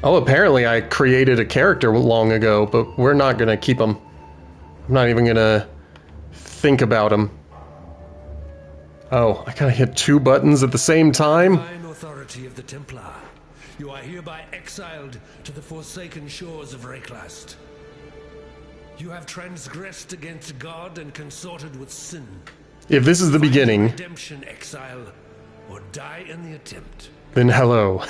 Oh, apparently I created a character long ago, but we're not gonna keep him. I'm not even gonna think about him. Oh, I gotta hit 2 buttons at the same time? Divine authority of the Templar, you are hereby exiled to the forsaken shores of Rayclast. You have transgressed against God and consorted with sin. If this is the beginning, redemption, exile, or die in the attempt. Then hello.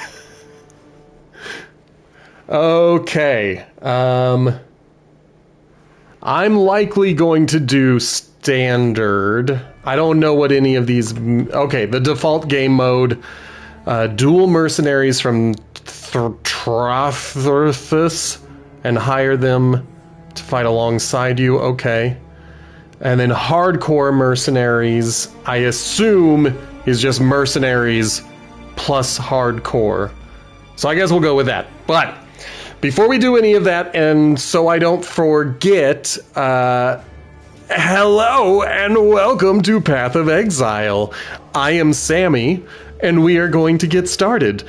Okay. I'm likely going to do standard. I don't know what any of these... Okay, the default game mode. Dual mercenaries from Trothurthus and hire them to fight alongside you. Okay. And then hardcore mercenaries, I assume, is just mercenaries plus hardcore. So I guess we'll go with that. But before we do any of that, and so I don't forget, hello and welcome to Path of Exile. I am Sammy, and we are going to get started.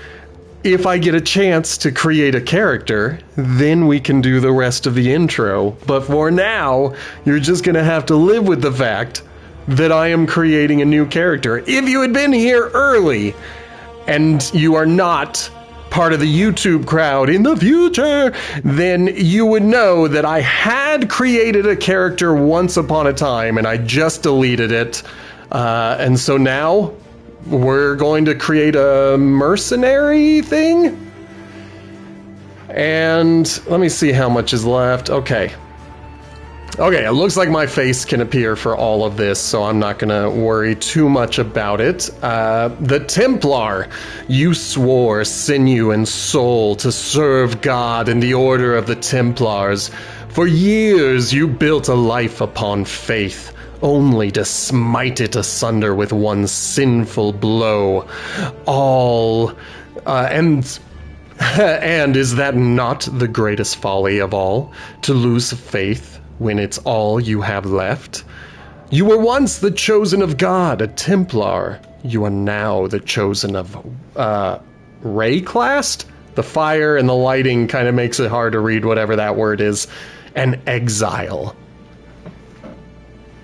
If I get a chance to create a character, then we can do the rest of the intro. But for now, you're just going to have to live with the fact that I am creating a new character. If you had been here early, and you are not part of the YouTube crowd in the future, then you would know that I had created a character once upon a time, and I just deleted it. And so now we're going to create a mercenary thing. And let me see how much is left. Okay. Okay, it looks like my face can appear for all of this, so I'm not going to worry too much about it. The Templar, you swore sinew and soul to serve God in the order of the Templars. For years you built a life upon faith, only to smite it asunder with one sinful blow. And is that not the greatest folly of all, to lose faith when it's all you have left? You were once the chosen of God, a Templar. You are now the chosen of, Rayclast? The fire and the lighting kind of makes it hard to read whatever that word is. An exile.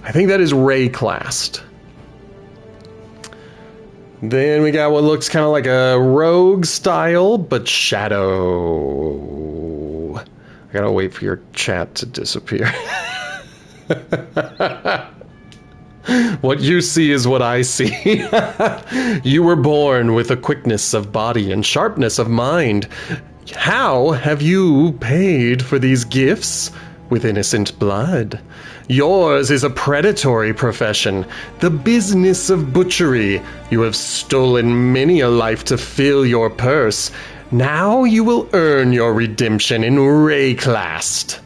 I think that is Rayclast. Then we got what looks kind of like a rogue style, but shadow. I gotta wait for your chat to disappear. What you see is what I see. You were born with a quickness of body and sharpness of mind. How have you paid for these gifts? With innocent blood. Yours is a predatory profession, the business of butchery. You have stolen many a life to fill your purse. Now you will earn your redemption in Rayclast.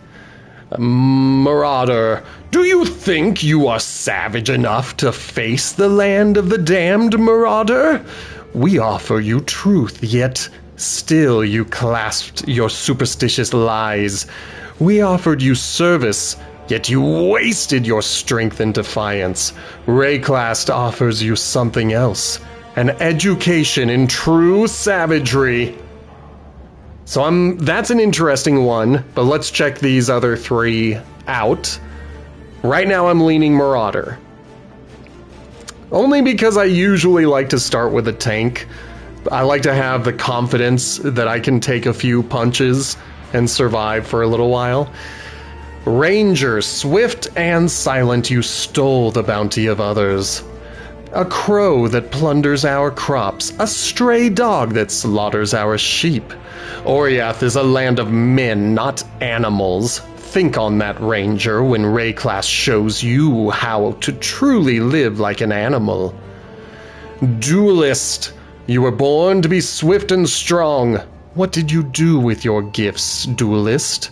Marauder, do you think you are savage enough to face the land of the damned, Marauder? We offer you truth, yet still you clasped your superstitious lies. We offered you service, yet you wasted your strength in defiance. Rayclast offers you something else, an education in true savagery. So that's an interesting one, but let's check these other 3 out. Right now I'm leaning Marauder. Only because I usually like to start with a tank. I like to have the confidence that I can take a few punches and survive for a little while. Ranger, swift and silent, you stole the bounty of others. A crow that plunders our crops, a stray dog that slaughters our sheep. Oriath is a land of men, not animals. Think on that, Ranger, when Rayclast shows you how to truly live like an animal. Duelist, you were born to be swift and strong. What did you do with your gifts, Duelist?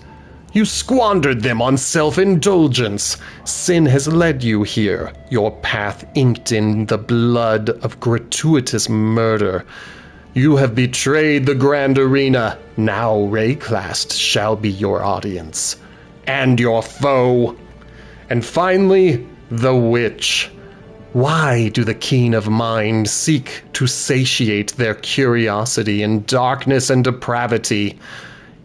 You squandered them on self-indulgence. Sin has led you here, your path inked in the blood of gratuitous murder. You have betrayed the grand arena. Now Rayclast shall be your audience. And your foe. And finally, the witch. Why do the keen of mind seek to satiate their curiosity in darkness and depravity?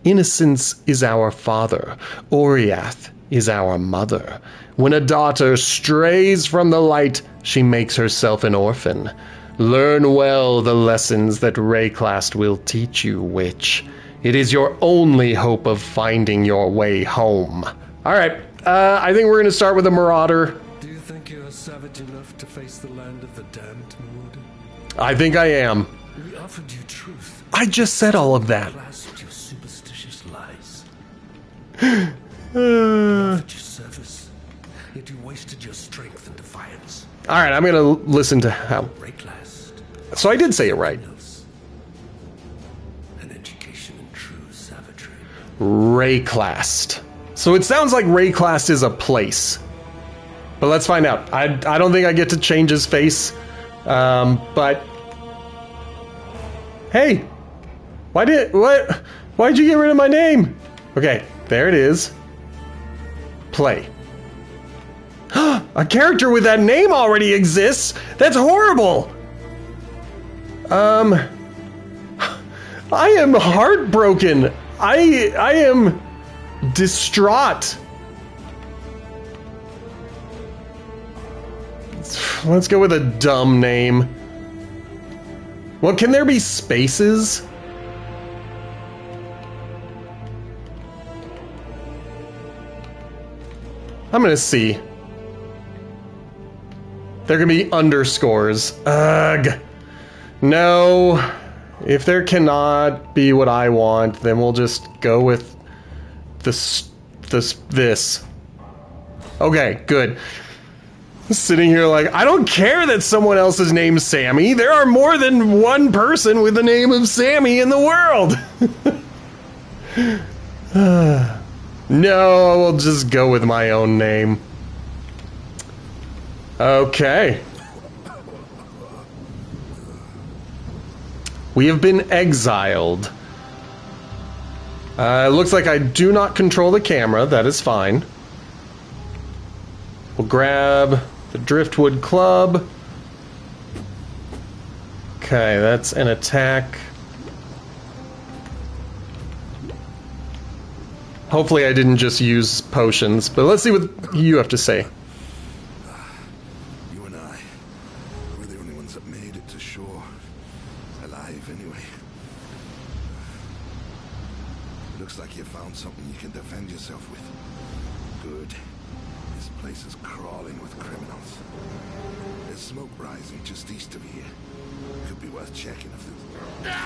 Innocence is our father, Oriath is our mother. When a daughter strays from the light, she makes herself an orphan. Learn well the lessons that Rayclast will teach you, witch. It is your only hope of finding your way home. All right, I think we're going to start with a Marauder. Do you think you're savage enough to face the land of the damned, Marauder? I think I am. We offered you truth. I just said all of that. Clasped your superstitious lies. We offered you service, yet you wasted your strength and defiance. All right, I'm going to listen to how. Rayclast. So I did say it right. An education in true savagery. Rayclast. So it sounds like Rayclast is a place. But let's find out. I don't think I get to change his face. But hey, why'd you get rid of my name? Okay, there it is. Play. A character with that name already exists. That's horrible. I am heartbroken. I am distraught. Let's go with a dumb name. Well, can there be spaces? I'm gonna see. There can be underscores. Ugh. No. If there cannot be what I want, then we'll just go with this. Okay, good. Sitting here like, I don't care that someone else is named Sammy. There are more than one person with the name of Sammy in the world. No, we'll just go with my own name. Okay. We have been exiled. It looks like I do not control the camera. That is fine. We'll grab the Driftwood Club. Okay, that's an attack. Hopefully I didn't just use potions, but let's see what you have to say. You and I, we're the only ones that made it to shore. Alive, anyway. Looks like you found something you can defend yourself with. Good. This place is crawling with criminals. There's smoke rising just east of here. Could be worth checking if there's...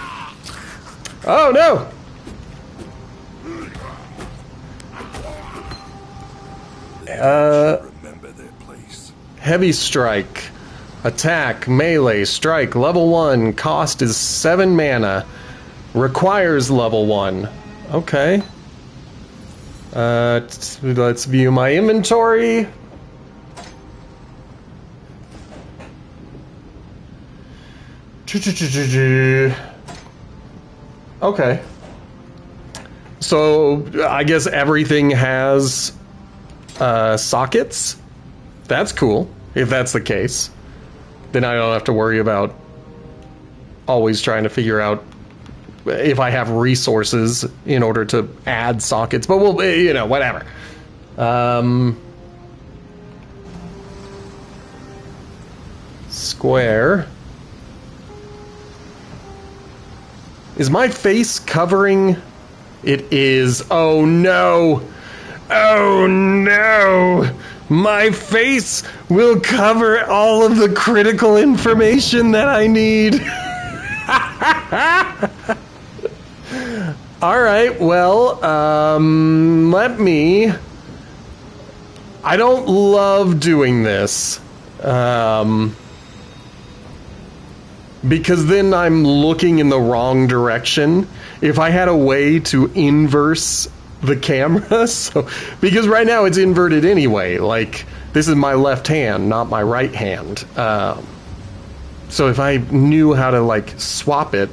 Oh no! Remember their place. Heavy strike. Attack, melee, strike, level 1. Cost is 7 mana. Requires level 1. Okay. Let's view my inventory. Okay. So, I guess everything has sockets? That's cool, if that's the case. Then I don't have to worry about always trying to figure out if I have resources in order to add sockets, but we'll, you know, whatever. Square. Is my face covering? It is. Oh no! Oh no! My face will cover all of the critical information that I need. Alright, well, let me... I don't love doing this. Because then I'm looking in the wrong direction. If I had a way to inverse the camera, so because right now it's inverted anyway, like this is my left hand, not my right hand. So if I knew how to like swap it,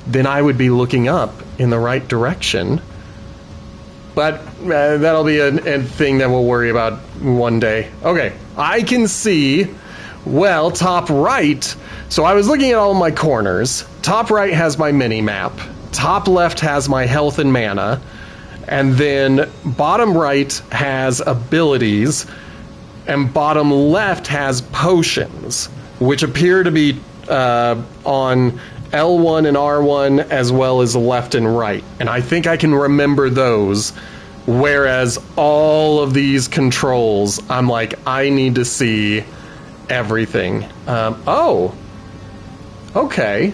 then I would be looking up in the right direction. But that'll be a thing that we'll worry about one day. Okay, I can see Well, top right, so I was looking at all my corners. Top right has my mini-map. Top left has my health and mana. And then bottom right has abilities. And bottom left has potions, which appear to be on L1 and R1 as well as left and right. And I think I can remember those. Whereas all of these controls, I'm like, I need to see everything. Oh, okay.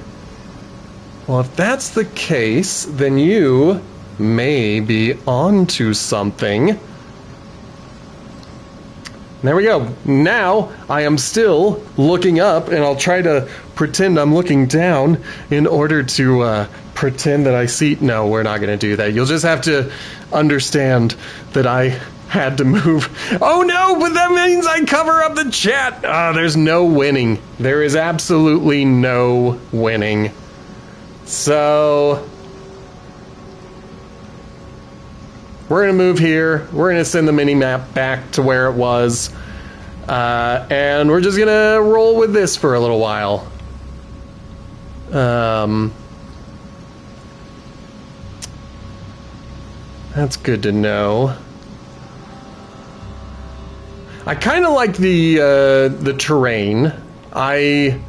Well, if that's the case, then you may be onto something. There we go. Now I am still looking up, and I'll try to pretend I'm looking down in order to pretend that I see. No, we're not going to do that. You'll just have to understand that I had to move. Oh no, but that means I cover up the chat. There's no winning. There is absolutely no winning. So we're going to move here. We're going to send the mini-map back to where it was. And we're just going to roll with this for a little while. That's good to know. I kind of like the terrain. I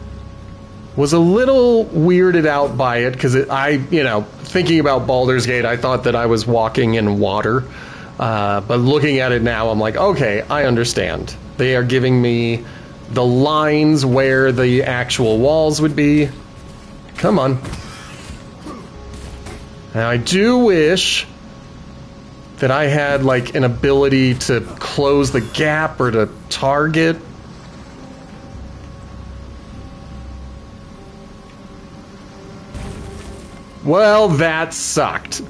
was a little weirded out by it because thinking about Baldur's Gate, I thought that I was walking in water. But looking at it now, I'm like, okay, I understand. They are giving me the lines where the actual walls would be. Come on. Now, I do wish that I had, like, an ability to close the gap or to target. Well, that sucked.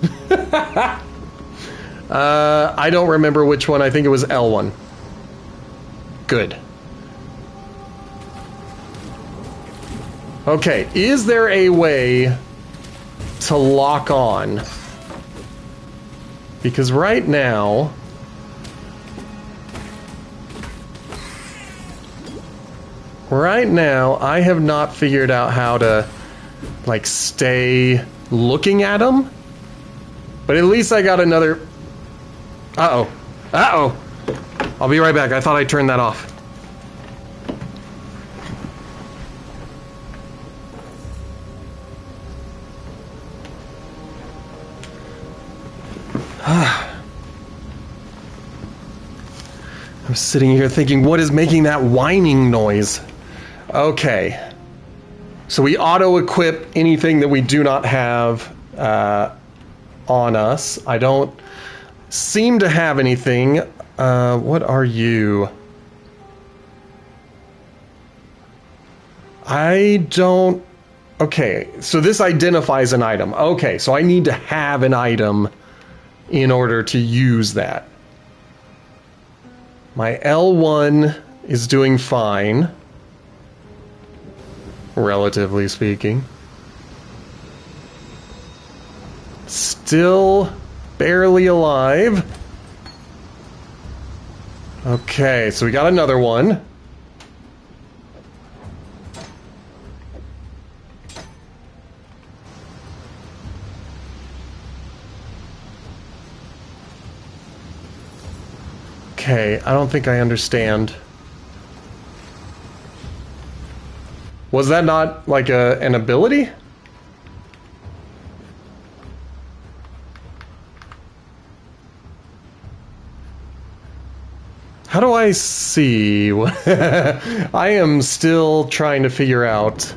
I don't remember which one. I think it was L1. Good. Okay, is there a way to lock on? Because right now... I have not figured out how to, like, stay looking at them. But at least I got another... Uh-oh. Uh-oh. I'll be right back. I thought I turned that off. I'm sitting here thinking, what is making that whining noise? Okay. So we auto-equip anything that we do not have on us. I don't seem to have anything. What are you? I don't... Okay, so this identifies an item. Okay, so I need to have an item in order to use that. My L1 is doing fine, relatively speaking. Still barely alive. Okay, so we got another one. Okay, I don't think I understand. Was that not like an ability? How do I see? I am still trying to figure out.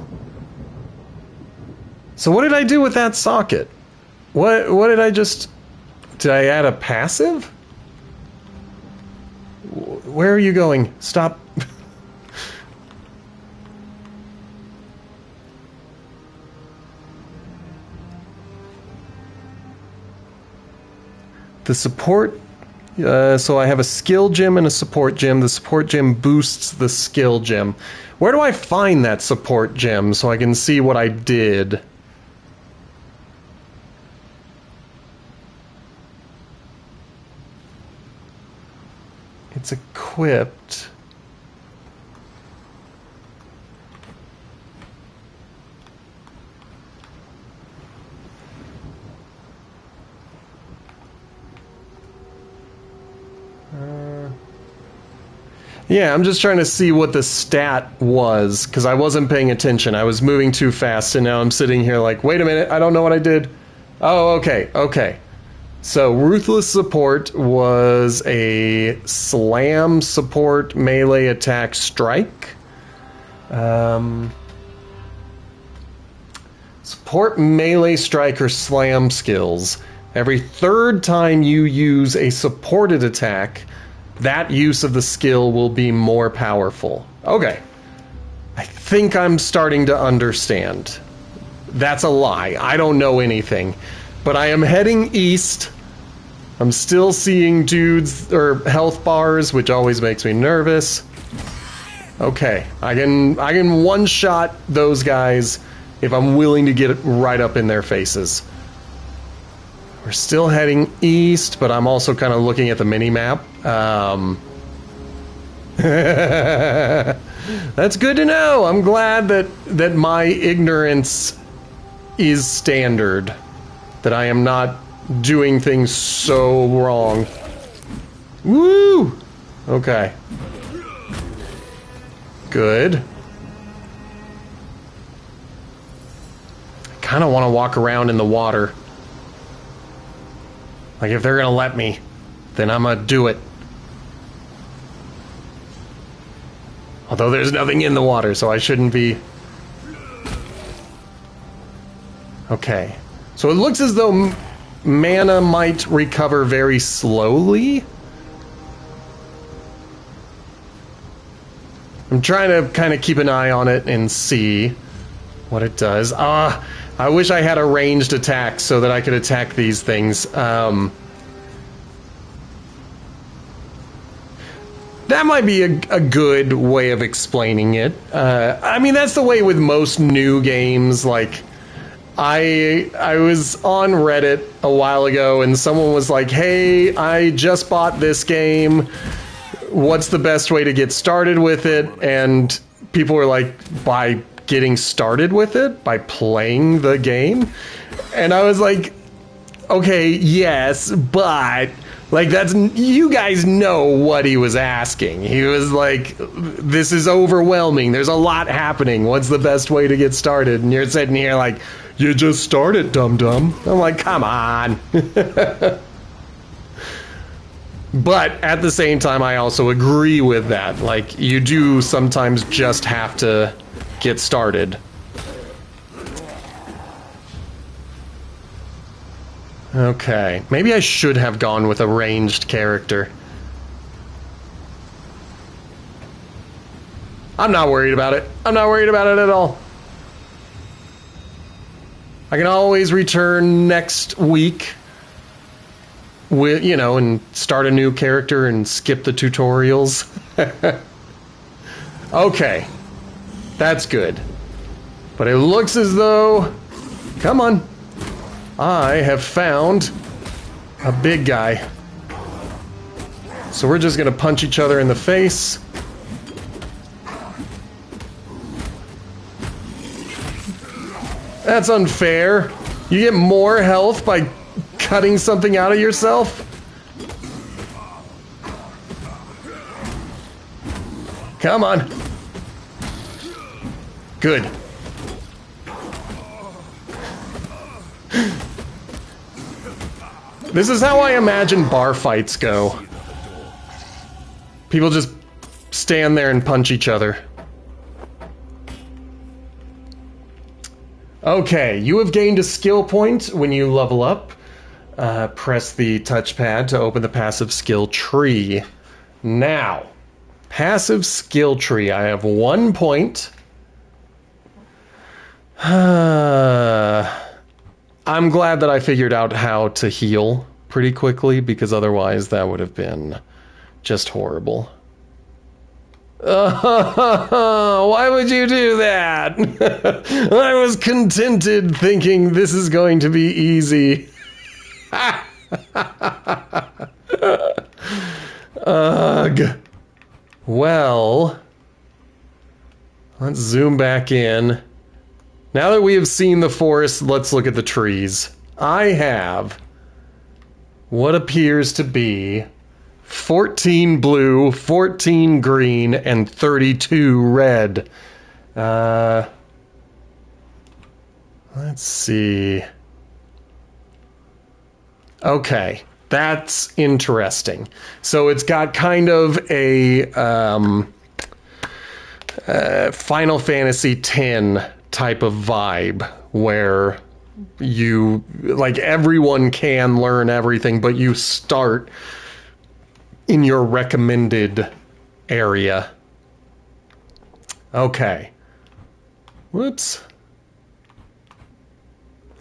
So what did I do with that socket? What did I just... Did I add a passive? Where are you going? Stop. The support... so I have a skill gem and a support gem. The support gem boosts the skill gem. Where do I find that support gem so I can see what I did? It's equipped. Yeah, I'm just trying to see what the stat was, because I wasn't paying attention. I was moving too fast, and now I'm sitting here like, wait a minute, I don't know what I did. Oh, okay. So, Ruthless Support was a Slam Support Melee Attack Strike. Support Melee Strike or Slam skills. Every third time you use a supported attack, that use of the skill will be more powerful. Okay. I think I'm starting to understand. That's a lie. I don't know anything. But I am heading east. I'm still seeing dudes or health bars, which always makes me nervous. Okay. I can one-shot those guys if I'm willing to get right up in their faces. We're still heading east, but I'm also kind of looking at the mini-map. That's good to know. I'm glad that my ignorance is standard. That I am not doing things so wrong. Woo! Okay. Good. I kind of want to walk around in the water. Like, if they're gonna let me, then I'm gonna do it. Although there's nothing in the water, so I shouldn't be... Okay. So it looks as though mana might recover very slowly. I'm trying to kind of keep an eye on it and see what it does. I wish I had a ranged attack so that I could attack these things. That might be a good way of explaining it. I mean, that's the way with most new games. Like, I was on Reddit a while ago and someone was like, hey, I just bought this game. What's the best way to get started with it? And people were like, by getting started with it, by playing the game. And I was like, okay, yes, but like, that's, you guys know what he was asking. He was like, this is overwhelming, there's a lot happening, what's the best way to get started? And you're sitting here like, you just start it, dum-dum. I'm like, come on. But at the same time, I also agree with that. Like, you do sometimes just have to get started. Okay, maybe I should have gone with a ranged character. I'm not worried about it. I'm not worried about it at all. I can always return next week with, you know, and start a new character and skip the tutorials. Okay. That's good. But it looks as though... Come on. I have found a big guy. So we're just gonna punch each other in the face. That's unfair. You get more health by cutting something out of yourself? Come on. Good. This is how I imagine bar fights go. People just stand there and punch each other. Okay, you have gained a skill point when you level up. Press the touchpad to open the passive skill tree. Now, passive skill tree. I have 1 point. I'm glad that I figured out how to heal pretty quickly, because otherwise that would have been just horrible. Why would you do that? I was contented thinking this is going to be easy. Ugh. Well, let's zoom back in. Now that we have seen the forest, let's look at the trees. I have what appears to be 14 blue, 14 green, and 32 red. Let's see. Okay, that's interesting. So it's got kind of a Final Fantasy X type of vibe where you, like, everyone can learn everything, but you start in your recommended area. Okay. Whoops.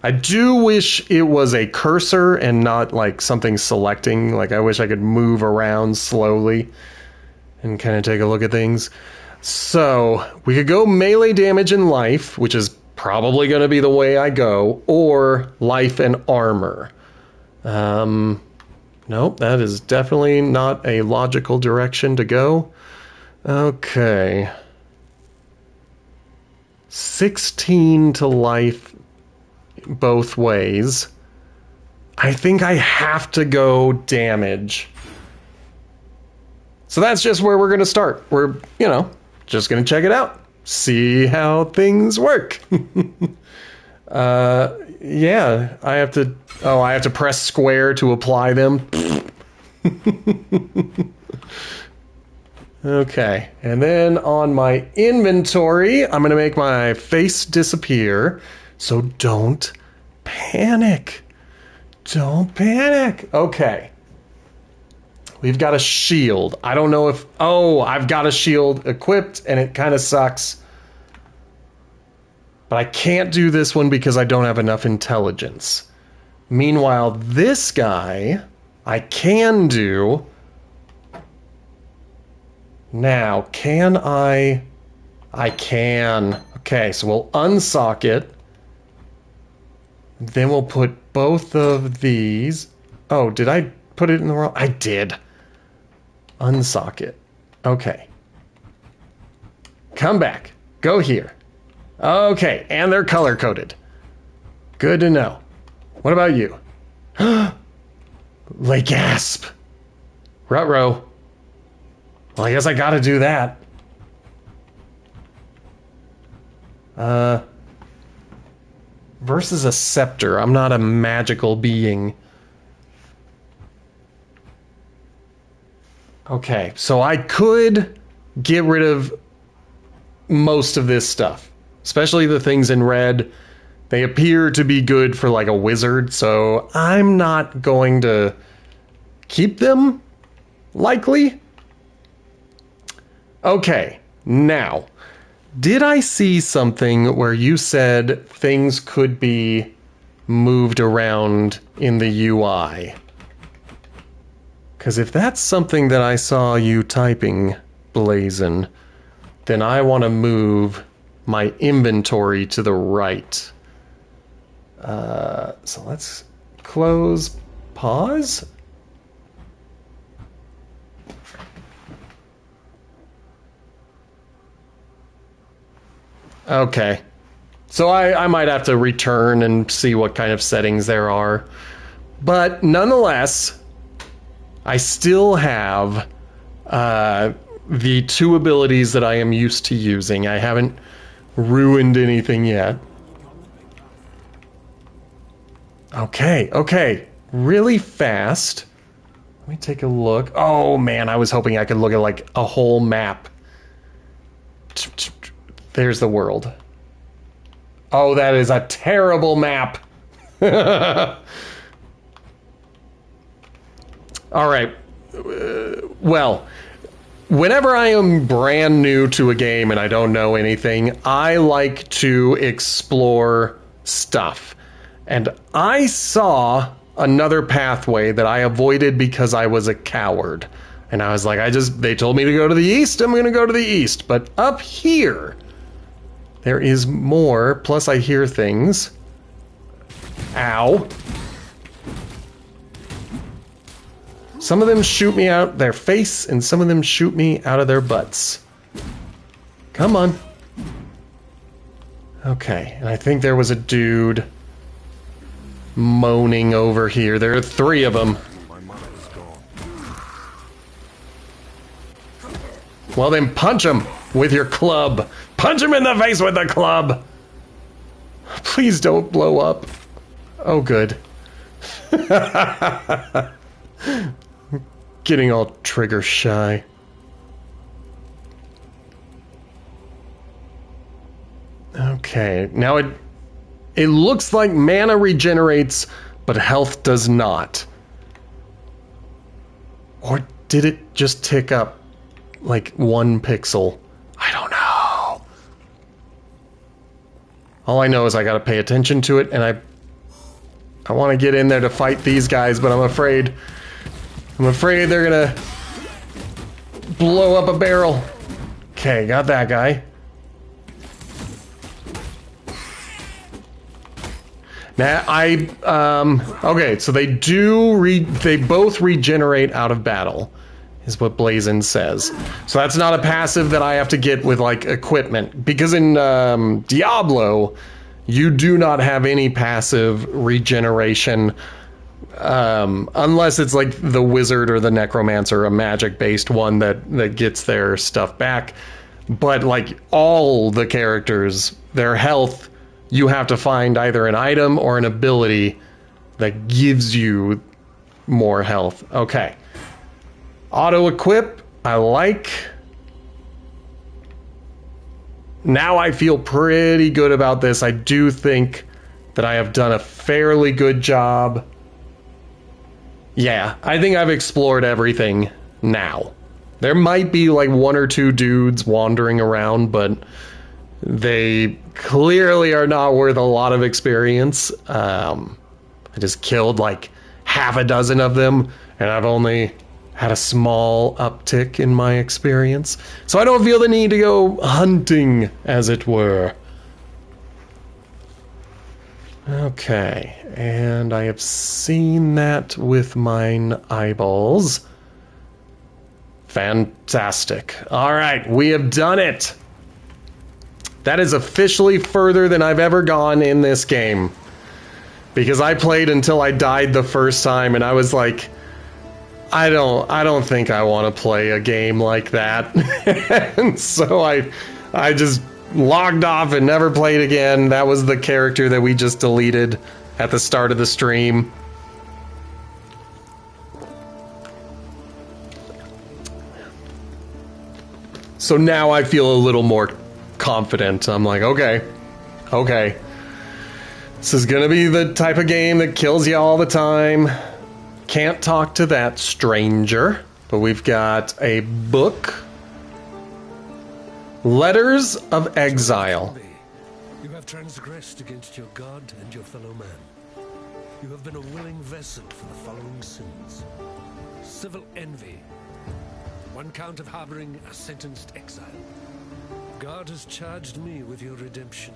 I do wish it was a cursor and not like something selecting. Like, I wish I could move around slowly and kind of take a look at things. So we could go melee damage and life, which is probably going to be the way I go, or life and armor. Nope, that is definitely not a logical direction to go. Okay. 16 to life both ways. I think I have to go damage. So that's just where we're going to start. We're, just going to check it out. See how things work. Yeah, I have to press square to apply them. Okay, and then on my inventory, I'm going to make my face disappear. So don't panic. Don't panic. Okay. We've got a shield. I don't know if... Oh, I've got a shield equipped, and it kind of sucks. But I can't do this one because I don't have enough intelligence. Meanwhile, this guy, I can do... Now, can I... I can. Okay, so we'll unsock it. Then we'll put both of these... Oh, did I put it in the wrong... I did. Unsock it. Okay. Come back. Go here. Okay, and they're color-coded. Good to know. What about you? Like, gasp. Ruh-roh. Well, I guess I gotta do that. Versus a scepter. I'm not a magical being. Okay, so I could get rid of most of this stuff. Especially the things in red. They appear to be good for like a wizard, so I'm not going to keep them, likely. Okay, now, did I see something where you said things could be moved around in the UI? Because if that's something that I saw you typing, Blazin', then I want to move my inventory to the right. So let's close, pause. Okay. So I might have to return and see what kind of settings there are. But nonetheless, I still have the two abilities that I am used to using. I haven't ruined anything yet. Okay. Really fast. Let me take a look. Oh man, I was hoping I could look at like a whole map. There's the world. Oh, that is a terrible map. All right. Well, whenever I am brand new to a game and I don't know anything, I like to explore stuff. And I saw another pathway that I avoided because I was a coward. And I was like, they told me to go to the east, I'm going to go to the east. But up here, there is more, plus I hear things. Ow. Some of them shoot me out their face, and some of them shoot me out of their butts. Come on. Okay, and I think there was a dude moaning over here. There are 3 of them. Well, then punch him with your club. Punch him in the face with the club. Please don't blow up. Oh, good. Getting all trigger shy. Okay, now it looks like mana regenerates, but health does not. Or did it just tick up like 1 pixel? I don't know. All I know is I gotta pay attention to it, and I want to get in there to fight these guys, but I'm afraid they're gonna blow up a barrel. Okay, got that guy. Now okay, so they both regenerate out of battle, is what Blazin says. So that's not a passive that I have to get with like equipment, because in Diablo, you do not have any passive regeneration unless it's like the wizard or the necromancer, a magic-based one that gets their stuff back. But like all the characters, their health, you have to find either an item or an ability that gives you more health. Okay. Auto-equip, I like. Now I feel pretty good about this. I do think that I have done a fairly good job. Yeah, I think I've explored everything now. There might be like 1 or 2 dudes wandering around, but they clearly are not worth a lot of experience. I just killed like half a dozen of them, and I've only had a small uptick in my experience. So I don't feel the need to go hunting, as it were. Okay, and I have seen that with mine eyeballs. Fantastic. All right, we have done it. That is officially further than I've ever gone in this game. Because I played until I died the first time, and I was like, I don't think I want to play a game like that. And so I just logged off and never played again. That was the character that we just deleted at the start of the stream. So now I feel a little more confident. I'm like, okay. This is gonna be the type of game that kills you all the time. Can't talk to that stranger, but we've got a book. Letters of Exile. You have transgressed against your God and your fellow man. You have been a willing vessel for the following sins: civil envy, 1 count of harboring a sentenced exile. God has charged me with your redemption.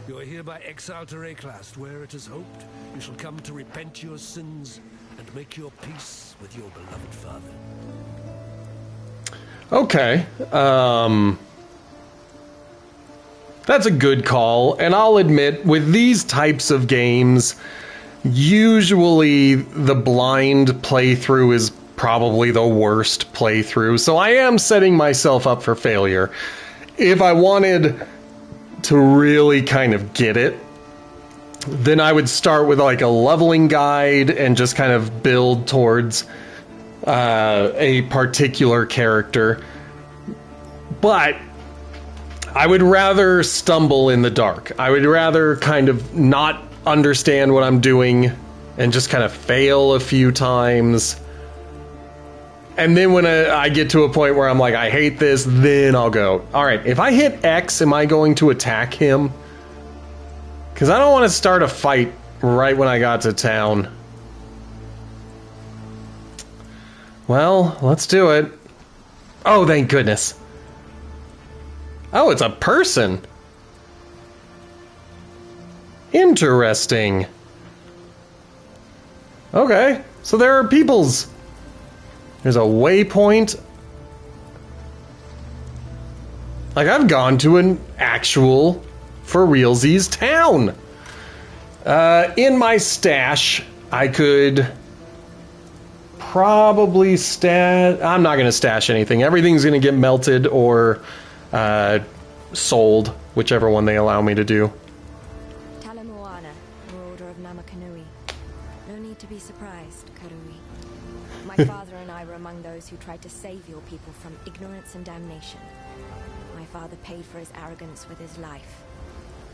You are hereby exiled to Reclast, where it is hoped you shall come to repent your sins and make your peace with your beloved father. Okay, that's a good call, and I'll admit, with these types of games, usually the blind playthrough is probably the worst playthrough, so I am setting myself up for failure. If I wanted to really kind of get it, then I would start with like a leveling guide and just kind of build towards a particular character. But I would rather stumble in the dark. I would rather kind of not understand what I'm doing and just kind of fail a few times. And then when I get to a point where I'm like, I hate this, then I'll go, all right, if I hit X, am I going to attack him? Because I don't want to start a fight right when I got to town. Well, let's do it. Oh, thank goodness. Oh, it's a person. Interesting. Okay, so there are peoples. There's a waypoint. Like, I've gone to an actual, for realsies, town. In my stash, I could probably stash... I'm not going to stash anything. Everything's going to get melted or sold, whichever one they allow me to do. Talamoana, Marauder of Namakanui. No need to be surprised, Karui. My father and I were among those who tried to save your people from ignorance and damnation. My father paid for his arrogance with his life.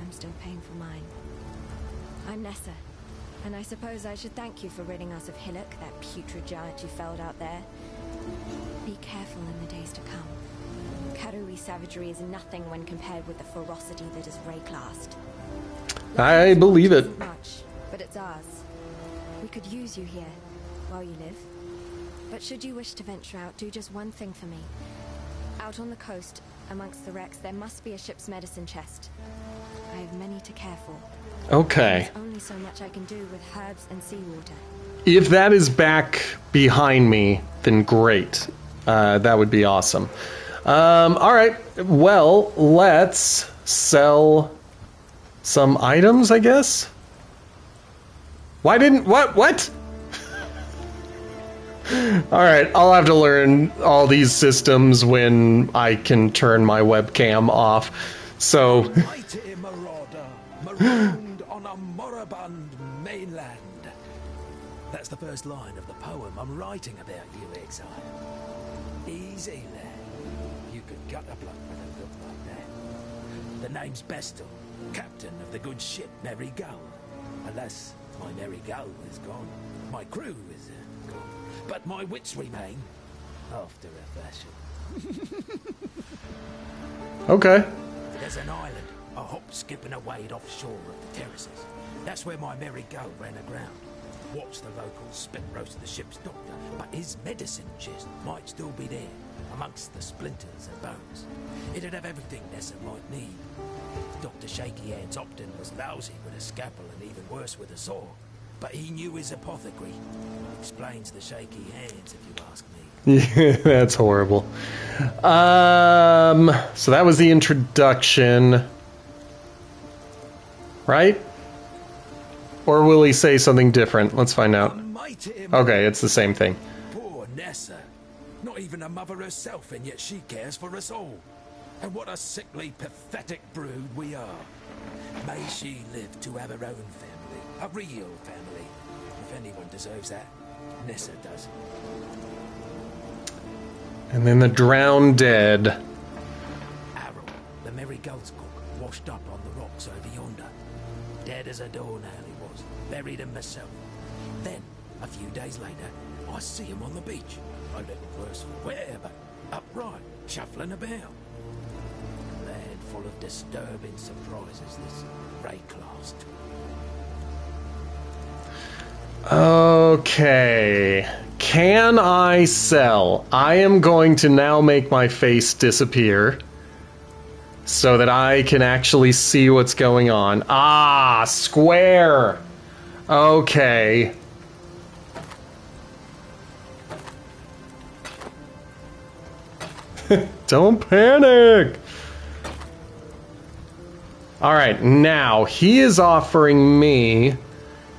I'm still paying for mine. I'm Nessa, and I suppose I should thank you for ridding us of Hillock, that putrid giant you felled out there. Be careful in the days to come. Karui savagery is nothing when compared with the ferocity that is Ray-classed. I believe it. Isn't much, but it's ours. We could use you here, while you live. But should you wish to venture out, do just one thing for me. Out on the coast, amongst the wrecks, there must be a ship's medicine chest. I have many to care for. Okay. There's only so much I can do with herbs and seawater. If that is back behind me, then great. That would be awesome. Alright, well, let's sell some items, I guess? Why didn't... What? Alright, I'll have to learn all these systems when I can turn my webcam off. So... Mighty Marauder, marooned on a moribund mainland. That's the first line of the poem I'm writing about you, Exile. Easy, lad. You could gut a bloke with a look like that. The name's Bestel, captain of the good ship Merry Gull. Alas, my Merry Gull is gone. My crew is gone. But my wits remain, after a fashion. Okay. There's an island, a hop, skip and a wade offshore of the terraces. That's where my Merry Gull ran aground. Watched the locals spit roast the ship's doctor, but his medicine chest might still be there, amongst the splinters and bones. It'd have everything Nessa might need. Dr. Shaky Hands Opton was lousy with a scalpel and even worse with a saw, but he knew his apothecary. Explains the shaky hands, if you ask me. Yeah, that's horrible. So that was the introduction. Right? Or will he say something different? Let's find out. Okay, it's the same thing. Poor Nessa. Not even a mother herself, and yet she cares for us all. And what a sickly, pathetic brood we are. May she live to have her own family. A real family. If anyone deserves that, Nessa does. And then the drowned dead. Arrow, the Merry Gull's cook, washed up on the rocks over yonder. Dead as a doornail he was. Buried him myself. Then, a few days later, I see him on the beach. A little worse for wear, but upright, shuffling about. Land full of disturbing surprises, this Ray-classed. Okay. Can I sell? I am going to now make my face disappear so that I can actually see what's going on. Ah, square. Okay. Don't panic. All right, now he is offering me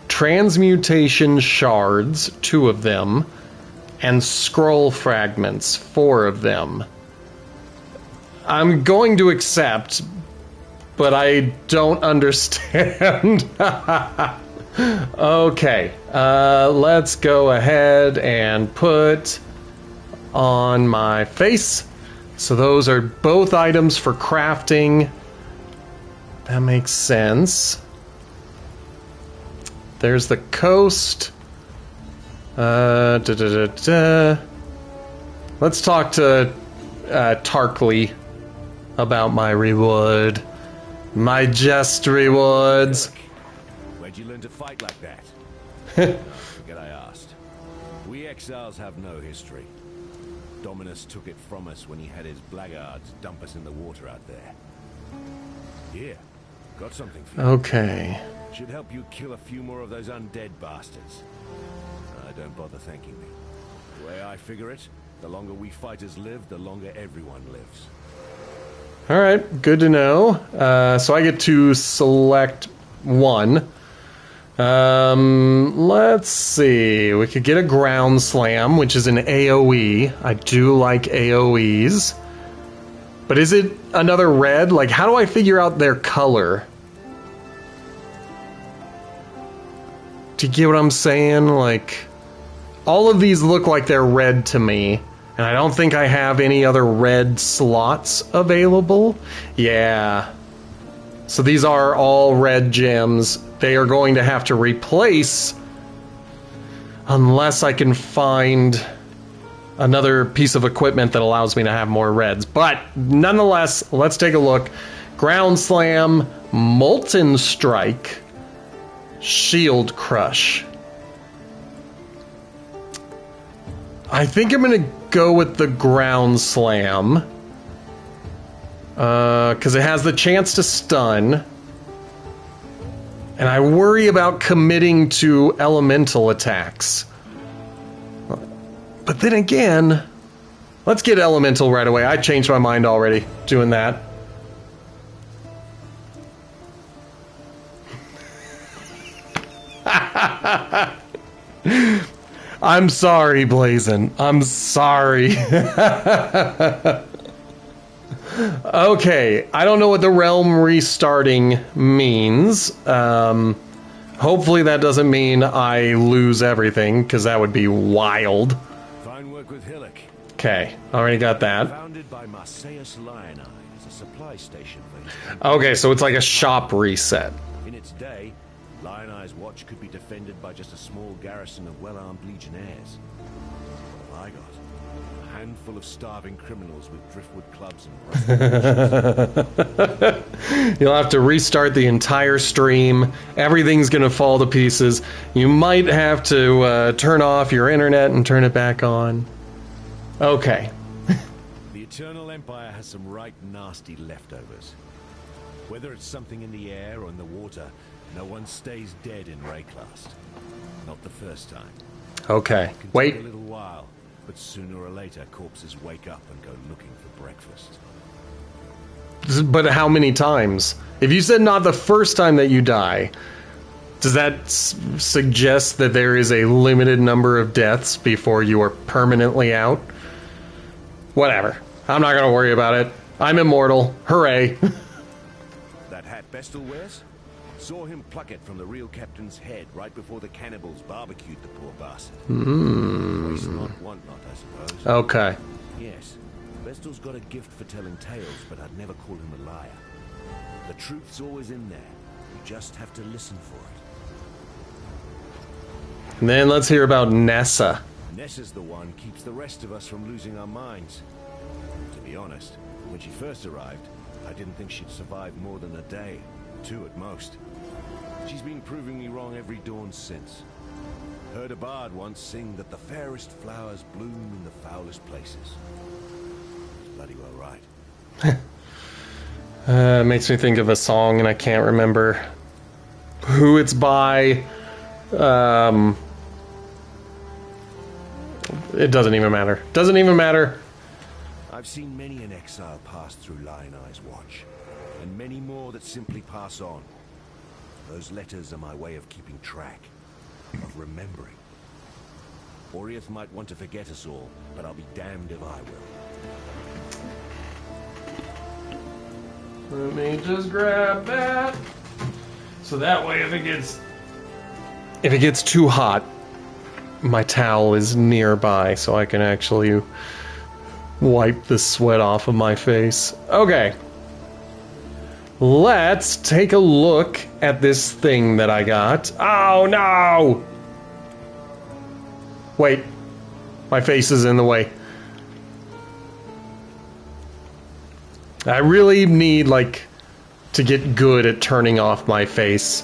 transmutation shards, 2 of them, and scroll fragments, 4 of them. I'm going to accept, but I don't understand. Okay, let's go ahead and put on my face. So those are both items for crafting. That makes sense. There's the coast. Let's talk to Tarkley about my reward. My just rewards. Where'd you learn to fight like that? Forget I asked. We exiles have no history. Dominus took it from us when he had his blackguards dump us in the water out there. Here, got something for you. Okay. Should help you kill a few more of those undead bastards. Don't bother thanking me. The way I figure it, the longer we fighters live, the longer everyone lives. Alright, good to know. So I get to select one. Let's see. We could get a ground slam, which is an AoE. I do like AoEs. But is it another red? Like, how do I figure out their color? Do you get what I'm saying? Like, all of these look like they're red to me. And I don't think I have any other red slots available. Yeah. So these are all red gems. They are going to have to replace, unless I can find another piece of equipment that allows me to have more reds. But nonetheless, let's take a look. Ground Slam, Molten Strike, Shield Crush. I think I'm going to go with the Ground Slam. Because it has the chance to stun. And I worry about committing to elemental attacks. But then again, let's get elemental right away. I changed my mind already doing that. I'm sorry, Blazin. I'm sorry. Okay, I don't know what the realm restarting means. Hopefully that doesn't mean I lose everything, because that would be wild. Fine work with Hillock. Okay, already got that. Founded by Marseilles Lioni as a supply station for his Okay, so it's like a shop reset. In its day, Lioni's watch could be defended by just a small garrison of well-armed legionnaires. What have I got? A handful of starving criminals with driftwood clubs and You'll have to restart the entire stream. Everything's going to fall to pieces. You might have to turn off your internet and turn it back on. Okay. The Eternal Empire has some right nasty leftovers. Whether it's something in the air or in the water, no one stays dead in Rayclast. Not the first time. Okay. It can Wait. take a little while, but sooner or later corpses wake up and go looking for breakfast. But how many times? If you said not the first time that you die, does that suggest that there is a limited number of deaths before you are permanently out? Whatever. I'm not going to worry about it. I'm immortal. Hooray. That hat Bestel wears? Saw him pluck it from the real captain's head right before the cannibals barbecued the poor bastard. Waste not, want not, I suppose. Okay. Yes, Vestal's got a gift for telling tales, but I'd never call him a liar. The truth's always in there. You just have to listen for it. And then let's hear about Nessa. Nessa's the one keeps the rest of us from losing our minds. To be honest, when she first arrived, I didn't think she'd survive more than a day. 2 at most. She's been proving me wrong every dawn since. Heard a bard once sing that the fairest flowers bloom in the foulest places. He's bloody well right. Makes me think of a song, and I can't remember who it's by. It doesn't even matter. Doesn't even matter. I've seen many an exile pass through Lioneye's watch, and many more that simply pass on. Those letters are my way of keeping track, of remembering. Oriath might want to forget us all, but I'll be damned if I will. Let me just grab that. So that way if it gets too hot, my towel is nearby so I can actually wipe the sweat off of my face. Okay. Let's take a look at this thing that I got. Oh no! Wait. My face is in the way. I really need, like, to get good at turning off my face.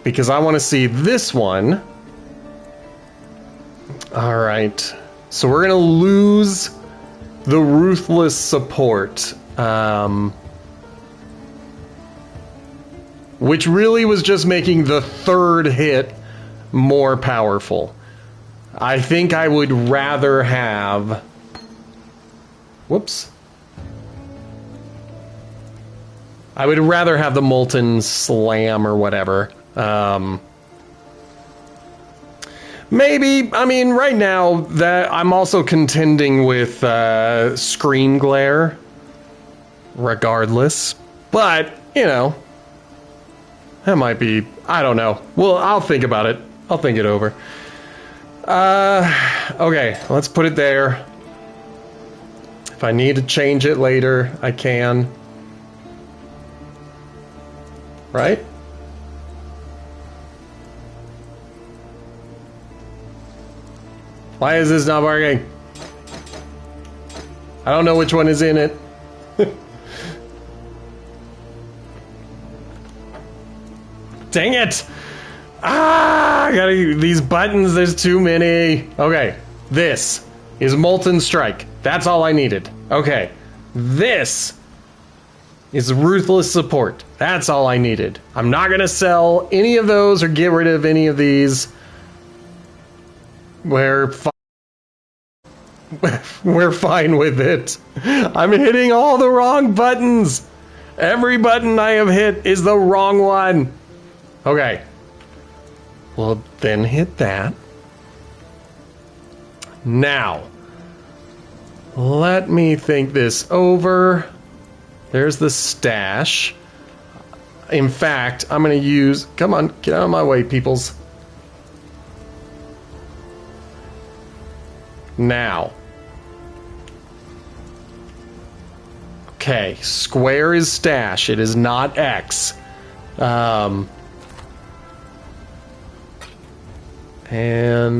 Because I want to see this one. Alright. So we're going to lose the Ruthless Support. Which really was just making the third hit more powerful. I think I would rather have... Whoops. I would rather have the Molten Slam or whatever. Maybe, I mean, right now that I'm also contending with screen glare, regardless. But, you know, that might be, I don't know. Well, I'll think about it. I'll think it over. Okay, let's put it there. If I need to change it later, I can. Right? Why is this not working? I don't know which one is in it. Dang it! Ah, I gotta, these buttons, there's too many. Okay, this is Molten Strike. That's all I needed. Okay, this is Ruthless Support. That's all I needed. I'm not gonna sell any of those or get rid of any of these. We're fine with it. I'm hitting all the wrong buttons. Every button I have hit is the wrong one. Okay. Well, then hit that. Now, let me think this over. There's the stash. In fact, I'm going to use... Come on, get out of my way, peoples. Now. Okay, square is stash. It is not X. And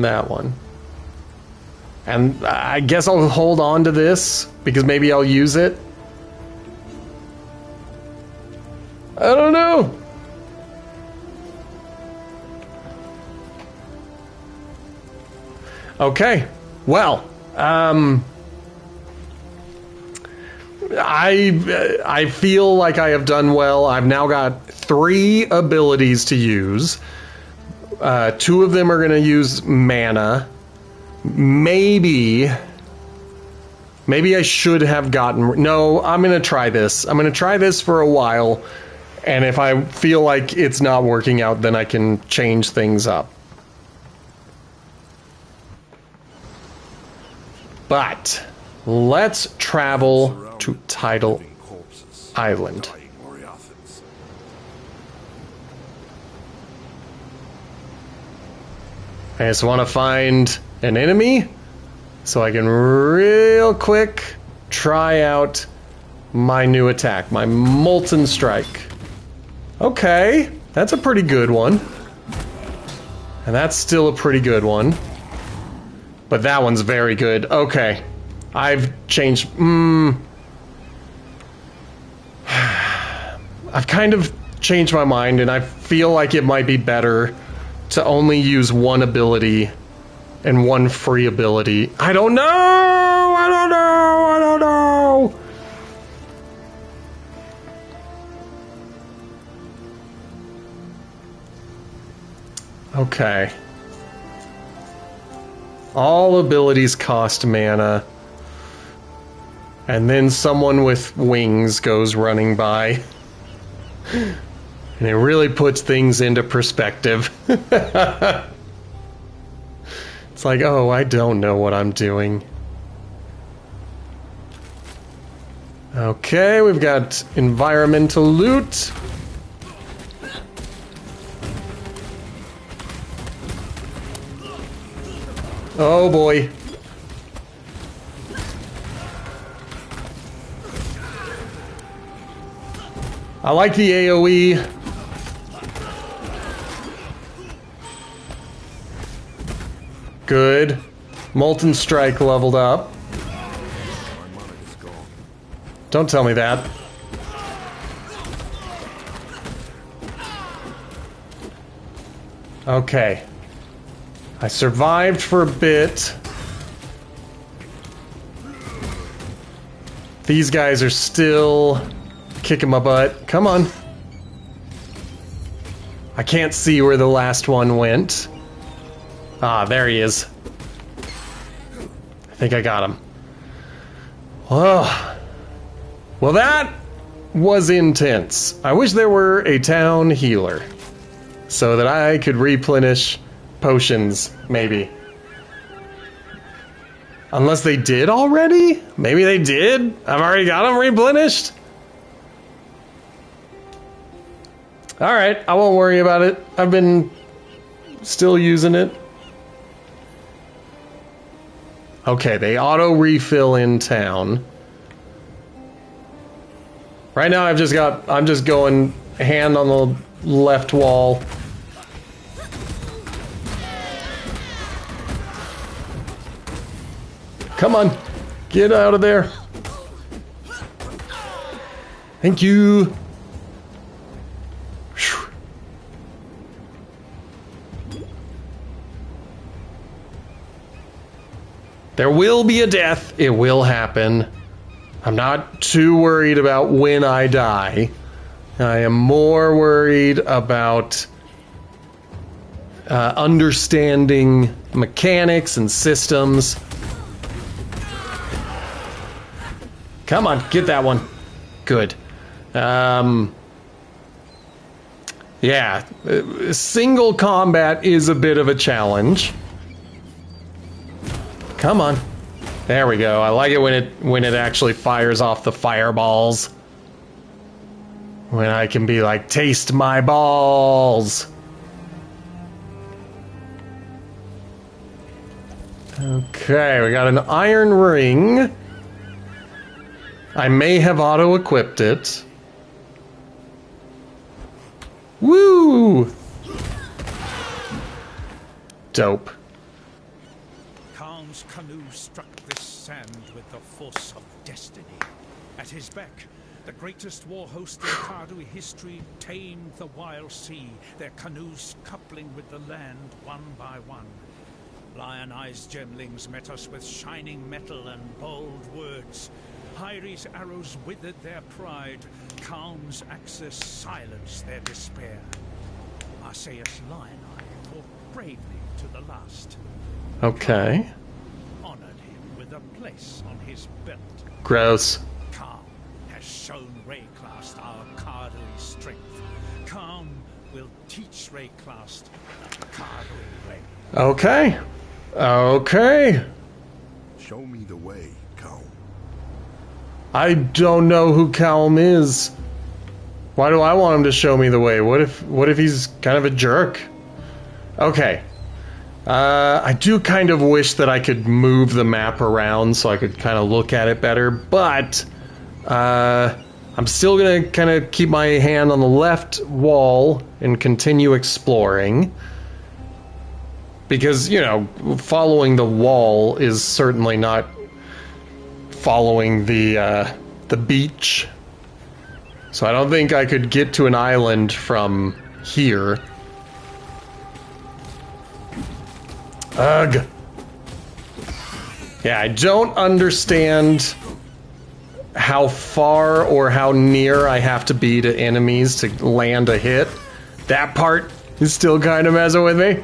that one. And I guess I'll hold on to this, because maybe I'll use it. I don't know. Okay. Well, I feel like I have done well. I've now got 3 abilities to use. 2 of them are going to use mana. Maybe I should have gotten... No, I'm going to try this. I'm going to try this for a while. And if I feel like it's not working out, then I can change things up. But let's travel to Tidal Island. I just want to find an enemy so I can real quick try out my new attack, my Molten Strike. Okay, that's a pretty good one. And that's still a pretty good one. But that one's very good. Okay. I've changed... I've kind of changed my mind, and I feel like it might be better to only use one ability and one free ability. I don't know! I don't know! I don't know! Okay. All abilities cost mana. And then someone with wings goes running by. And it really puts things into perspective. It's like, oh, I don't know what I'm doing. Okay, we've got environmental loot. Oh boy. I like the AoE. Good. Molten Strike leveled up. Don't tell me that. Okay. I survived for a bit. These guys are still kicking my butt. Come on. I can't see where the last one went. Ah, there he is. I think I got him. Oh. Well, that was intense. I wish there were a town healer. so that I could replenish potions, maybe. Unless they did already? Maybe they did? I've already got them replenished? Alright, I won't worry about it. I've been still using it. Okay, they auto-refill in town. Right now I'm just going hand on the left wall. Come on, get out of there. Thank you. Whew. There will be a death. It will happen. I'm not too worried about when I die. I am more worried about understanding mechanics and systems. Come on, get that one. Good. Yeah, single combat is a bit of a challenge. Come on. There we go. I like it when it actually fires off the fireballs. When I can be like, taste my balls. Okay, we got an iron ring. I may have auto-equipped it. Woo! Dope. Khan's canoe struck this sand with the force of destiny. At his back, the greatest war host in Kardu history tamed the wild sea, their canoes coupling with the land one by one. Lion-eyed gemlings met us with shining metal and bold words. Hyri's arrows withered their pride. Khan's axes silenced their despair. Arceus Lion-Eye fought bravely to the last. Okay. Honored him with a place on his belt. Gross. Khan has shown Rayclast our Kardu strength. Khan will teach Rayclast the Kardu way. Okay. Okay. Show me the way, Calm. I don't know who Calm is. Why do I want him to show me the way? What if he's kind of a jerk? Okay. I do kind of wish that I could move the map around so I could kind of look at it better, but I'm still gonna kind of keep my hand on the left wall and continue exploring. Because, you know, following the wall is certainly not following the beach. So I don't think I could get to an island from here. Ugh. Yeah, I don't understand how far or how near I have to be to enemies to land a hit. That part is still kind of messing with me.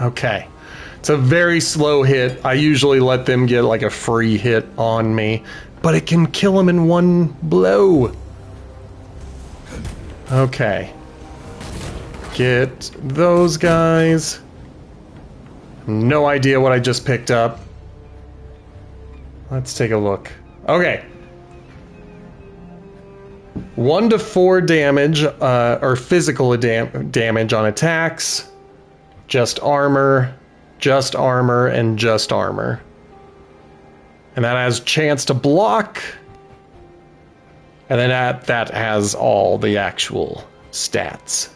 Okay. It's a very slow hit. I usually let them get like a free hit on me, but it can kill them in one blow. Okay. Get those guys. No idea what I just picked up. Let's take a look. Okay. 1 to 4 damage, or physical damage on attacks. Just armor, and just armor. And that has chance to block. And then that has all the actual stats.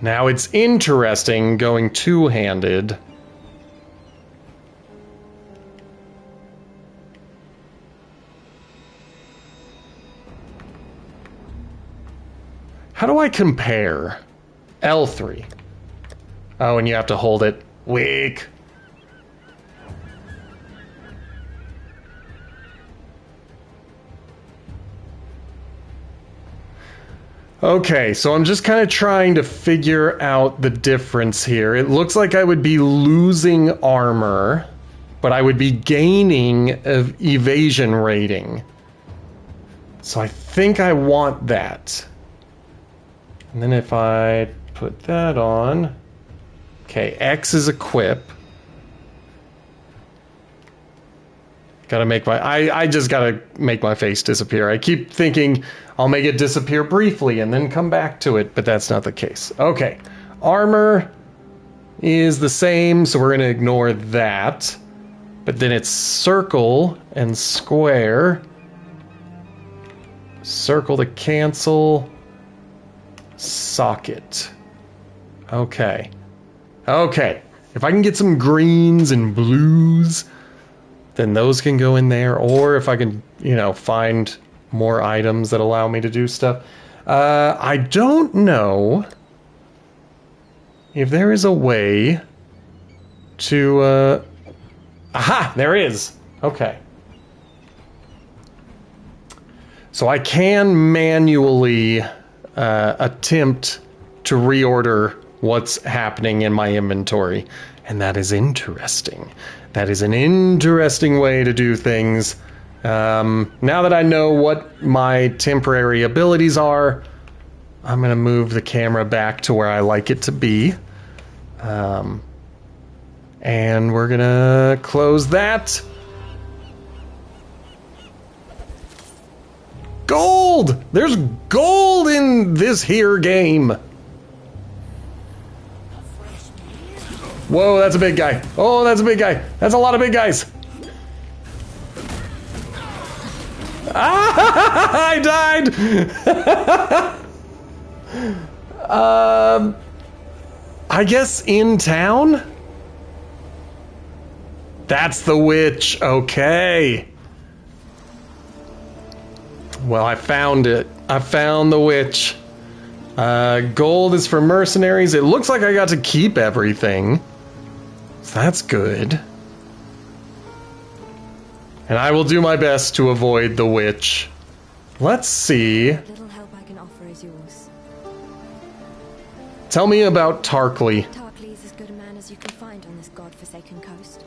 Now it's interesting going two-handed. How do I compare? L3. Oh, and you have to hold it. Weak. Okay, so I'm just kind of trying to figure out the difference here. It looks like I would be losing armor, but I would be gaining evasion rating. So I think I want that. And then if I put that on... Okay, X is equip. Gotta make my... I just gotta make my face disappear. I keep thinking I'll make it disappear briefly and then come back to it, but that's not the case. Okay, armor is the same, so we're gonna ignore that. But then it's circle and square. Circle to cancel. Socket. Okay. Okay. If I can get some greens and blues, then those can go in there. Or if I can, you know, find more items that allow me to do stuff. I don't know if there is a way to... Aha! There is! Okay. So I can manually attempt to reorder what's happening in my inventory. And that is interesting. That is an interesting way to do things. Now that I know what my temporary abilities are, I'm going to move the camera back to where I like it to be. And we're going to close that. Gold! There's gold in this here game. Whoa, that's a big guy. Oh, that's a big guy. That's a lot of big guys. Ah, I died. I guess in town? That's the witch. Okay. Well, I found it. I found the witch. Gold is for mercenaries. It looks like I got to keep everything. So that's good. And I will do my best to avoid the witch. Let's see. What little help I can offer is yours. Tell me about Tarkley. Tarkley is as good a man as you can find on this god-forsaken coast.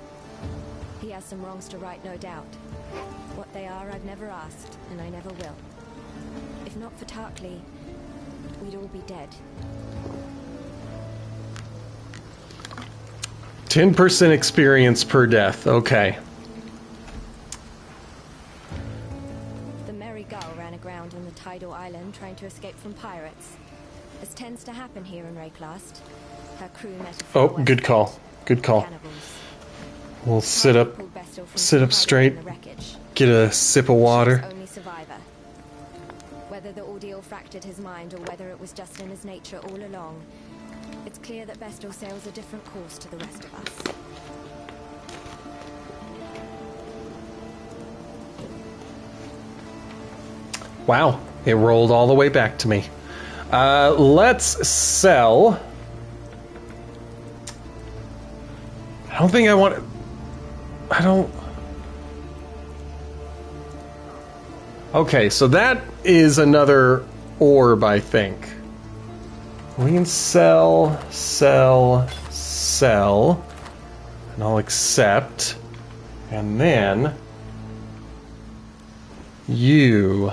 He has some wrongs to right, no doubt. What they are, I've never asked, and I never will. If not for Tarkley, we'd all be dead. 10% experience per death. Okay. The Merry Gull ran aground on the tidal island trying to escape from pirates. As tends to happen here in Rayclast, her crew met a Oh, good call. Good call. cannibals. We'll sit up straight. Get a sip of water. Only survivor. Whether the ordeal fractured his mind or whether it was just in his nature all along, it's clear that Vestal sails a different course to the rest of us. Wow, it rolled all the way back to me. Let's sell. I don't think I want... I don't... Okay, so that is another orb, I think. We can sell, and I'll accept. And then you...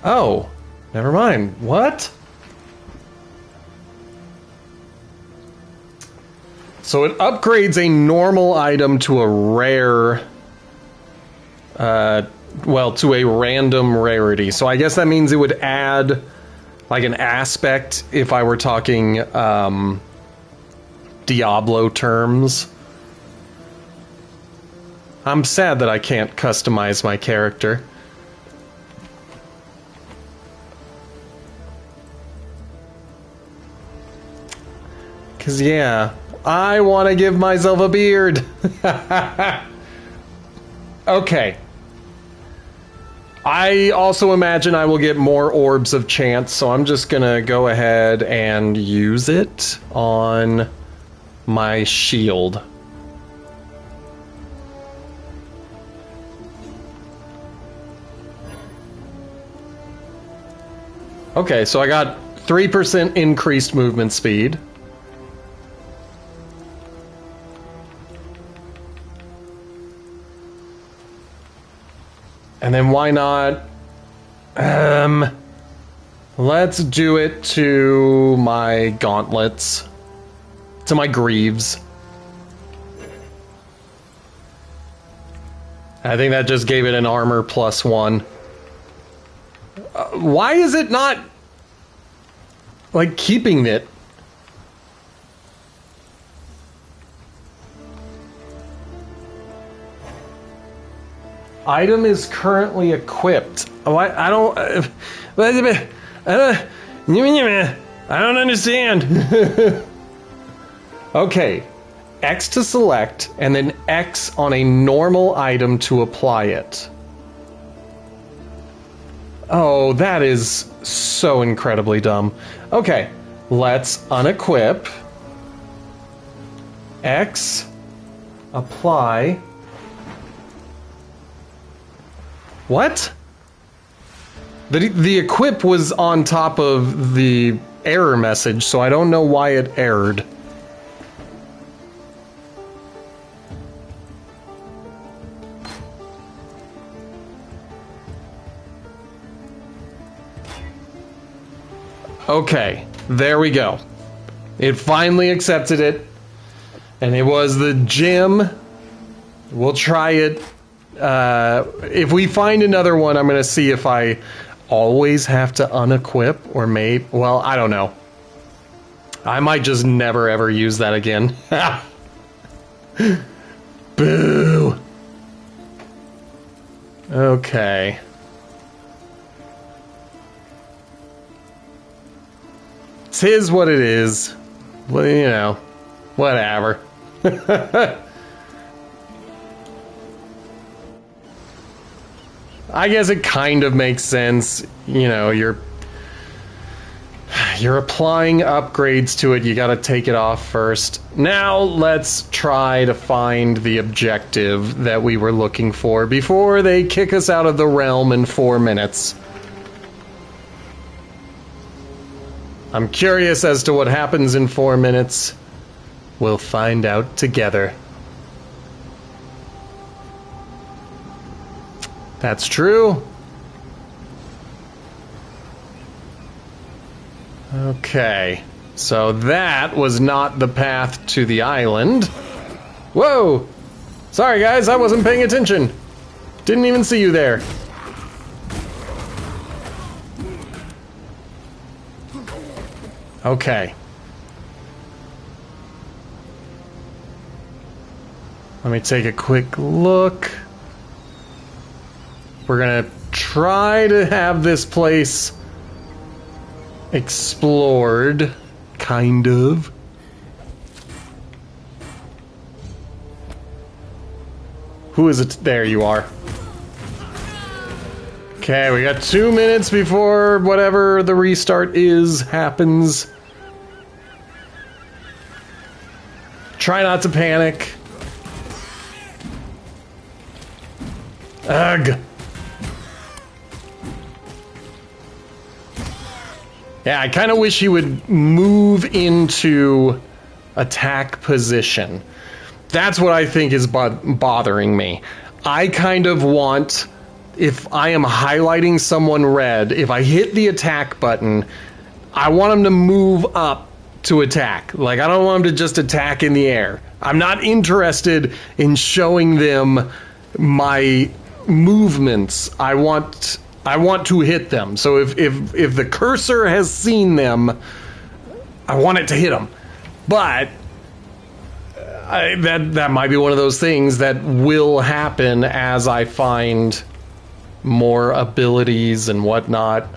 Oh, never mind. What? So it upgrades a normal item to a rare... well, to a random rarity. So I guess that means it would add like an aspect if I were talking Diablo terms. I'm sad that I can't customize my character. Cause yeah, I want to give myself a beard. Okay. I also imagine I will get more orbs of chance, so I'm just gonna go ahead and use it on my shield. Okay, so I got 3% increased movement speed. And then why not... let's do it to my gauntlets. To my greaves. I think that just gave it an armor +1. Why is it not... like, keeping it? Item is currently equipped. Oh, I don't... I don't understand. Okay. X to select, and then X on a normal item to apply it. Oh, that is so incredibly dumb. Okay, let's unequip. X, apply. What? The equip was on top of the error message, so I don't know why it errored. Okay, there we go. It finally accepted it, and it was the gem. We'll try it. If we find another one, I'm going to see if I always have to unequip, or maybe... well, I don't know. I might just never ever use that again. Boo! Okay. It is what it is. Well, you know, whatever. I guess it kind of makes sense. You know, you're applying upgrades to it. You got to take it off first. Now let's try to find the objective that we were looking for before they kick us out of the realm in 4 minutes. I'm curious as to what happens in 4 minutes. We'll find out together. That's true. Okay. So that was not the path to the island. Whoa! Sorry guys, I wasn't paying attention. Didn't even see you there. Okay. Let me take a quick look. We're gonna try to have this place explored, kind of. Who is it? There you are. Okay, we got 2 minutes before whatever the restart is happens. Try not to panic. Ugh. Yeah, I kind of wish he would move into attack position. That's what I think is bothering me. I kind of want, if I am highlighting someone red, if I hit the attack button, I want him to move up to attack. Like, I don't want him to just attack in the air. I'm not interested in showing them my movements. I want to hit them. So if the cursor has seen them, I want it to hit them. But that might be one of those things that will happen as I find more abilities and whatnot.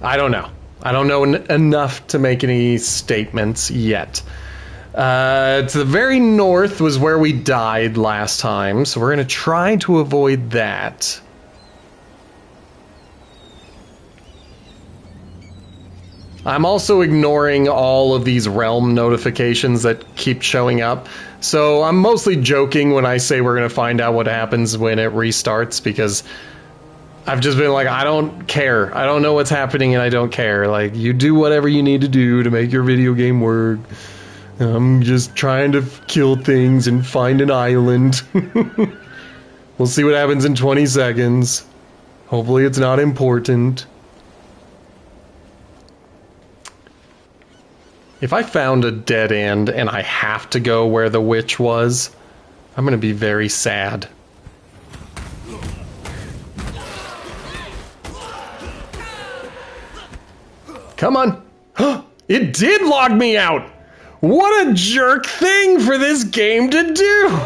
I don't know. I don't know enough to make any statements yet. To the very north was where we died last time, so we're going to try to avoid that. I'm also ignoring all of these realm notifications that keep showing up. So I'm mostly joking when I say we're going to find out what happens when it restarts, because I've just been like, I don't care. I don't know what's happening and I don't care. Like, you do whatever you need to do to make your video game work. I'm just trying to kill things and find an island. We'll see what happens in 20 seconds. Hopefully it's not important. If I found a dead end and I have to go where the witch was, I'm gonna be very sad. Come on. It did log me out! What a jerk thing for this game to do!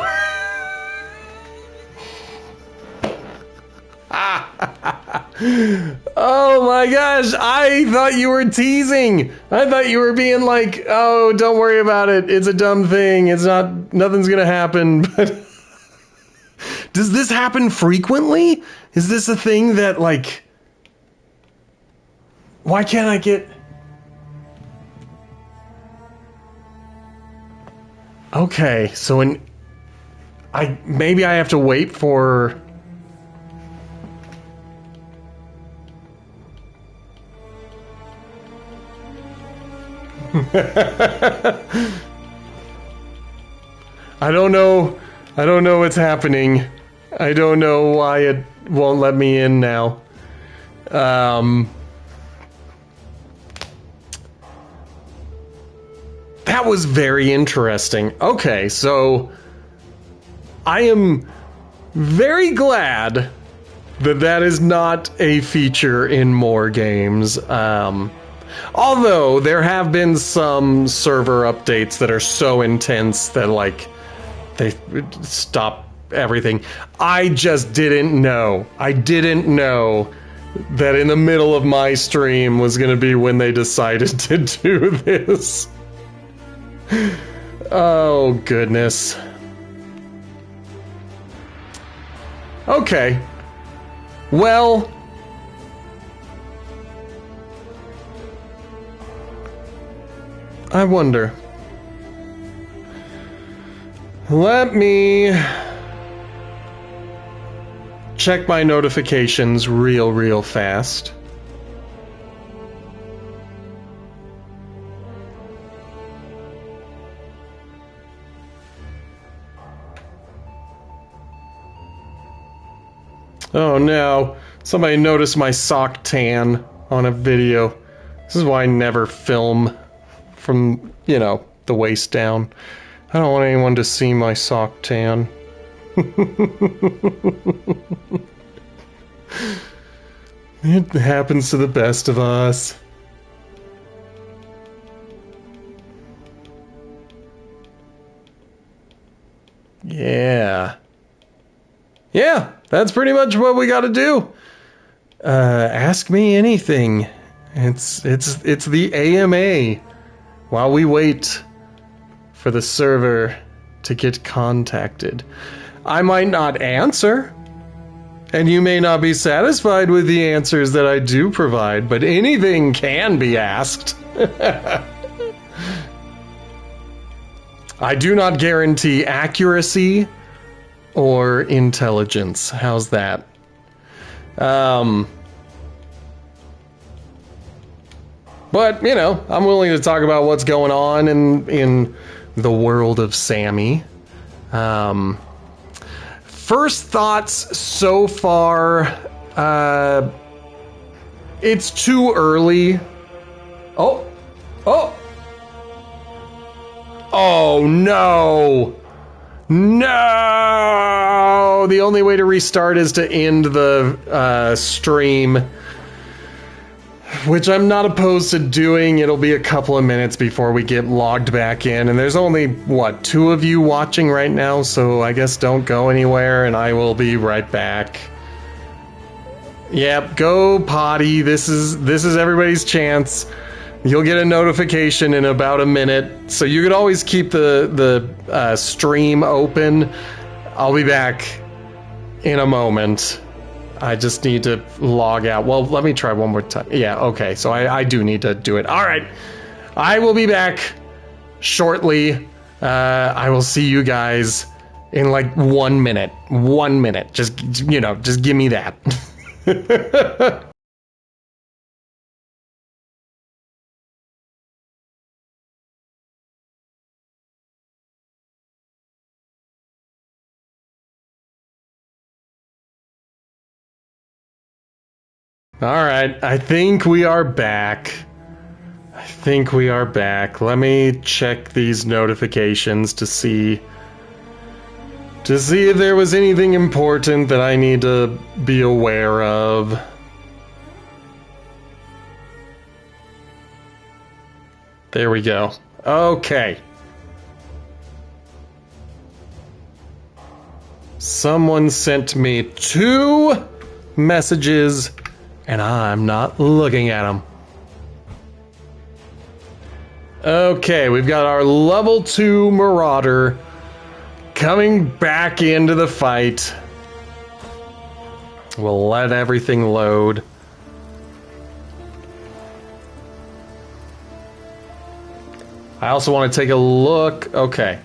Oh my gosh, I thought you were teasing. I thought you were being like, oh, don't worry about it. It's a dumb thing. It's not, nothing's gonna happen. But does this happen frequently? Is this a thing that, like, why can't I get... Okay, so maybe I have to wait for... I don't know what's happening. I don't know why it won't let me in now. That was very interesting. Okay, so I am very glad that that is not a feature in more games. Although there have been some server updates that are so intense that, like, they stop everything. I just didn't know. I didn't know that in the middle of my stream was going to be when they decided to do this. Oh, goodness. Okay. Well... I wonder. Let me check my notifications real fast. Oh no, somebody noticed my sock tan on a video. This is why I never film from, you know, the waist down. I don't want anyone to see my sock tan. It happens to the best of us. Yeah. Yeah, that's pretty much what we gotta do. Ask me anything. It's the AMA. While we wait for the server to get contacted. I might not answer, and you may not be satisfied with the answers that I do provide, but anything can be asked. I do not guarantee accuracy or intelligence. How's that? But, you know, I'm willing to talk about what's going on in the world of Sammy. First thoughts so far, it's too early. Oh no! No! The only way to restart is to end the stream. Which I'm not opposed to doing. It'll be a couple of minutes before we get logged back in. And there's only, what, 2 of you watching right now? So I guess don't go anywhere and I will be right back. Yep, go potty. This is everybody's chance. You'll get a notification in about a minute. So you could always keep the stream open. I'll be back in a moment. I just need to log out. Well, let me try one more time. Yeah, okay, so I do need to do it. All right, I will be back shortly. I will see you guys in like 1 minute. 1 minute. Just, you know, just give me that. Alright, I think we are back. Let me check these notifications to see if there was anything important that I need to be aware of. There we go. Okay. Someone sent me 2 messages, and I'm not looking at them. Okay, we've got our level 2 Marauder coming back into the fight. We'll let everything load. I also want to take a look. Okay.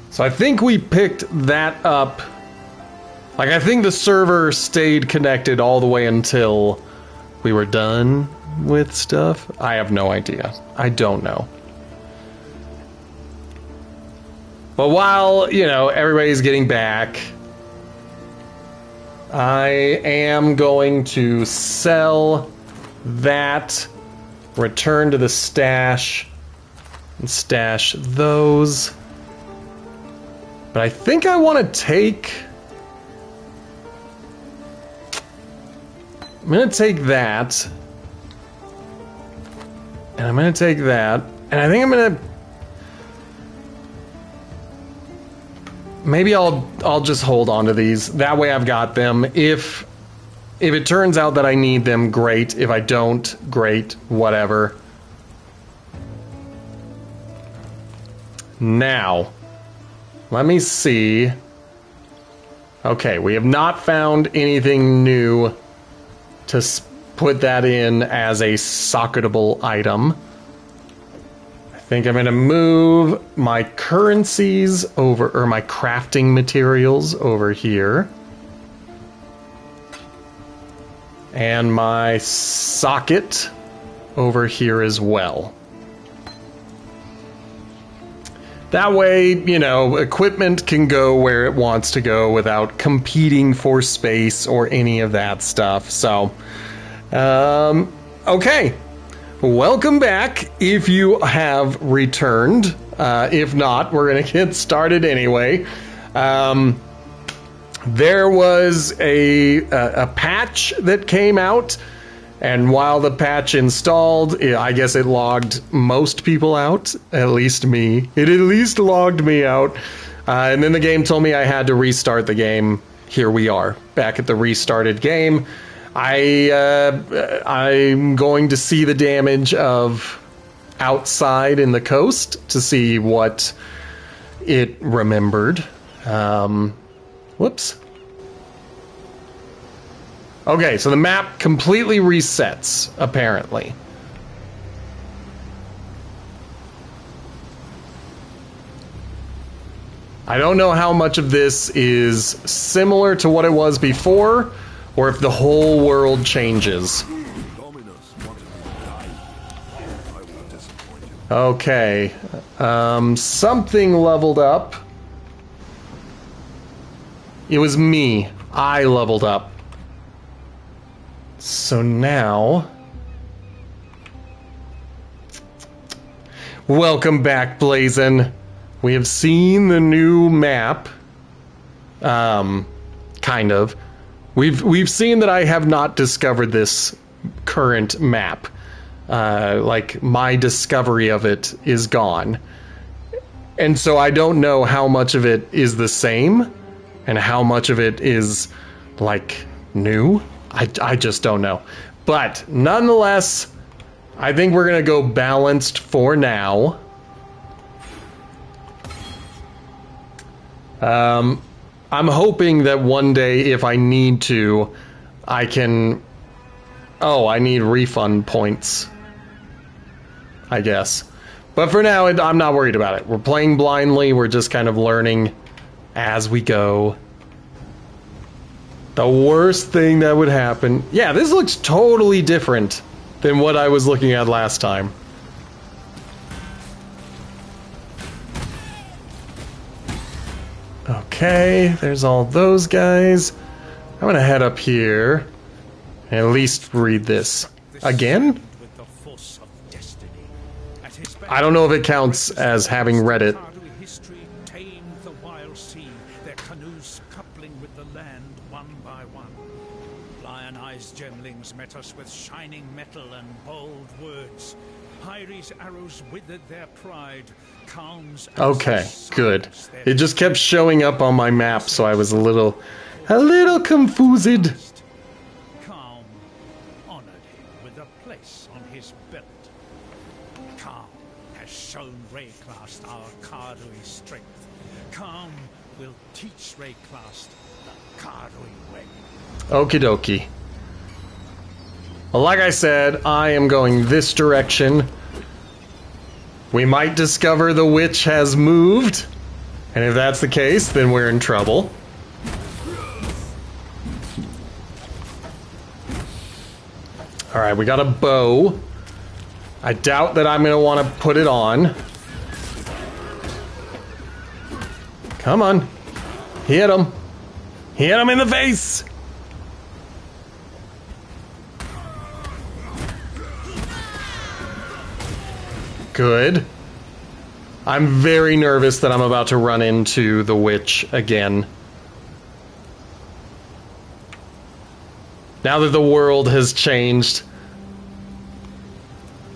So I think we picked that up. Like, I think the server stayed connected all the way until we were done with stuff. I have no idea. I don't know. But while, you know, everybody's getting back, I am going to sell that, return to the stash, and stash those. But I think I want to take... I'm going to take that. And I'm going to take that. And I think I'm going to... Maybe I'll just hold on to these. That way I've got them. If it turns out that I need them, great. If I don't, great. Whatever. Now, let me see. Okay, we have not found anything new to put that in as a socketable item. I think I'm going to move my currencies over, or my crafting materials over here. And my socket over here as well. That way, you know, equipment can go where it wants to go without competing for space or any of that stuff. So, okay. Welcome back if you have returned. If not, we're going to get started anyway. There was a patch that came out, and while the patch installed, I guess it logged most people out, at least me. It at least logged me out. And then the game told me I had to restart the game. Here we are, back at the restarted game. I'm going to see the damage of outside in the coast to see what it remembered. Whoops. Okay, so the map completely resets, apparently. I don't know how much of this is similar to what it was before, or if the whole world changes. Okay, something leveled up. It was me. I leveled up. So now... Welcome back, Blazin'. We have seen the new map. Kind of. We've seen that I have not discovered this current map. Like, my discovery of it is gone. And so I don't know how much of it is the same and how much of it is, like, new. I just don't know. But nonetheless, I think we're going to go balanced for now. I'm hoping that one day, if I need to, I can... Oh, I need refund points, I guess. But for now, I'm not worried about it. We're playing blindly. We're just kind of learning as we go. The worst thing that would happen... Yeah, this looks totally different than what I was looking at last time. Okay, there's all those guys. I'm gonna head up here and at least read this. Again? I don't know if it counts as having read it. History tamed the wild sea, their canoes coupling with the land one by one. Lion-eyed gemlings met us with shining metal and bold words. Hyri's arrows withered their pride. Calms. Okay, good. It just kept showing up on my map, so I was a little confused. Calm honored him with a place on his belt. Calm has shown Rayclast our Cardui strength. Calm will teach Rayclast the Cardui way. Okie dokie. Well, like I said, I am going this direction. We might discover the witch has moved. And if that's the case, then we're in trouble. Alright, we got a bow. I doubt that I'm going to want to put it on. Come on. Hit him. Hit him in the face. Good. I'm very nervous that I'm about to run into the witch again. Now that the world has changed.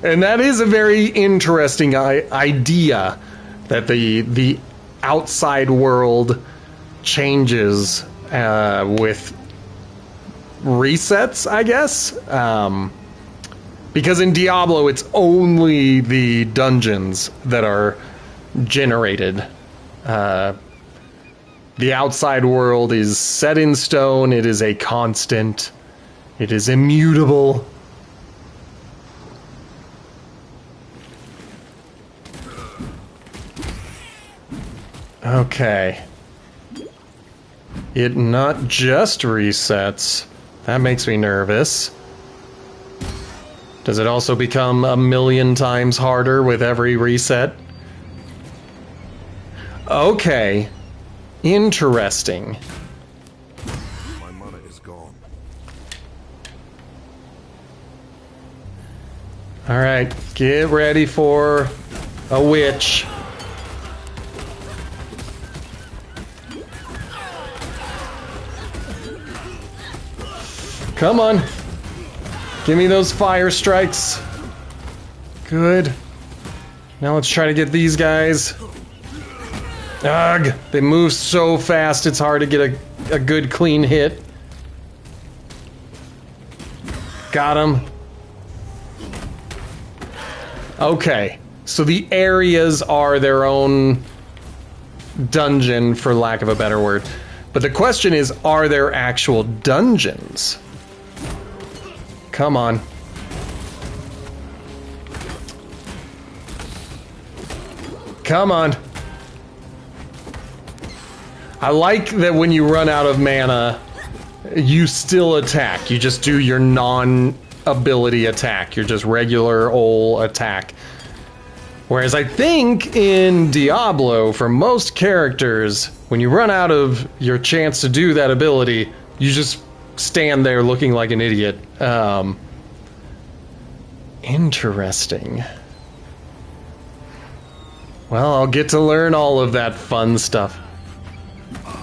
And that is a very interesting idea, that the outside world changes with resets, I guess. Because in Diablo, it's only the dungeons that are generated. The outside world is set in stone. It is a constant. It is immutable. Okay. It not just resets. That makes me nervous. Does it also become a million times harder with every reset? Okay. Interesting. My mana is gone. Alright, get ready for a witch. Come on. Give me those fire strikes. Good. Now let's try to get these guys. Ugh, they move so fast it's hard to get a good clean hit. Got him. Okay, so the areas are their own dungeon, for lack of a better word. But the question is, are there actual dungeons? Come on. Come on. I like that when you run out of mana, you still attack. You just do your non-ability attack. Your just regular old attack. Whereas I think in Diablo, for most characters, when you run out of your chance to do that ability, you just stand there looking like an idiot. Interesting. Well, I'll get to learn all of that fun stuff.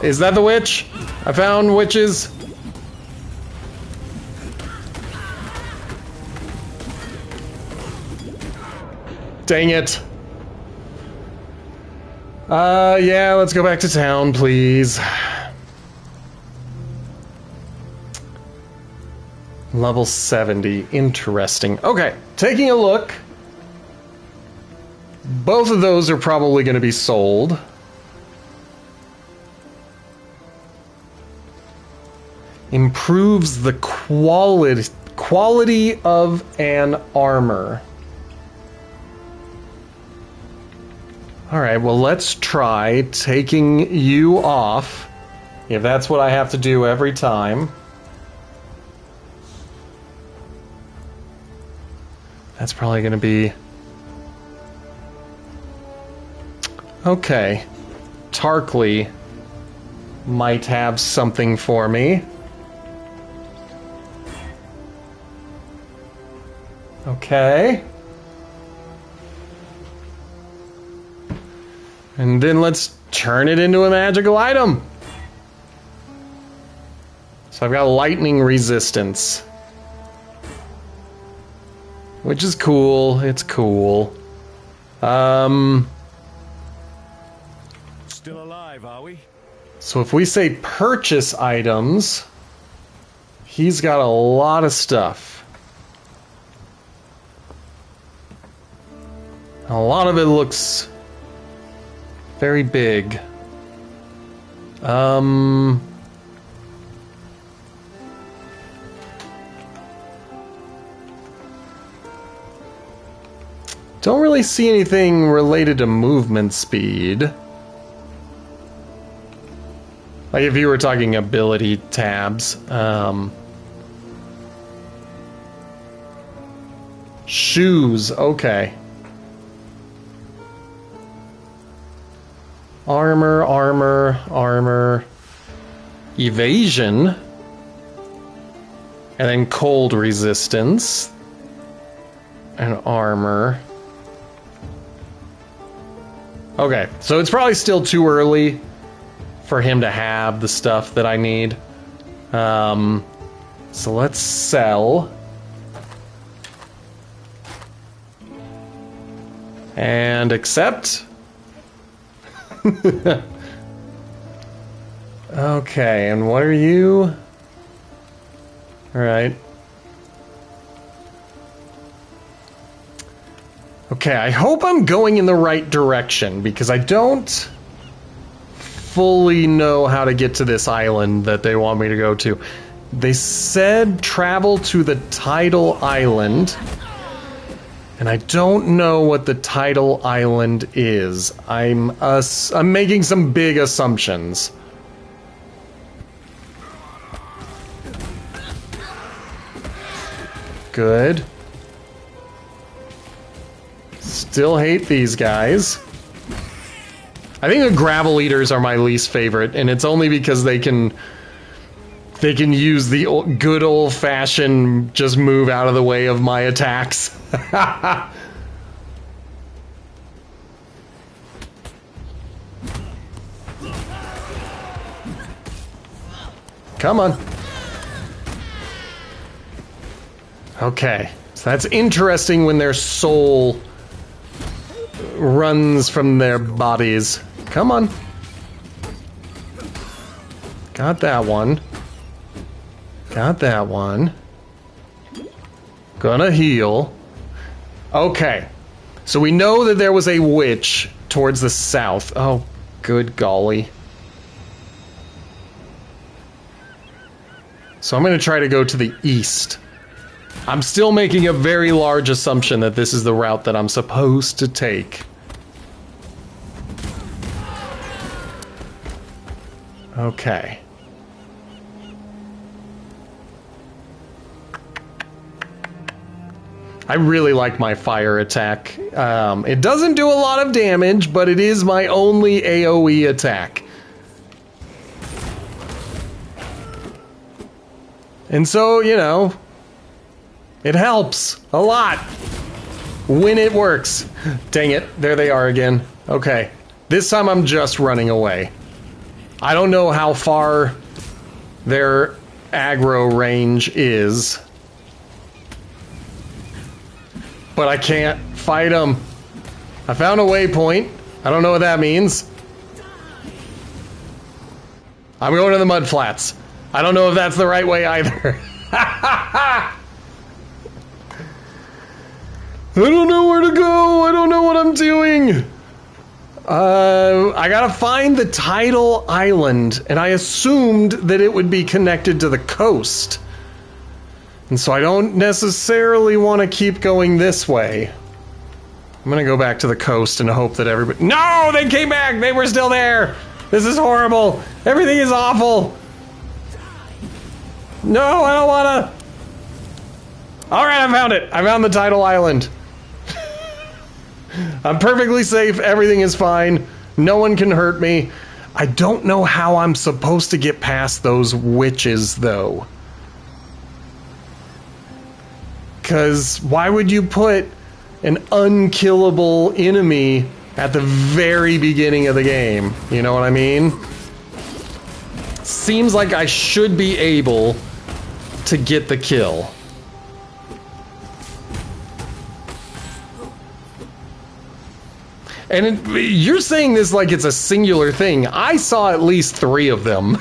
Is that the witch? I found witches. Dang it. Yeah, let's go back to town, please. Level 70. Interesting. Okay, taking a look. Both of those are probably going to be sold. Improves the quality of an armor. Alright, well let's try taking you off If that's what I have to do every time. That's probably going to be... Okay. Tarkley might have something for me. Okay. And then let's turn it into a magical item. So I've got lightning resistance. Which is cool. It's cool. Still alive, are we? So if we say purchase items, he's got a lot of stuff. A lot of it looks very big. Don't really see anything related to movement speed. Like if you were talking ability tabs. Shoes, okay. Armor, armor, armor. Evasion. And then cold resistance. And armor. Okay, so it's probably still too early for him to have the stuff that I need. So let's sell. And accept. Okay, and what are you? Alright. Okay, I hope I'm going in the right direction, because I don't fully know how to get to this island that they want me to go to. They said travel to the tidal island, and I don't know what the tidal island is. I'm making some big assumptions. Good. Still hate these guys. I think the gravel eaters are my least favorite, and it's only because they can use the good old-fashioned just move out of the way of my attacks. Come on. Okay, so that's interesting when their soul runs from their bodies. Come on. Got that one. Got that one. Gonna heal. Okay. So we know that there was a witch towards the south. Oh, good golly. So I'm gonna try to go to the east. I'm still making a very large assumption that this is the route that I'm supposed to take. Okay. I really like my fire attack. It doesn't do a lot of damage, but it is my only AoE attack. And so, you know, it helps a lot when it works. Dang it, there they are again. Okay, this time I'm just running away. I don't know how far their aggro range is, but I can't fight them. I found a waypoint. I don't know what that means. I'm going to the mud flats. I don't know if that's the right way either. I don't know where to go. I don't know what I'm doing. I gotta find the tidal island, and I assumed that it would be connected to the coast. And so I don't necessarily want to keep going this way. I'm gonna go back to the coast and hope that everybody... No! They came back! They were still there! This is horrible. Everything is awful. No, I don't wanna. Alright, I found it. I found the tidal island. I'm perfectly safe. Everything is fine. No one can hurt me. I don't know how I'm supposed to get past those witches, though. Because why would you put an unkillable enemy at the very beginning of the game? You know what I mean? Seems like I should be able to get the kill. And you're saying this like it's a singular thing. I saw at least 3 of them.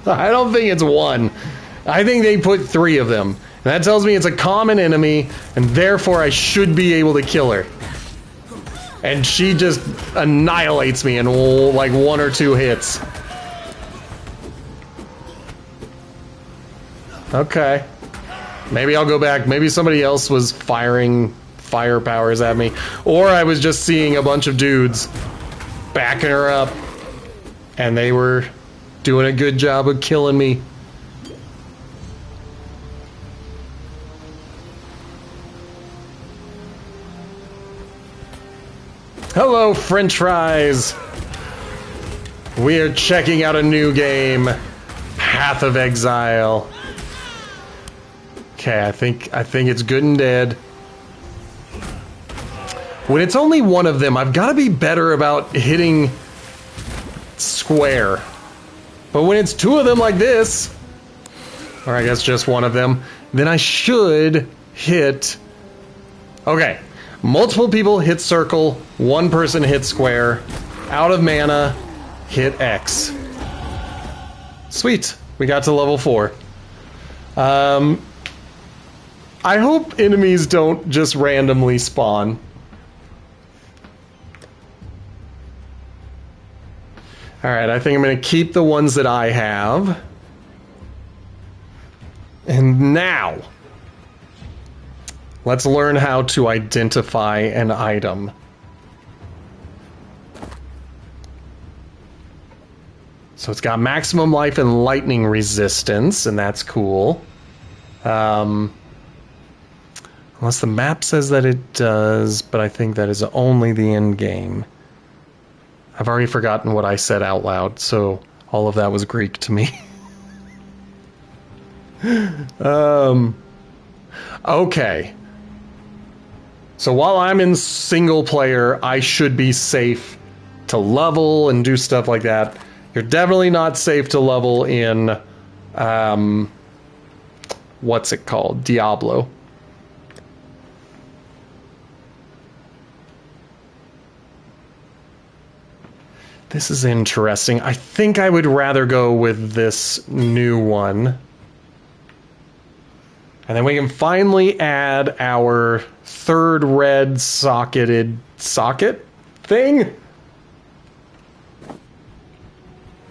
I don't think it's one. I think they put 3 of them. And that tells me it's a common enemy, and therefore I should be able to kill her. And she just annihilates me in like 1 or 2 hits. Okay. Maybe I'll go back. Maybe somebody else was firing fire powers at me. Or I was just seeing a bunch of dudes backing her up. And they were doing a good job of killing me. Hello, French fries. We are checking out a new game, Path of Exile. Okay, I think it's good and dead. When it's only one of them, I've got to be better about hitting square. But when it's 2 of them like this, or I guess just 1 of them, then I should hit... Okay, multiple people hit circle, 1 person hit square, out of mana, hit X. Sweet, we got to level 4. I hope enemies don't just randomly spawn. Alright, I think I'm going to keep the ones that I have. And now, let's learn how to identify an item. So it's got maximum life and lightning resistance, and that's cool. Unless the map says that it does, but I think that is only the end game. I've already forgotten what I said out loud, so all of that was Greek to me. Okay. So while I'm in single player, I should be safe to level and do stuff like that. You're definitely not safe to level in, what's it called? Diablo. This is interesting. I think I would rather go with this new one. And then we can finally add our 3rd red socketed socket thing.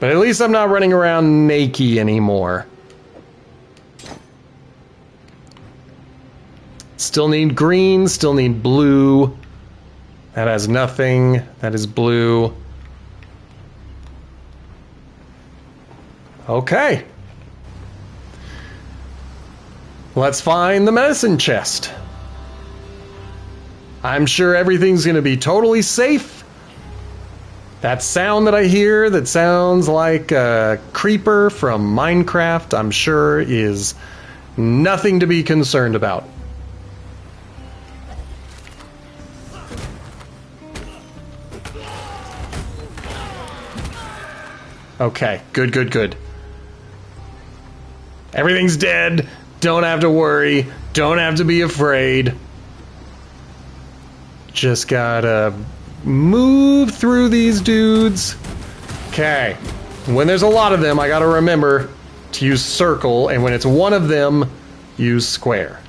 But at least I'm not running around naked anymore. Still need green, still need blue. That has nothing. That is blue. Okay. Let's find the medicine chest. I'm sure everything's going to be totally safe. That sound that I hear that sounds like a creeper from Minecraft, I'm sure is nothing to be concerned about. Okay, good, good, good. Everything's dead. Don't have to worry. Don't have to be afraid. Just gotta move through these dudes. Okay. When there's a lot of them, I gotta remember to use circle, and when it's 1 of them, use square.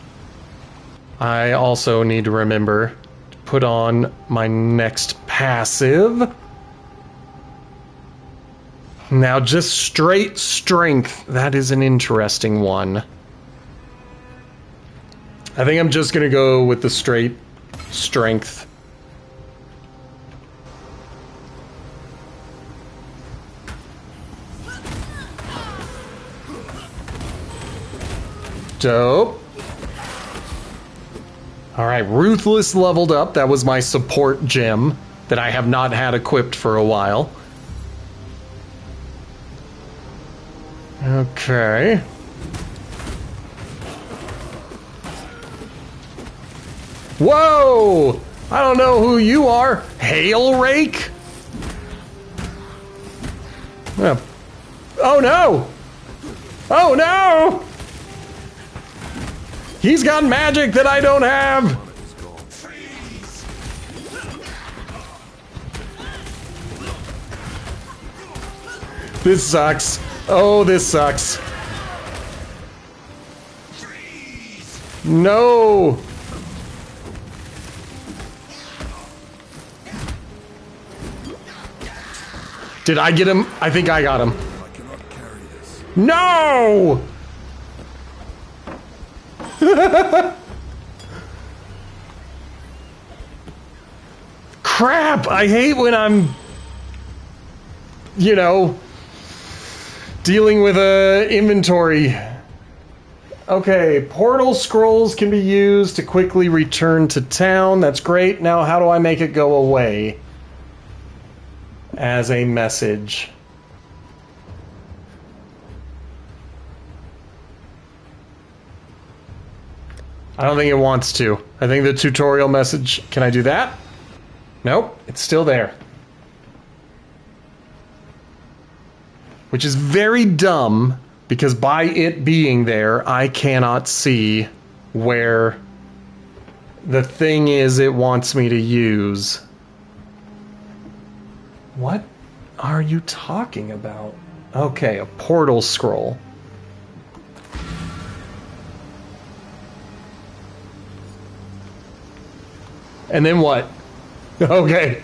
I also need to remember to put on my next passive. Now, just straight strength. That is an interesting one. I think I'm just going to go with the straight strength. Dope. Alright, Ruthless leveled up. That was my support gem that I have not had equipped for a while. Okay. Whoa! I don't know who you are. Hail Rake? Oh no! Oh no! He's got magic that I don't have! This sucks. Oh, this sucks. No! Did I get him? I think I got him. No! Crap! I hate when I'm, you know, dealing with a inventory. Okay, portal scrolls can be used to quickly return to town. That's great. Now how do I make it go away? As a message. I don't think it wants to. I think the tutorial message... Can I do that? Nope, it's still there. Which is very dumb, because by it being there, I cannot see where the thing is it wants me to use. What are you talking about? Okay, a portal scroll. And then what? Okay.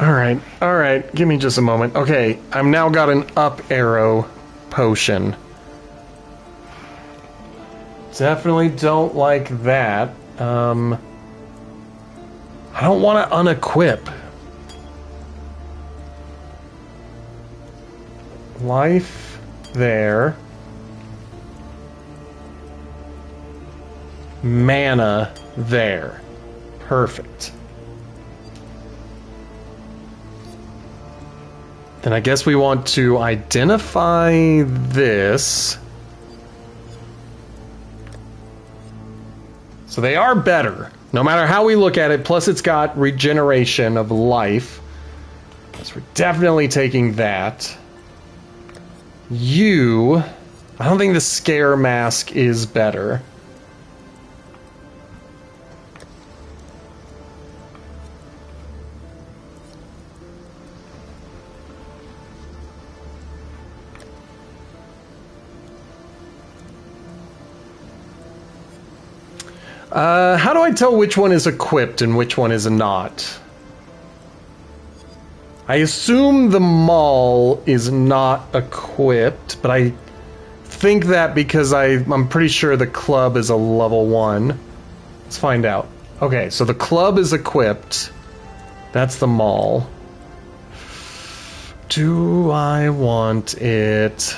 All right. Give me just a moment. Okay, I've now got an up arrow potion. Definitely don't like that. I don't want to unequip. Life there. Mana there. Perfect. Then I guess we want to identify this. So they are better, no matter how we look at it. Plus it's got regeneration of life. So we're definitely taking that. I don't think the scare mask is better. How do I tell which one is equipped and which one is not? I assume the maul is not equipped, but I think that because I'm pretty sure the club is a level 1. Let's find out. Okay, so the club is equipped. That's the maul. Do I want it?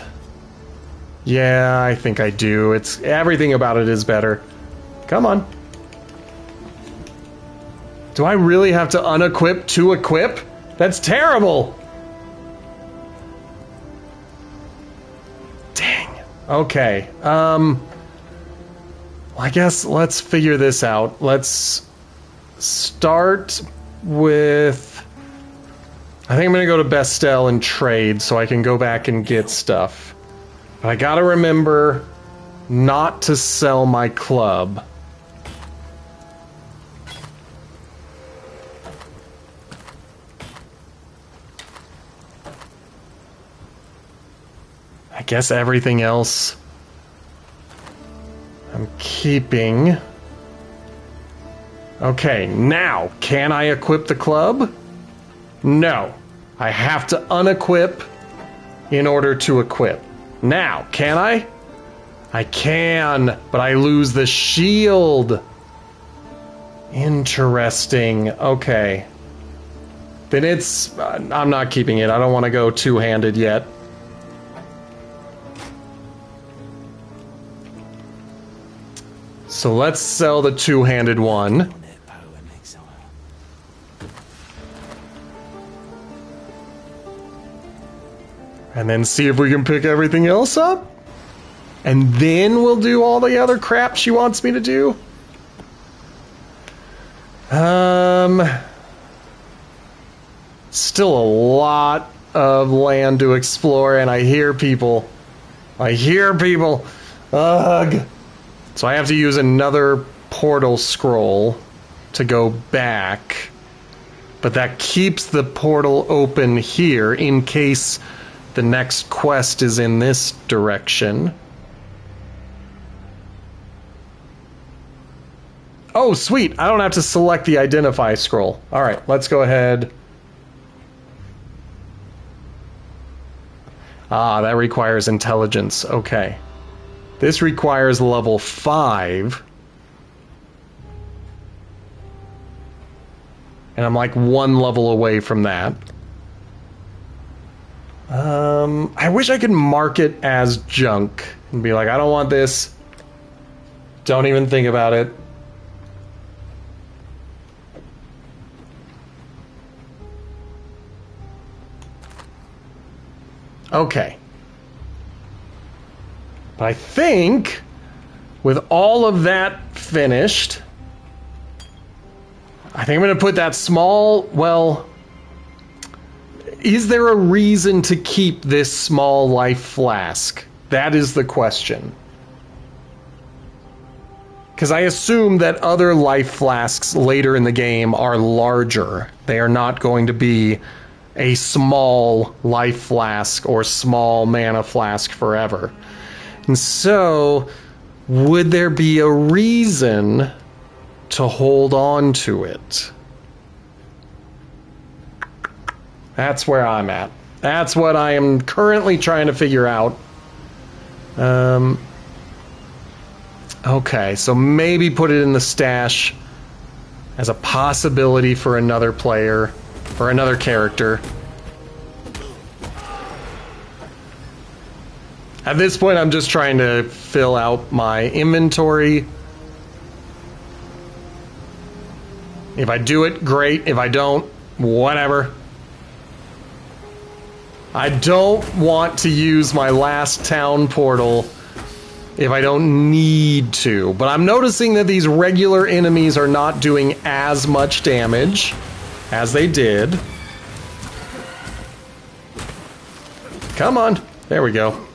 Yeah, I think I do. Everything about it is better. Come on. Do I really have to unequip to equip? That's terrible! Dang. Okay. Well, I guess let's figure this out. Let's start with... I think I'm gonna go to Bestel and trade so I can go back and get stuff. But I gotta remember not to sell my club. I guess everything else I'm keeping. Okay, now, can I equip the club? No. I have to unequip in order to equip. Now, can I? I can, but I lose the shield. Interesting. Okay. then it's... I'm not keeping it. I don't want to go two-handed yet. So let's sell the two-handed one. And then see if we can pick everything else up. And then we'll do all the other crap she wants me to do. Still a lot of land to explore, and I hear people. Ugh. So I have to use another portal scroll to go back. But that keeps the portal open here in case the next quest is in this direction. Oh, sweet. I don't have to select the identify scroll. All right, let's go ahead. Ah, that requires intelligence. Okay. This requires level 5. And I'm like 1 level away from that. I wish I could mark it as junk and be like, I don't want this. Don't even think about it. Okay. But I think with all of that finished, I think I'm going to put that small, well, is there a reason to keep this small life flask? That is the question. Because I assume that other life flasks later in the game are larger. They are not going to be a small life flask or small mana flask forever. And so, would there be a reason to hold on to it? That's where I'm at. That's what I am currently trying to figure out. Okay, so maybe put it in the stash as a possibility for another player or another character. At this point, I'm just trying to fill out my inventory. If I do it, great. If I don't, whatever. I don't want to use my last town portal if I don't need to. But I'm noticing that these regular enemies are not doing as much damage as they did. Come on. There we go.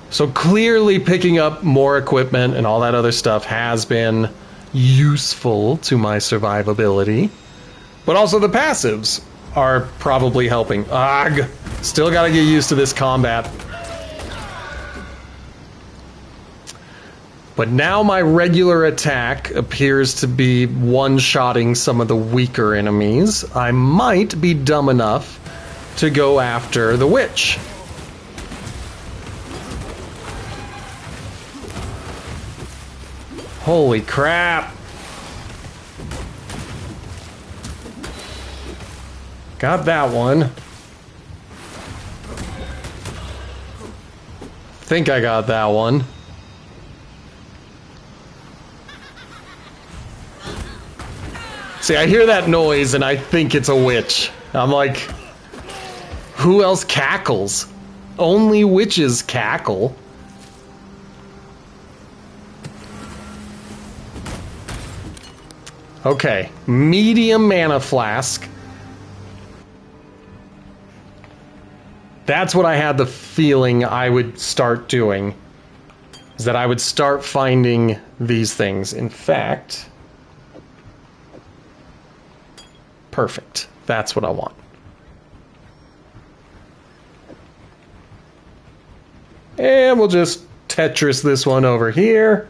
So clearly picking up more equipment and all that other stuff has been useful to my survivability. But also the passives are probably helping. Ugh. Still gotta get used to this combat. But now my regular attack appears to be one-shotting some of the weaker enemies. I might be dumb enough to go after the witch. Holy crap. Got that one. Think I got that one. See, I hear that noise and I think it's a witch. I'm like, who else cackles? Only witches cackle. Okay, medium mana flask. That's what I had the feeling I would start doing. Is that I would start finding these things. In fact, perfect. That's what I want. And we'll just Tetris this one over here.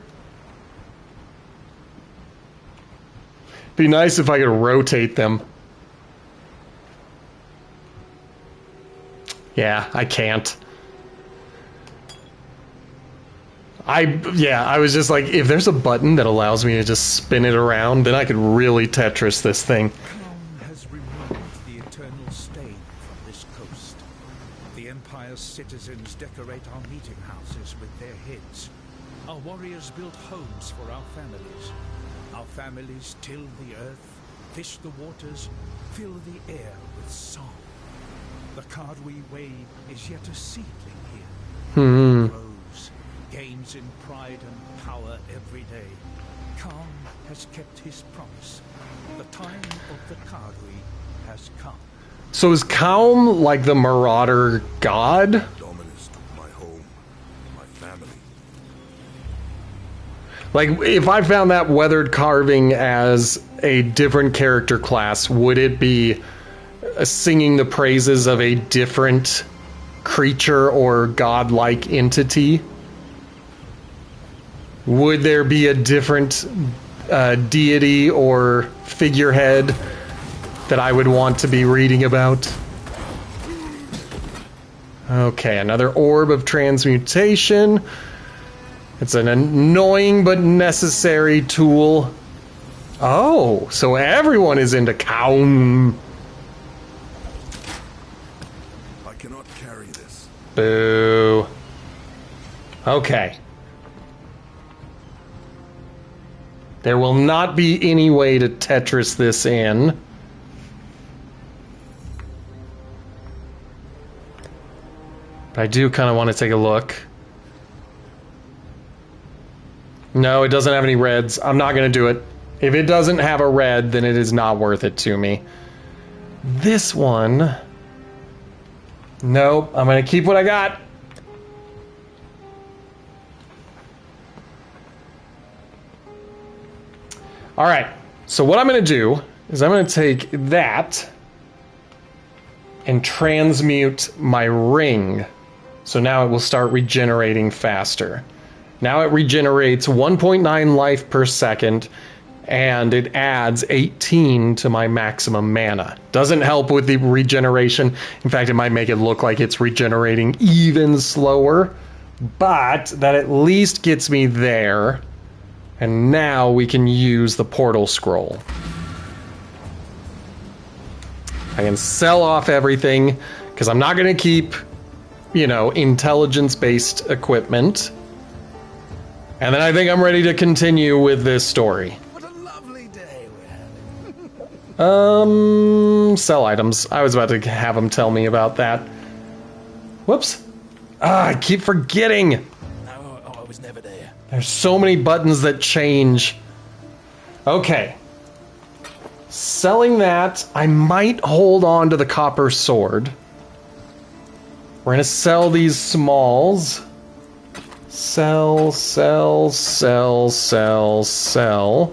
Be nice if I could rotate them. Yeah, I can't. I was just like, if there's a button that allows me to just spin it around, then I could really Tetris this thing. Exile's citizens decorate our meeting houses with their heads. Our warriors build homes for our families. Our families till the earth, fish the waters, fill the air with song. The Cardui way is yet a seedling here. Grows, gains in pride and power every day. Calm has kept his promise. The time of the Cardui has come. So is Kaum like the Marauder god? Dominus took my home, my family. Like, if I found that weathered carving as a different character class, would it be singing the praises of a different creature or godlike entity? Would there be a different deity or figurehead that I would want to be reading about? Okay, another orb of transmutation. It's an annoying but necessary tool. Oh, so everyone is into Kaum. I cannot carry this. Boo. Okay. There will not be any way to Tetris this in. But I do kind of want to take a look. No, it doesn't have any reds. I'm not going to do it. If it doesn't have a red, then it is not worth it to me. This one... Nope, I'm going to keep what I got. Alright, so what I'm going to do is I'm going to take that and transmute my ring. So now it will start regenerating faster. Now it regenerates 1.9 life per second, and it adds 18 to my maximum mana. Doesn't help with the regeneration. In fact, it might make it look like it's regenerating even slower, but that at least gets me there. And now we can use the portal scroll. I can sell off everything, because I'm not going to keep, you know, intelligence-based equipment. And then I think I'm ready to continue with this story. What a lovely day we're having. Sell items. I was about to have him tell me about that. Whoops. I keep forgetting. No, I was never there. There's so many buttons that change. Okay. Selling that, I might hold on to the copper sword. We're gonna sell these smalls. Sell, sell, sell, sell, sell.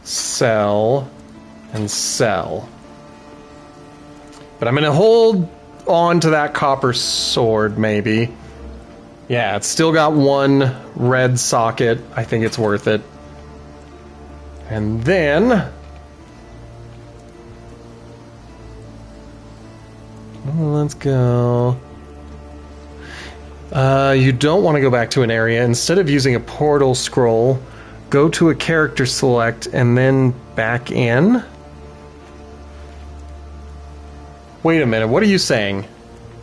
Sell. And sell. But I'm gonna hold on to that copper sword, maybe. Yeah, it's still got one red socket. I think it's worth it. And then... let's go. You don't want to go back to an area. Instead of using a portal scroll, go to a character select and then back in. Wait a minute, what are you saying?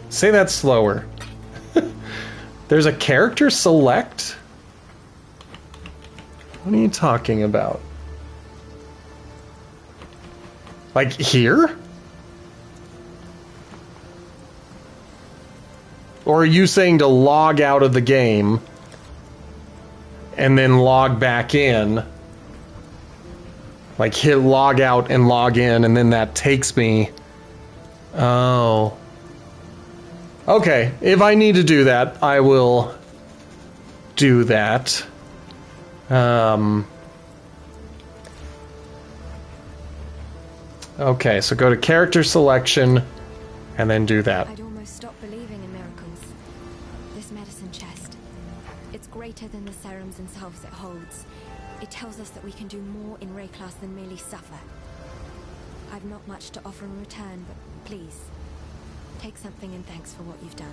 Say that slower. There's a character select? What are you talking about? Like here? Or are you saying to log out of the game and then log back in? Like hit log out and log in, and then that takes me... Oh. Okay, if I need to do that, I will do that. Okay, so go to character selection and then do that. I'd almost stop believing in miracles. This medicine chest, it's greater than the serums themselves it holds. It tells us that we can do more in Rayclass than merely suffer. I've not much to offer in return, but please, take something in thanks for what you've done.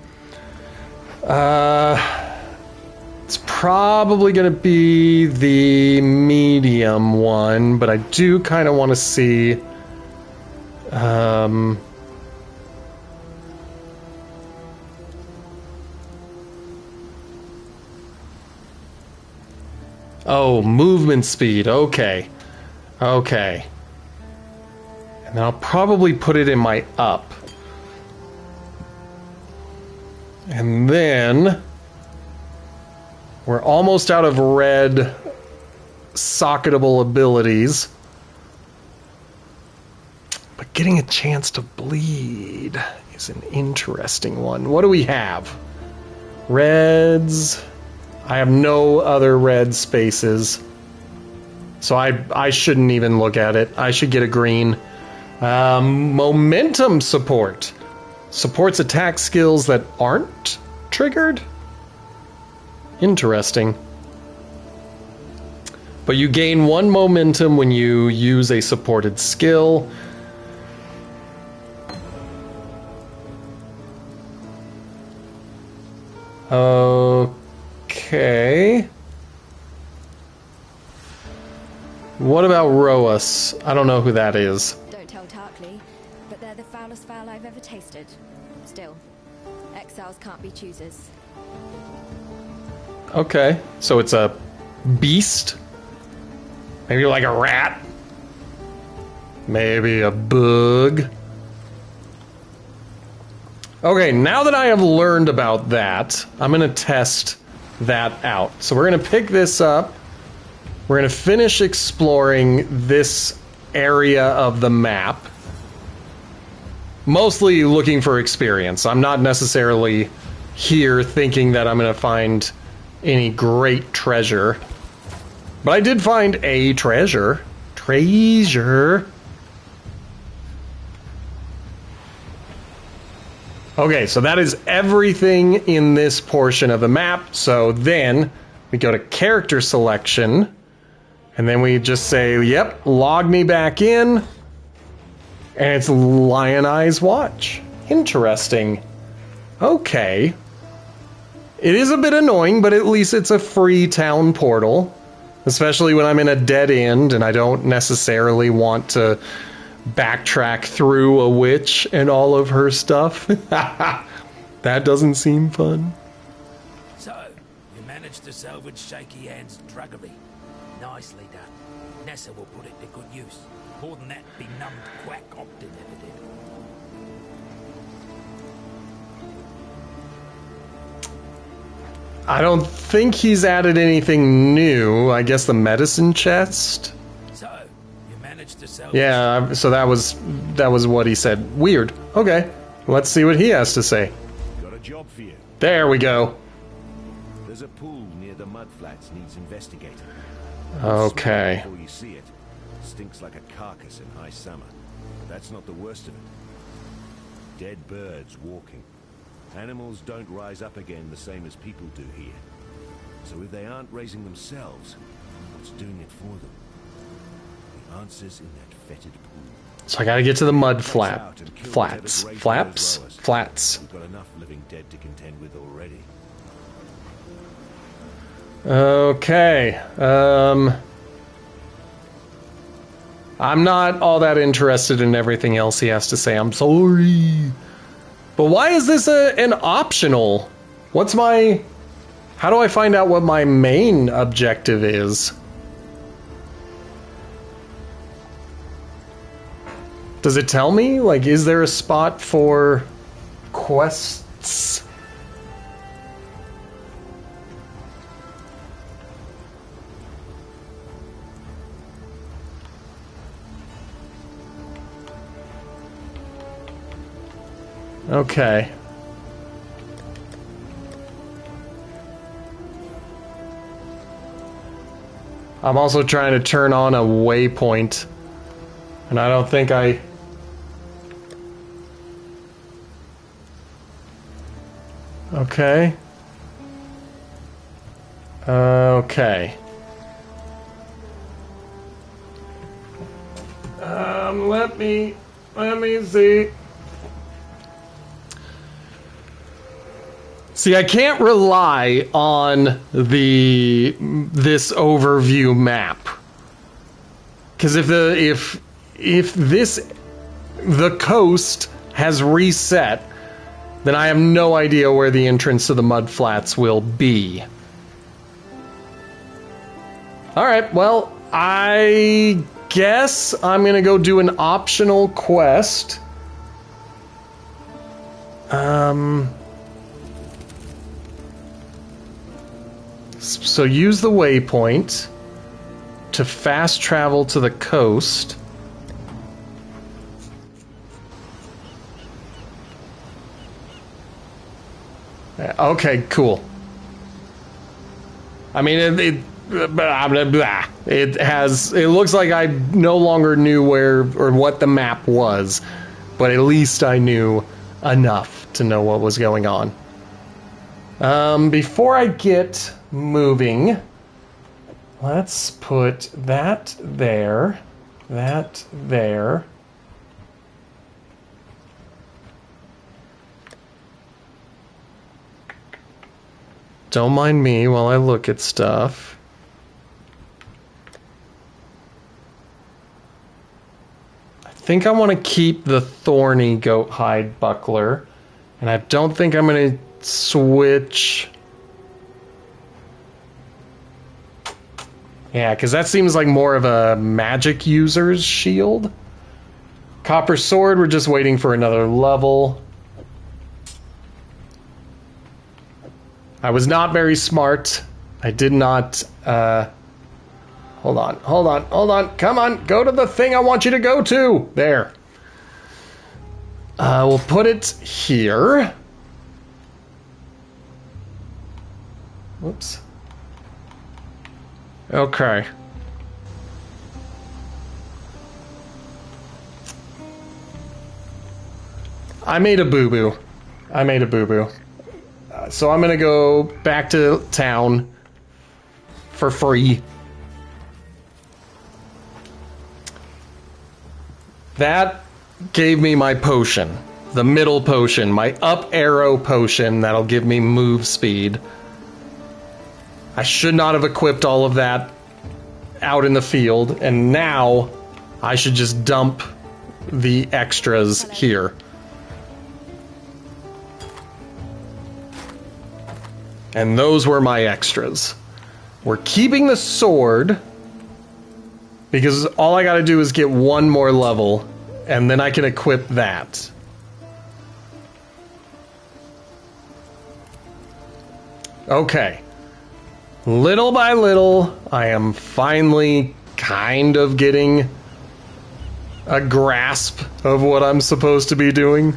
It's probably going to be the medium one, but I do kind of want to see... Oh, movement speed. Okay. Okay. And then I'll probably put it in my up. And then we're almost out of red socketable abilities. But getting a chance to bleed is an interesting one. What do we have? Reds. I have no other red spaces. So I shouldn't even look at it. I should get a green. Momentum support. Supports attack skills that aren't triggered? Interesting. But you gain 1 momentum when you use a supported skill. Okay. What about Roas? I don't know who that is. Don't tell Tarkly, but they're the foulest fowl I've ever tasted. Still, exiles can't be choosers. Okay, so it's a beast? Maybe like a rat? Maybe a bug? Okay, now that I have learned about that, I'm going to test that out. So we're going to pick this up. We're going to finish exploring this area of the map. Mostly looking for experience. I'm not necessarily here thinking that I'm going to find any great treasure. But I did find a treasure. Treasure. Okay, so that is everything in this portion of the map. So then we go to character selection. And then we just say, yep, log me back in. And it's Lion Eyes Watch. Interesting. Okay. It is a bit annoying, but at least it's a free town portal. Especially when I'm in a dead end and I don't necessarily want to backtrack through a witch and all of her stuff. That doesn't seem fun. So, you managed to salvage Shaky Hand's druggery. Nicely done. Nessa will put it to good use. More than that, benumbed quack Ogden ever did. I don't think he's added anything new. I guess the medicine chest. So, you managed to salvage... Yeah, so that was what he said. Weird. Okay, let's see what he has to say. Got a job for you. There we go. There's a pool near the mudflats needs investigating. Okay. Before you see it, stinks like a carcass in high summer. But that's not the worst of it. Dead birds walking. Animals don't rise up again the same as people do here. So if they aren't raising themselves, what's doing it for them? The answer's in that fetid pool. So I gotta get to the mud flats. Flaps? Flats. We've got enough living dead to contend with already. Okay. I'm not all that interested in everything else he has to say. I'm sorry. But why is this an optional? What's my... How do I find out what my main objective is? Does it tell me? Like, is there a spot for quests? Okay. I'm also trying to turn on a waypoint, and I don't think I... Okay. Okay. Let me see. See, I can't rely on this overview map. Because if the coast has reset, then I have no idea where the entrance to the mudflats will be. Alright, well, I guess I'm gonna go do an optional quest. So use the waypoint to fast travel to the coast. Okay, cool. I mean, it has. It looks like I no longer knew where or what the map was, but at least I knew enough to know what was going on. Before I get moving, let's put that there, that there. Don't mind me while I look at stuff. I think I want to keep the thorny goat hide buckler, and I don't think I'm going to switch. Yeah, because that seems like more of a magic user's shield. Copper sword, we're just waiting for another level. I was not very smart. I did not, hold on. Come on, go to the thing I want you to go to. There. We'll put it here. Whoops. Okay. I made a boo-boo. So I'm gonna go back to town for free. That gave me my potion. The middle potion. My up arrow potion that'll give me move speed. I should not have equipped all of that out in the field, and now I should just dump the extras here. And those were my extras. We're keeping the sword because all I gotta do is get one more level and then I can equip that. Okay. Little by little, I am finally kind of getting a grasp of what I'm supposed to be doing.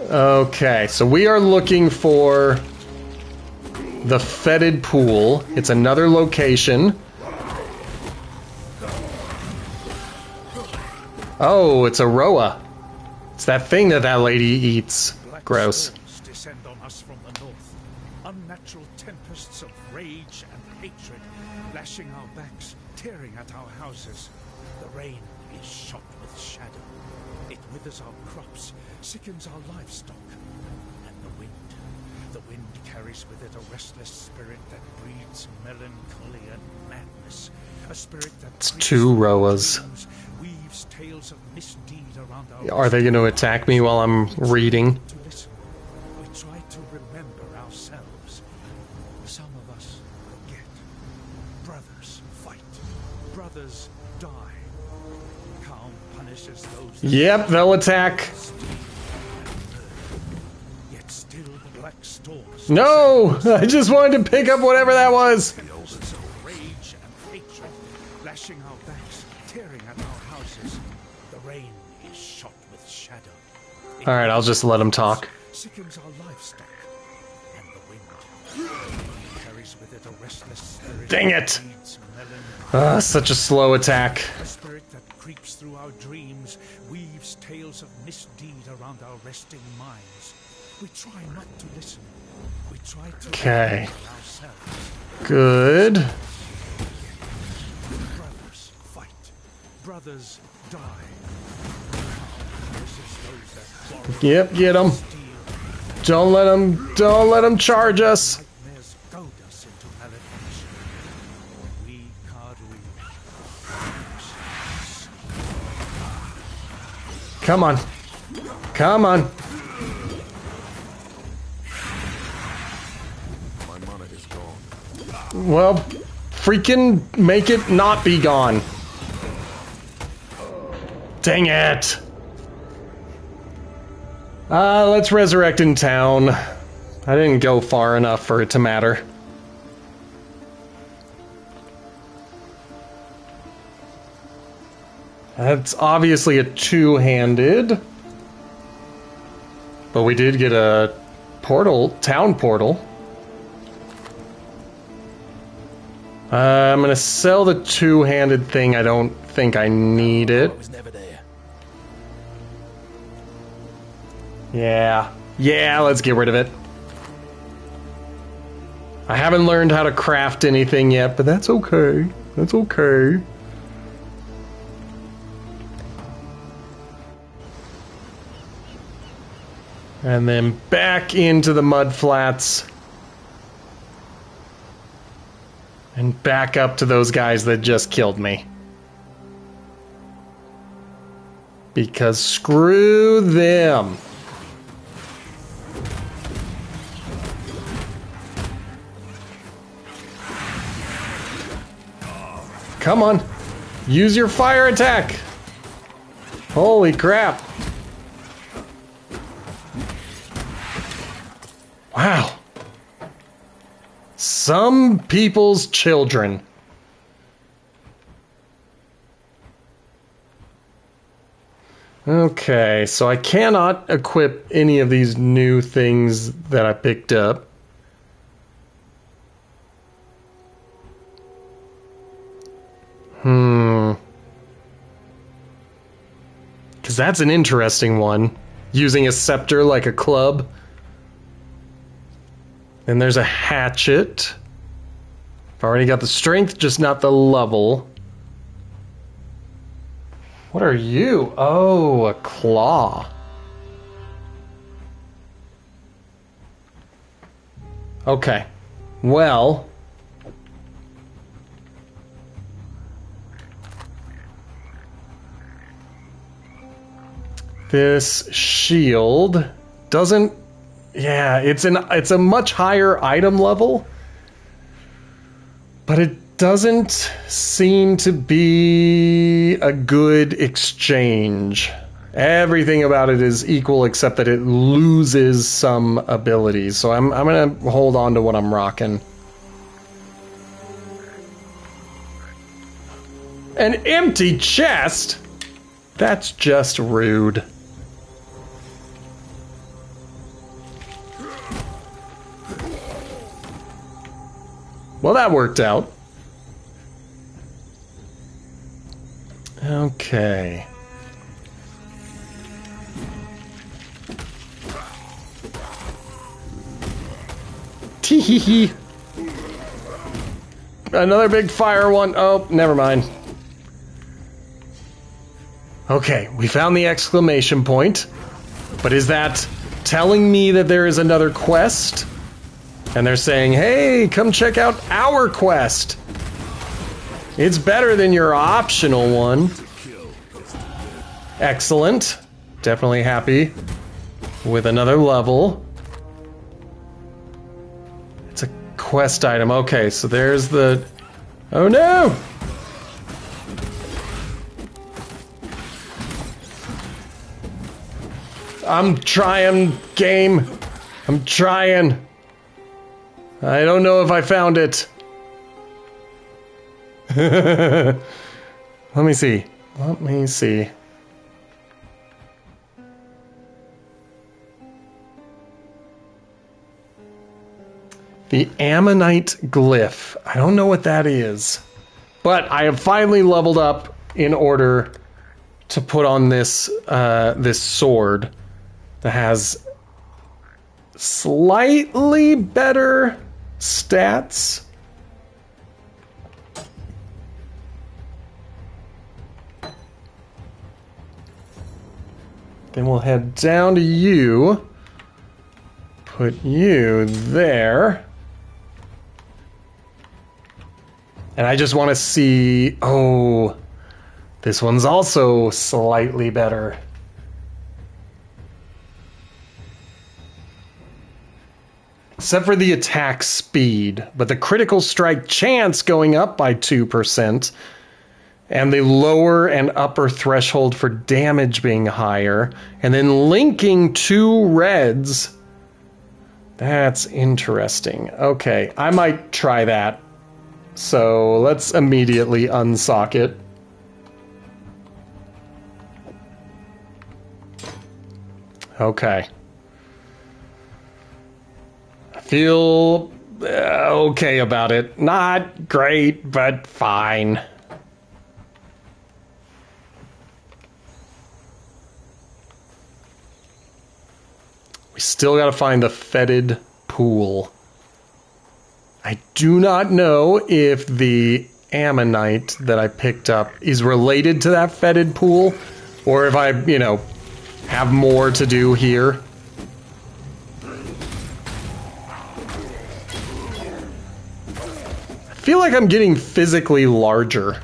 Okay, so we are looking for the fetid pool. It's another location. Oh, it's a Roa. It's that thing that lady eats. Black Gross. storms descend on us from the north. Unnatural tempests of rage and hatred, lashing our backs, tearing at our houses. The rain is shot with shadow. It withers our crops, sickens our livestock. And the wind carries with it a restless spirit that breeds melancholy and madness. A spirit that It's two Roas. weaves tales of misdeed around our Are they going to attack me while I'm reading? to listen. We try to remember ourselves. Some of us forget. Brothers fight. Brothers die. Calm punishes those that Yep, they'll attack. yet still the black storms. No! I just wanted to pick up whatever that was. Rage and hatred, lashing our backs, tearing at our houses. The rain is shot with shadow. Alright, I'll just let him talk. Sickens our livestock, and the wind carries with it a restless spirit. Dang that it! breeds melancholy. Such a slow attack. A spirit that creeps through our dreams, weaves tales of misdeed around our resting minds. We try not to listen. We try to Okay. remember ourselves. Good. Brothers fight. Brothers die. This is those that quarrel, Yep, get him. steal, Don't let him charge us. nightmares goad us into malediction. We Come on. Come on. Well, freaking make it not be gone. Dang it. Let's resurrect in town. I didn't go far enough for it to matter. That's obviously a two-handed. But we did get a portal, town portal. I'm gonna sell the two-handed thing. I don't think I need it. I was never there. Yeah, let's get rid of it. I haven't learned how to craft anything yet, but that's okay. That's okay. And then back into the mud flats. And back up to those guys that just killed me. Because screw them. Come on. Use your fire attack. Holy crap. Wow. Some people's children. Okay, so I cannot equip any of these new things that I picked up. Because that's an interesting one. Using a scepter like a club. Then there's a hatchet. I've already got the strength, just not the level. What are you? Oh, a claw. Okay. Well. This shield doesn't... Yeah, it's a much higher item level, but it doesn't seem to be a good exchange. Everything about it is equal except that it loses some abilities. So I'm gonna hold on to what I'm rocking. An empty chest? That's just rude. Well, that worked out. Okay. Tee-hee-hee. Another big fire one. Oh, never mind. Okay, we found the exclamation point. But is that telling me that there is another quest? And they're saying, hey, come check out our quest. It's better than your optional one. Excellent. Definitely happy with another level. It's a quest item. Okay, so there's the... Oh no! I'm trying, game. I'm trying. I don't know if I found it. Let me see. Let me see. The Ammonite glyph. I don't know what that is. But I have finally leveled up in order to put on this this sword that has slightly better stats. Then we'll head down to you. Put you there. And I just want to see... Oh, this one's also slightly better. except for the attack speed, but the critical strike chance going up by 2%, and the lower and upper threshold for damage being higher, and then linking 2 reds. That's interesting. Okay, I might try that. So let's immediately unsock it. Okay. I feel okay about it. Not great, but fine. We still gotta find the fetid pool. I do not know if the ammonite that I picked up is related to that fetid pool, or if I, you know, have more to do here. I feel like I'm getting physically larger.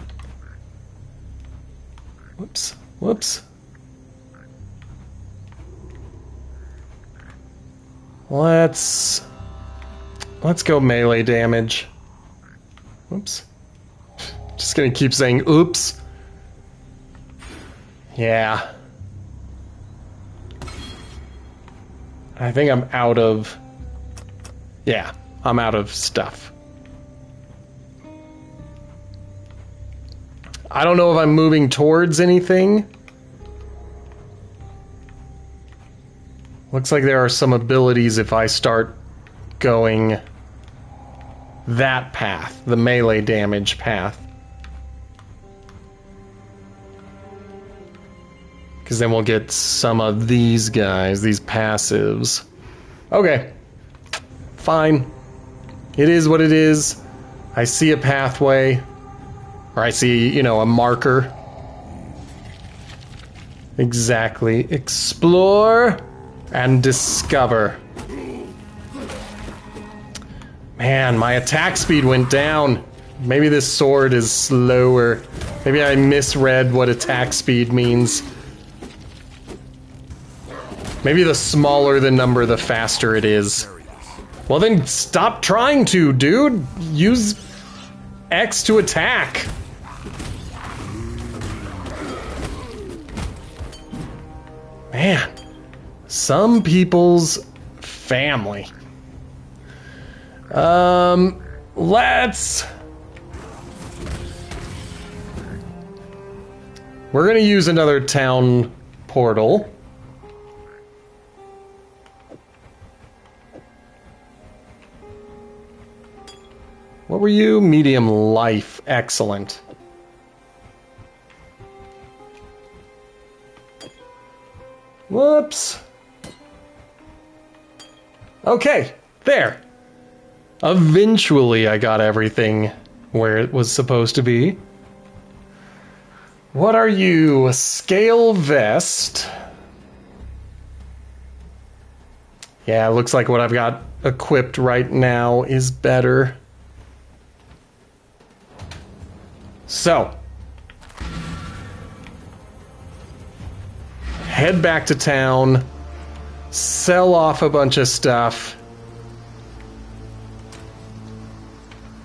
Whoops, whoops. Let's go melee damage. Oops. Just gonna keep saying oops. Yeah. I think I'm out of... Yeah, I'm out of stuff. I don't know if I'm moving towards anything. Looks like there are some abilities if I start going that path, the melee damage path. Because then we'll get some of these guys, these passives. Okay. Fine. It is what it is. I see a pathway. Or I see, you know, a marker. Exactly. Explore and discover. Man, my attack speed went down. Maybe this sword is slower. Maybe I misread what attack speed means. Maybe the smaller the number, the faster it is. Well then stop trying to, dude. Use X to attack. Man, some people's family. Let's... We're gonna use another town portal. What were you? Medium life. Excellent. Whoops. Okay, there. Eventually I got everything where it was supposed to be. What are you? A scale vest. Yeah, looks like what I've got equipped right now is better. So, head back to town, sell off a bunch of stuff.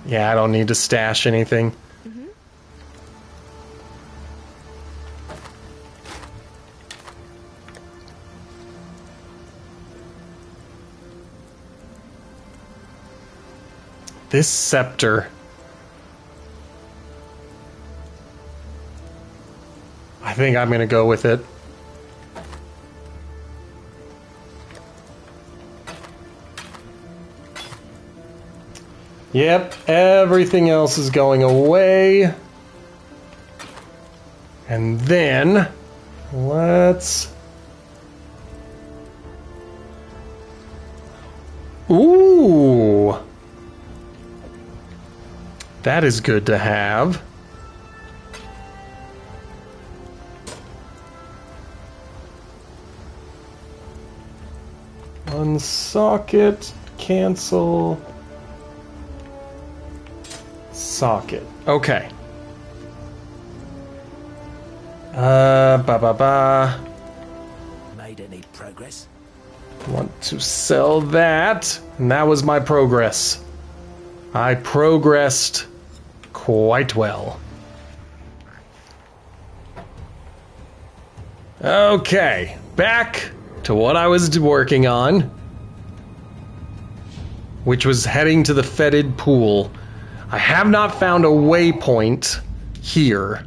Yeah, I don't need to stash anything. This scepter. I think I'm gonna go with it. Yep, everything else is going away. And then, let's... Ooh! That is good to have. Unsocket, cancel, socket. Okay. Made any progress? Want to sell that. And that was my progress. I progressed quite well. Okay, back to what I was working on, which was heading to the fetid pool. I have not found a waypoint here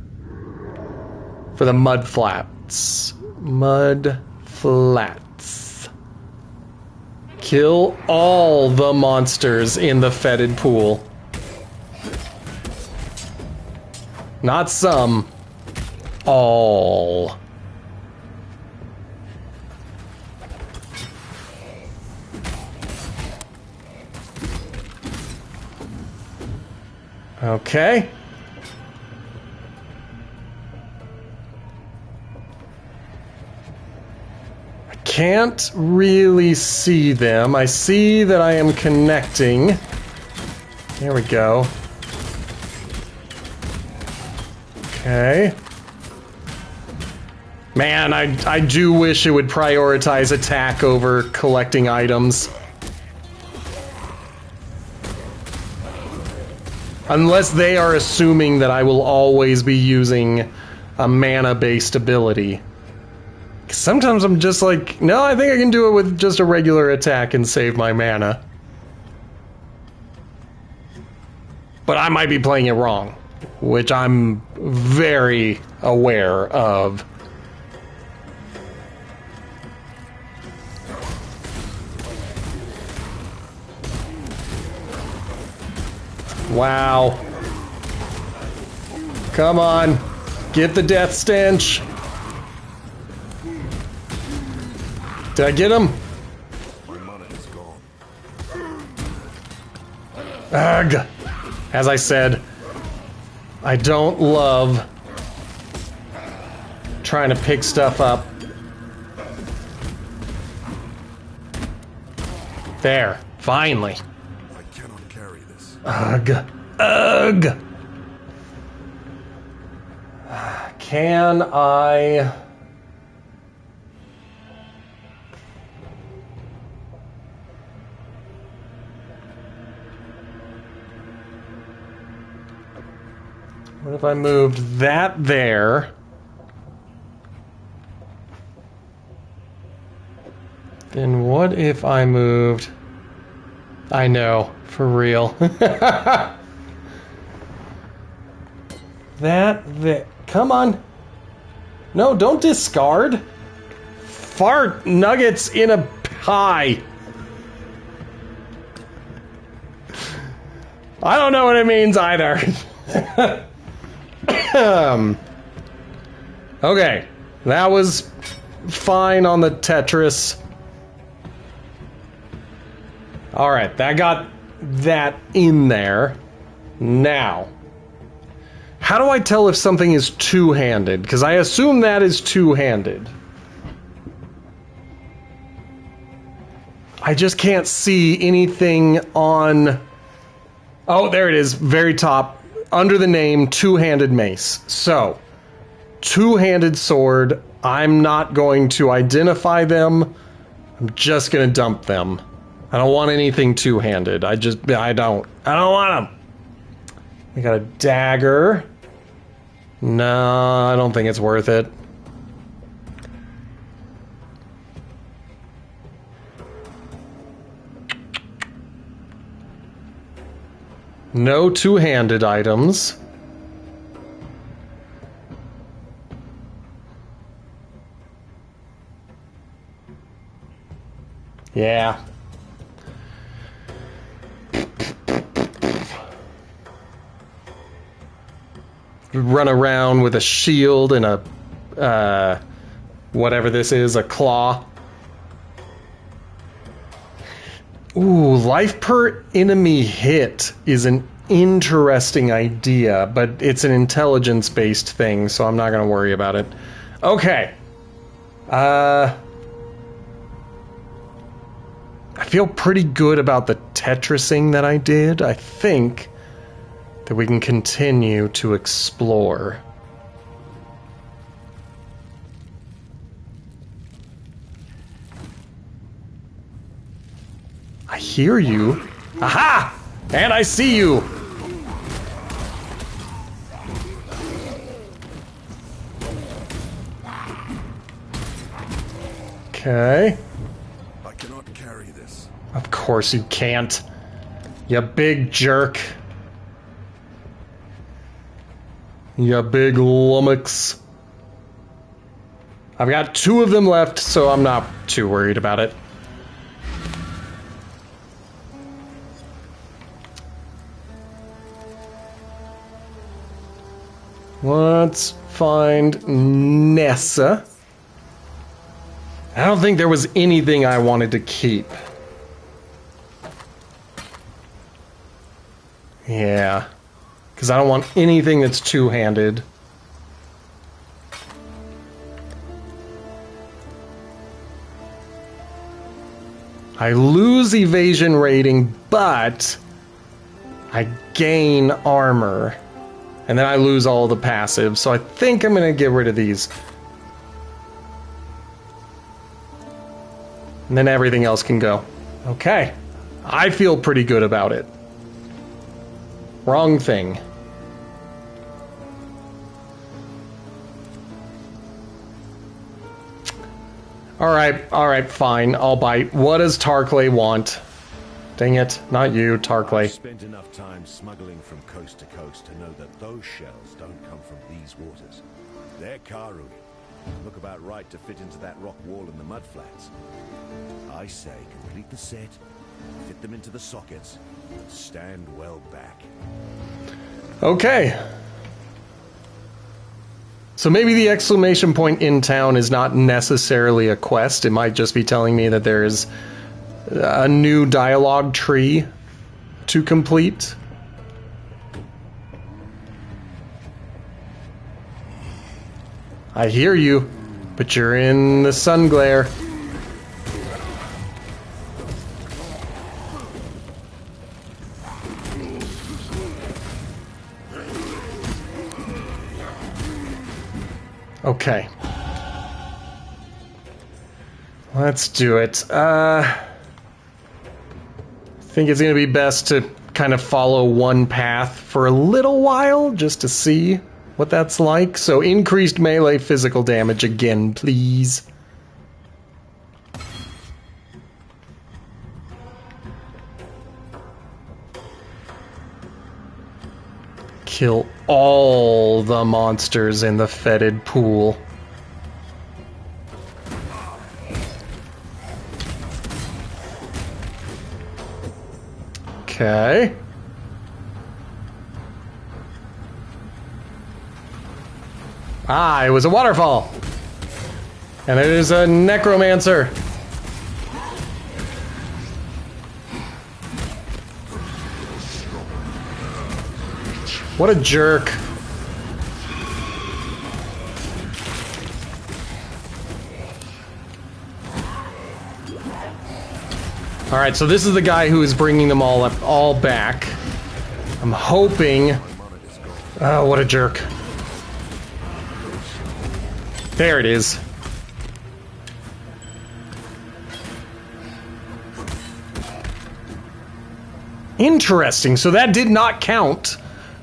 for the mud flats. Mud flats. Kill all the monsters in the fetid pool. Not some. All. Okay. I can't really see them. I see that I am connecting. There we go. Okay. Man, I do wish it would prioritize attack over collecting items. Unless they are assuming that I will always be using a mana-based ability. Sometimes I'm just like, no, I think I can do it with just a regular attack and save my mana. But I might be playing it wrong, which I'm very aware of. Wow. Come on. Get the death stench. Did I get him? Ugh. As I said, I don't love trying to pick stuff up. There. Finally. Ugh. Ugh. Can I... What if I moved that there? Then what if I moved... I know, for real. That. Come on. No, don't discard. Fart nuggets in a pie. I don't know what it means either. Okay. That was fine on the Tetris. Alright, that got that in there. Now, how do I tell if something is two-handed? Because I assume that is two-handed. I just can't see anything on... Oh, there it is, very top, under the name Two-Handed Mace. So, two-handed sword, I'm not going to identify them, I'm just going to dump them. I don't want anything two-handed, I don't want them. We got a dagger. No, I don't think it's worth it. No two-handed items. Yeah. Run around with a shield and a whatever this is, a claw. Ooh, life per enemy hit is an interesting idea, but it's an intelligence-based thing, so I'm not going to worry about it. Okay. I feel pretty good about the Tetrising that I did. I think that we can continue to explore. I hear you. Aha! And I see you! Okay. I cannot carry this. Of course you can't. You big jerk. You big lummox. I've got 2 of them left, so I'm not too worried about it. Let's find Nessa. I don't think there was anything I wanted to keep. Yeah. Because I don't want anything that's two-handed. I lose evasion rating, but I gain armor. And then I lose all the passives, so I think I'm going to get rid of these. And then everything else can go. Okay. I feel pretty good about it. Wrong thing. Alright, fine. I'll bite. What does Tarkley want? Dang it, not you, Tarkley. I've spent enough time smuggling from coast to coast to know that those shells don't come from these waters. They're Karui. Look about right to fit into that rock wall in the mudflats. I say complete the set, fit them into the sockets, and stand well back. Okay. So maybe the exclamation point in town is not necessarily a quest. It might just be telling me that there is a new dialogue tree to complete. I hear you, but you're in the sun glare. Okay. Let's do it. I think it's going to be best to kind of follow one path for a little while just to see what that's like. So increased melee physical damage again, please. Kill all the monsters in the fetid pool. Okay. Ah, it was a waterfall. And there's a necromancer. What a jerk. Alright, so this is the guy who is bringing them all back. I'm hoping... Oh, what a jerk. There it is. Interesting, so that did not count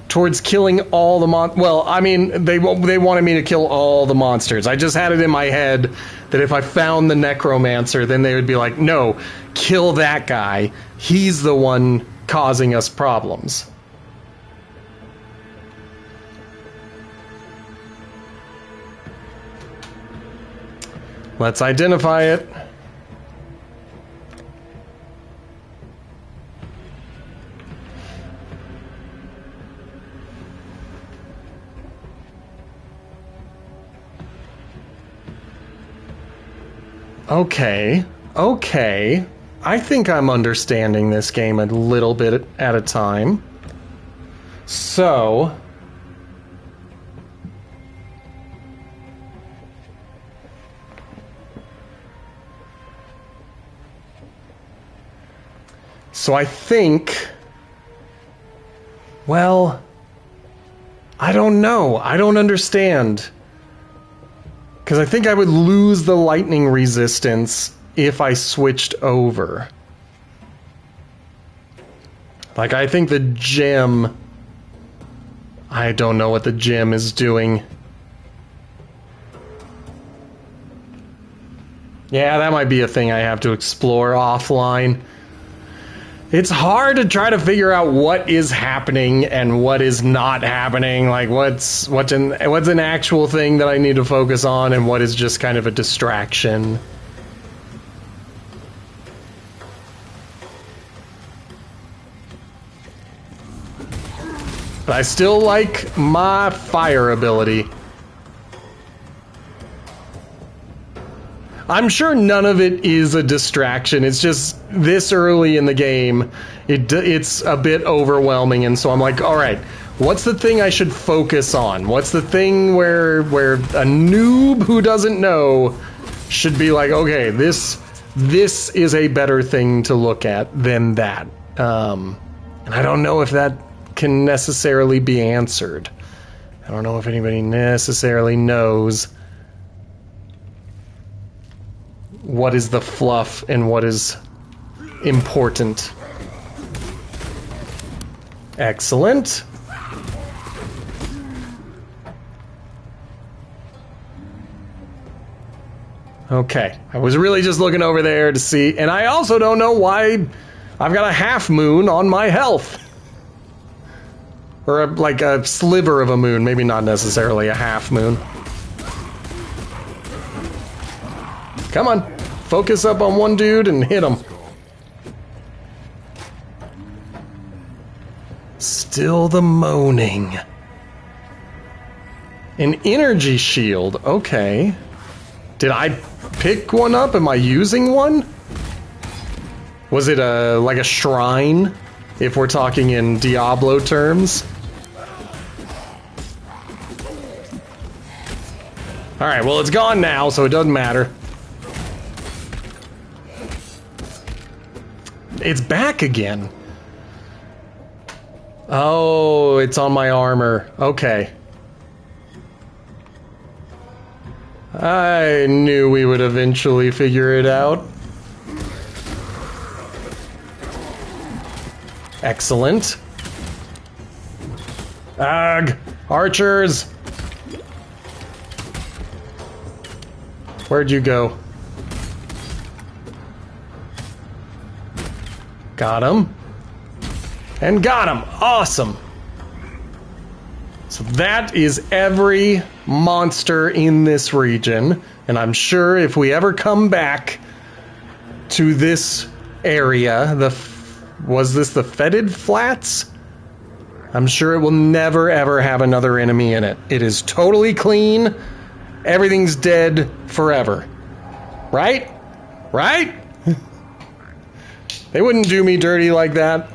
towards killing all the well, I mean, they wanted me to kill all the monsters. I just had it in my head that if I found the necromancer, then they would be like, no, kill that guy. He's the one causing us problems. Let's identify it. Okay, okay. I think I'm understanding this game a little bit at a time. So... I think... Well... I don't know. I don't understand. Because I think I would lose the lightning resistance if I switched over. Like, I think the gem... I don't know what the gem is doing. Yeah, that might be a thing I have to explore offline. It's hard to try to figure out what is happening and what is not happening. Like, what's an actual thing that I need to focus on and what is just kind of a distraction. But I still like my fire ability. I'm sure none of it is a distraction. It's just this early in the game, it's a bit overwhelming, and so I'm like, all right, what's the thing I should focus on? What's the thing where a noob who doesn't know should be like, okay, this is a better thing to look at than that. And I don't know if that can necessarily be answered. I don't know if anybody necessarily knows what is the fluff and what is important. Excellent. Okay, I was really just looking over there to see, and I also don't know why I've got a half moon on my health. Or like a sliver of a moon, maybe not necessarily a half moon. Come on, focus up on one dude and hit him. Still the moaning. An energy shield, okay. Did I pick one up? Am I using one? Was it like a shrine, if we're talking in Diablo terms? Alright, well it's gone now, so it doesn't matter. It's back again. Oh, it's on my armor. Okay. I knew we would eventually figure it out. Excellent. Ugh! Archers! Where'd you go? Got him. And got him! Awesome! So that is every monster in this region, and I'm sure if we ever come back to this area, was this the Fetid Flats? I'm sure it will never ever have another enemy in it. It is totally clean. Everything's dead forever. Right? Right? They wouldn't do me dirty like that.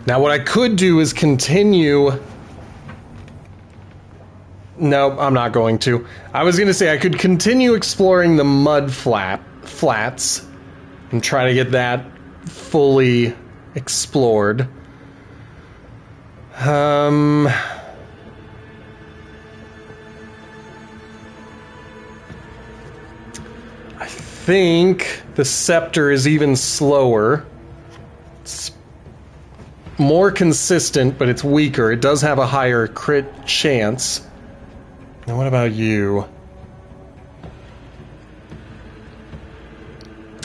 Now what I could do is continue... Nope, I'm not going to. I was going to say I could continue exploring the mud flats and try to get that fully explored. I think the scepter is even slower. It's more consistent, but it's weaker. It does have a higher crit chance. Now what about you?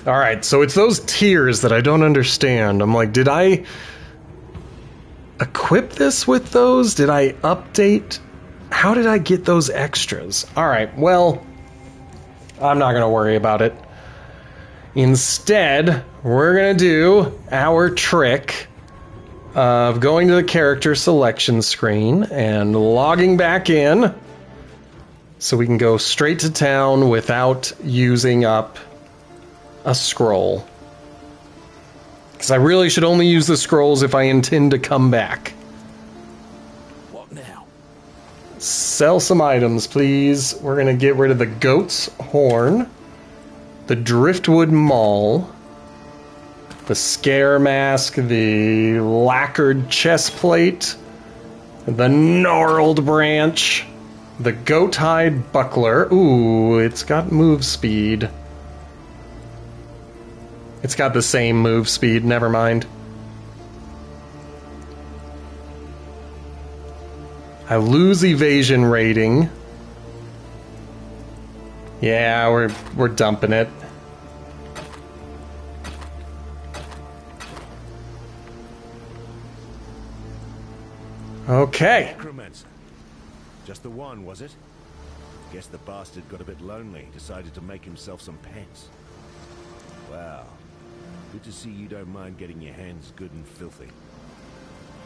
Alright, so it's those tiers that I don't understand. I'm like, did I equip this with those? Did I update? How did I get those extras? Alright, well, I'm not going to worry about it. Instead, we're going to do our trick of going to the character selection screen and logging back in so we can go straight to town without using up a scroll. Because I really should only use the scrolls if I intend to come back. What now? Sell some items, please. We're going to get rid of the goat's horn, the driftwood maul, the scare mask, the lacquered chest plate, the gnarled branch, The goat-hide buckler. Ooh, it's got move speed. It's got the same move speed, never mind. I lose evasion rating. Yeah, we're dumping it. Okay. Necromancer. Just the one, was it? Guess the bastard got a bit lonely, decided to make himself some pets. Wow. Good to see you don't mind getting your hands good and filthy.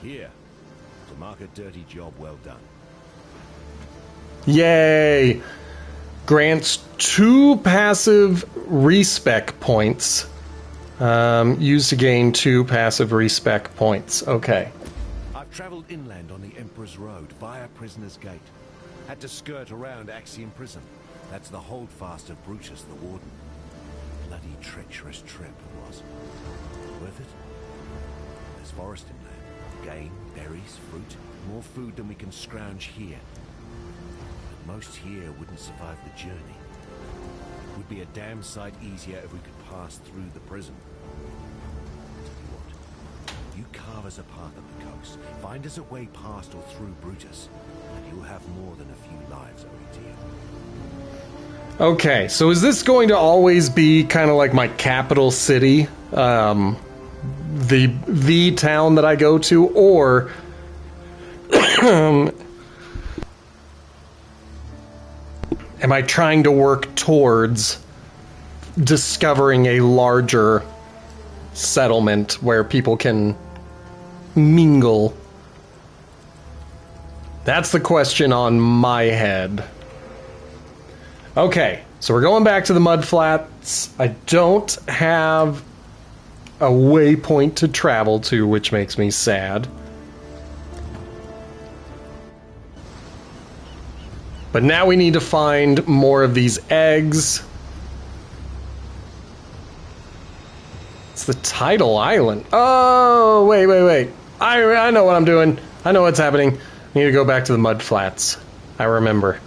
Here, to mark a dirty job well done. Yay! Grants 2 passive respec points. Used to gain 2 passive respec points. Okay. I've traveled inland on the Emperor's Road via Prisoner's Gate. Had to skirt around Axiom Prison. That's the holdfast of Brutus the Warden. Bloody treacherous trip it was. Worth it? There's forest inland. Game, berries, fruit. More food than we can scrounge here. But most here wouldn't survive the journey. Would be a damn sight easier if we could pass through the prison. Tell you what, you carve us a path up the coast, find us a way past or through Brutus, and you'll have more than a few lives owing to you. Okay, so is this going to always be kind of like my capital city? The town that I go to, or am I trying to work towards discovering a larger settlement where people can mingle? That's the question on my head. Okay, so we're going back to the mud flats. I don't have a waypoint to travel to, which makes me sad. But now we need to find more of these eggs. It's the tidal island. Oh, wait. I know what I'm doing. I know what's happening. I need to go back to the mud flats. I remember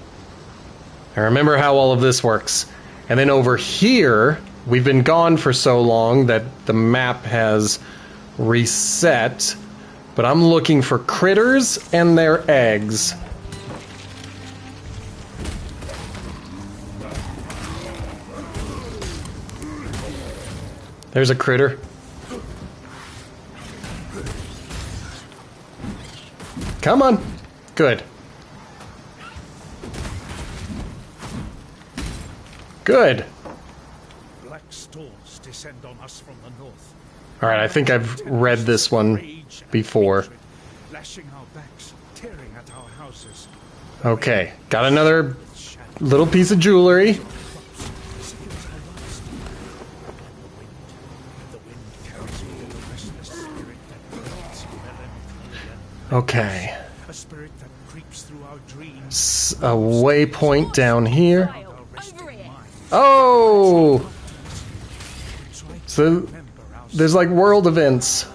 how all of this works. And then over here, we've been gone for so long that the map has reset. But I'm looking for critters and their eggs. There's a critter. Come on. Good. Good. Black storms descend on us from the north. All right, I think I've read this one before. Lashing our backs, tearing at our houses. Okay, got another little piece of jewelry. Okay. A spirit that creeps through our dreams. A waypoint down here. Oh! So there's like world events.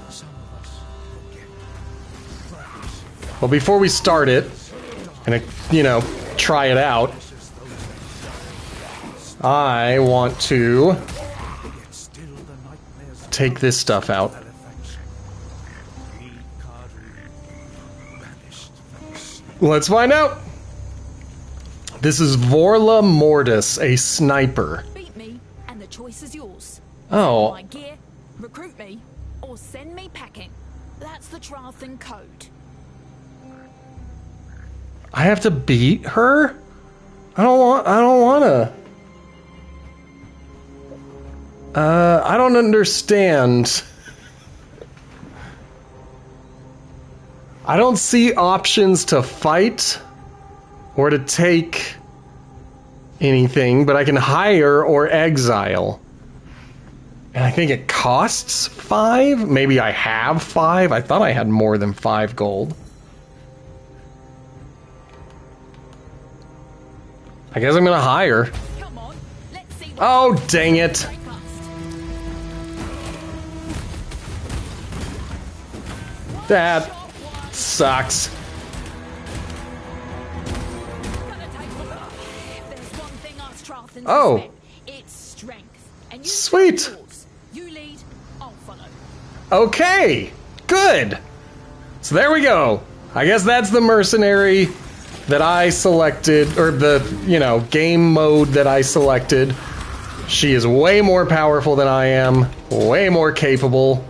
Well, before we start it, and try it out, I want to take this stuff out. Let's find out. This is Vorla Mortis, a sniper. Beat me, and the choice is yours. Oh. My gear, recruit me, or send me packing. That's the Trarthan code. I have to beat her? I don't wanna. I don't understand. I don't see options to fight or to take anything, but I can hire or exile. And I think it costs 5? Maybe I have 5? I thought I had more than 5 gold. I guess I'm gonna hire. Come on, let's see what Oh, dang it. break us. That sucks. Gonna listen to Oh. this, men. It's strength. And you Sweet. take yours. You lead, I'll follow. Okay, good. So there we go. I guess that's the mercenary that I selected, or the, game mode that I selected. She is way more powerful than I am, way more capable.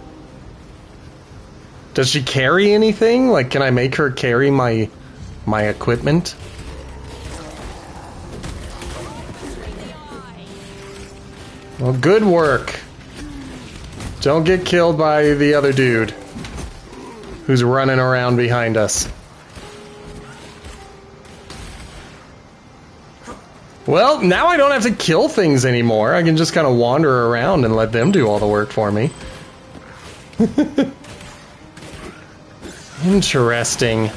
Does she carry anything? Like, can I make her carry my equipment? Well, good work. Don't get killed by the other dude who's running around behind us. Well, now I don't have to kill things anymore. I can just kind of wander around and let them do all the work for me. Interesting.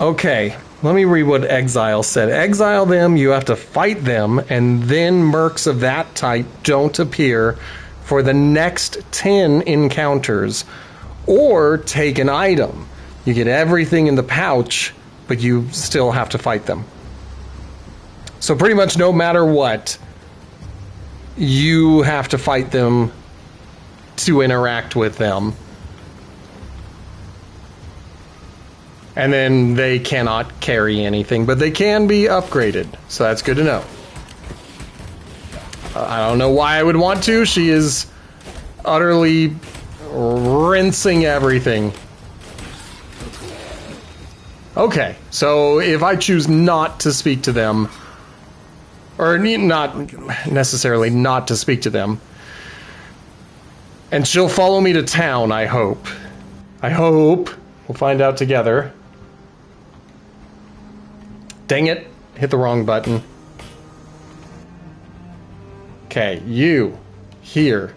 Okay, let me read what Exile said. Exile them, you have to fight them, and then mercs of that type don't appear for the next 10 encounters. Or take an item. You get everything in the pouch, but you still have to fight them. So pretty much no matter what, you have to fight them to interact with them. And then they cannot carry anything, but they can be upgraded. So that's good to know. I don't know why I would want to. She is utterly rinsing everything. Okay, so if I choose not to speak to them, or not necessarily not to speak to them, and she'll follow me to town, I hope. I hope. We'll find out together. Dang it, hit the wrong button. Okay, you, here.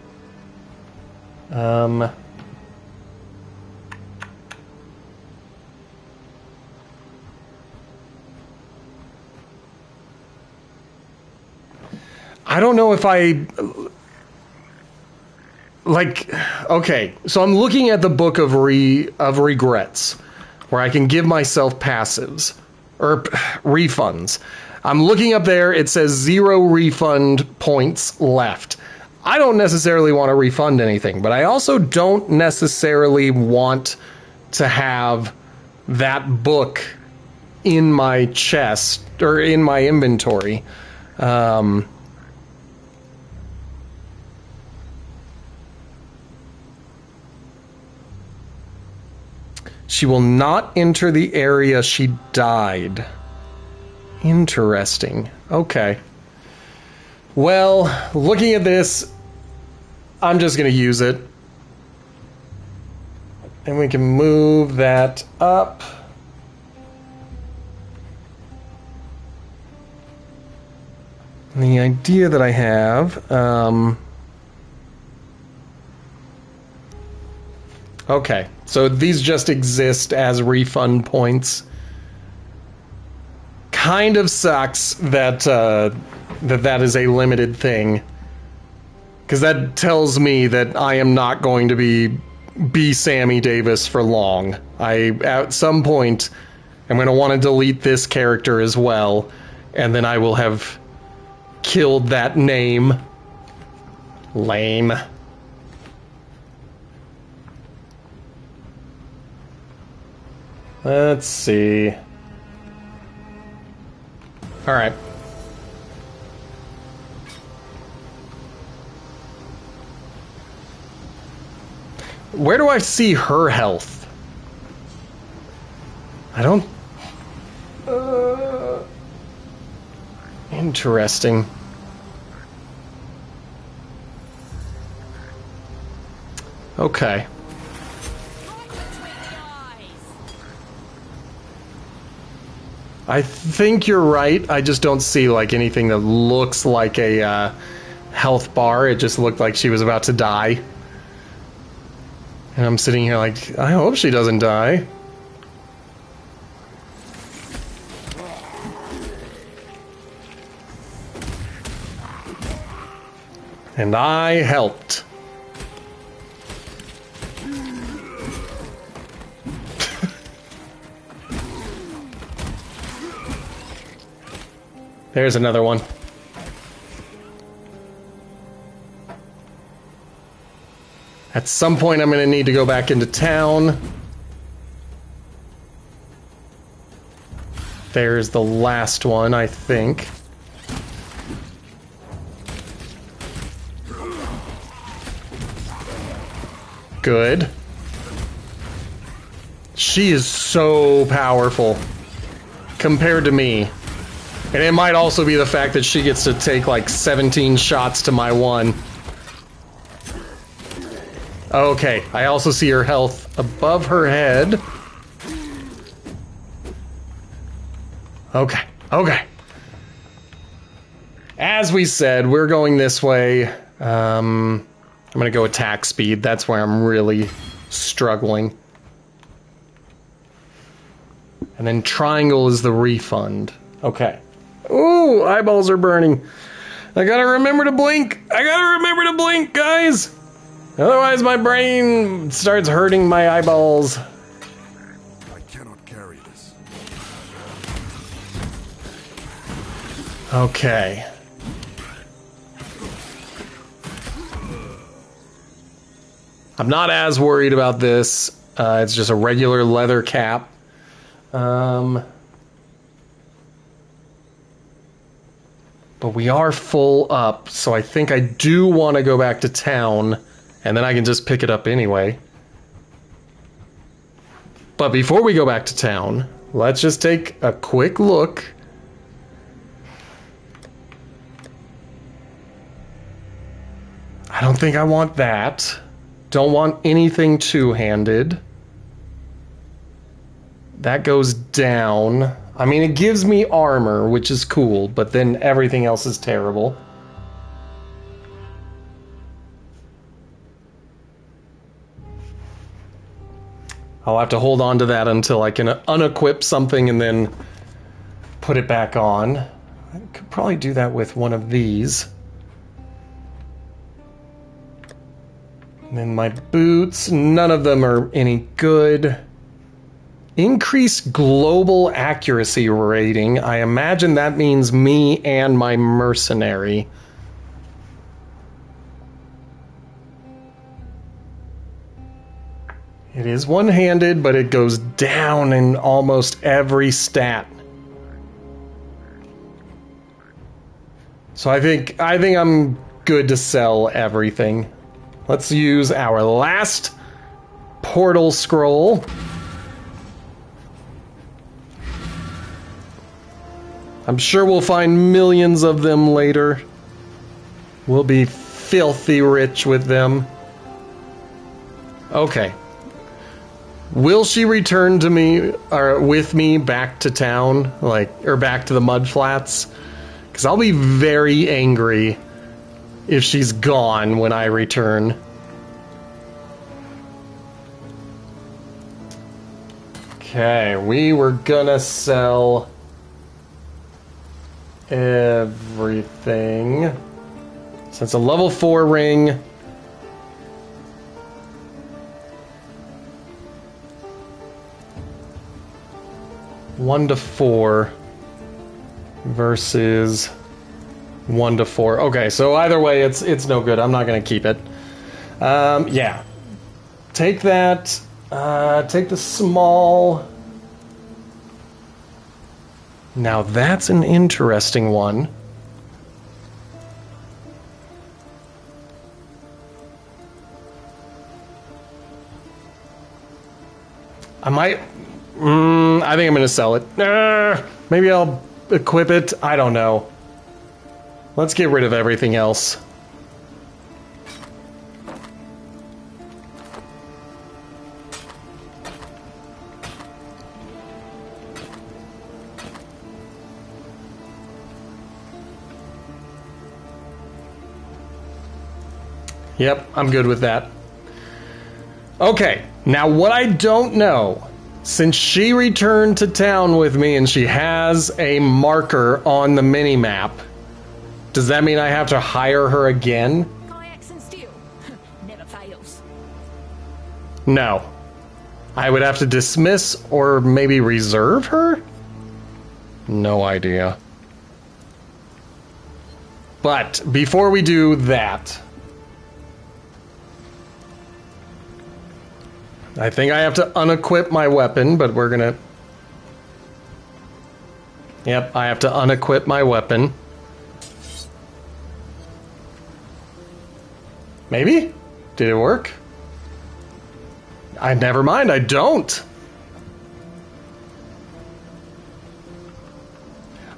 I don't know if I... Like, okay, so I'm looking at the book of regrets, where I can give myself passives, or refunds. I'm looking up there, it says 0 refund points left. I don't necessarily want to refund anything, but I also don't necessarily want to have that book in my chest, or in my inventory. She will not enter the area she died. Interesting. Okay. Well, looking at this, I'm just going to use it. And we can move that up. And the idea that I have... Okay, so these just exist as refund points. Kind of sucks that that is a limited thing, because that tells me that I am not going to be Sammy Davis for long. At some point, I'm going to want to delete this character as well, and then I will have killed that name. Lame. Let's see. All right. Where do I see her health? I don't... Interesting. Okay. I think you're right. I just don't see like anything that looks like a health bar. It just looked like she was about to die. And I'm sitting here like, I hope she doesn't die. And I helped. There's another one. At some point, I'm going to need to go back into town. There's the last one, I think. Good. She is so powerful compared to me. And it might also be the fact that she gets to take like 17 shots to my one. Okay, I also see her health above her head. Okay, okay. As we said, we're going this way. I'm gonna go attack speed. That's where I'm really struggling. And then triangle is the refund. Okay. Ooh, eyeballs are burning. I gotta remember to blink. I gotta remember to blink, guys. Otherwise my brain starts hurting my eyeballs. I cannot carry this. Okay. I'm not as worried about this. It's just a regular leather cap. But we are full up, so I think I do want to go back to town, and then I can just pick it up anyway. But before we go back to town, let's just take a quick look. I don't think I want that. Don't want anything two-handed. That goes down. I mean, it gives me armor, which is cool, but then everything else is terrible. I'll have to hold on to that until I can unequip something and then put it back on. I could probably do that with one of these. And then my boots, none of them are any good. Increased global accuracy rating. I imagine that means me and my mercenary. It is one-handed, but it goes down in almost every stat. So I think I'm good to sell everything. Let's use our last portal scroll. I'm sure we'll find millions of them later. We'll be filthy rich with them. Okay. Will she return to me, or with me, back to town? Or back to the mud flats? Because I'll be very angry if she's gone when I return. Okay, we were gonna sell everything. So it's a level 4 ring. One to 4 versus 1 to 4. Okay, so either way, it's no good. I'm not gonna keep it. Yeah, take that. Take the small. Now that's an interesting one. I might. I think I'm gonna sell it. Maybe I'll equip it. I don't know. Let's get rid of everything else. Yep, I'm good with that. Okay, now what I don't know, since she returned to town with me and she has a marker on the mini-map, does that mean I have to hire her again? Kayaks and steel. Never fails. No. I would have to dismiss or maybe reserve her? No idea. But before we do that, I think I have to unequip my weapon, but we're gonna... Yep, I have to unequip my weapon. Maybe? Did it work? Never mind, I don't.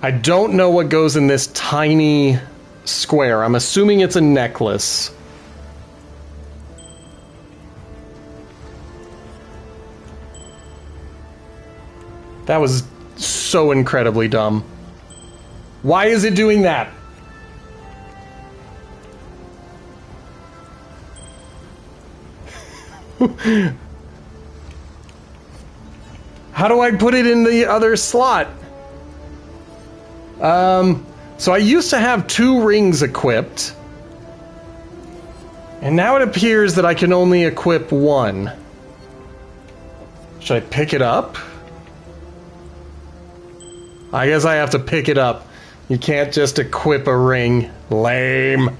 I don't know what goes in this tiny square. I'm assuming it's a necklace. That was so incredibly dumb. Why is it doing that? How do I put it in the other slot? So I used to have 2 rings equipped. And now it appears that I can only equip 1. Should I pick it up? I guess I have to pick it up. You can't just equip a ring. Lame.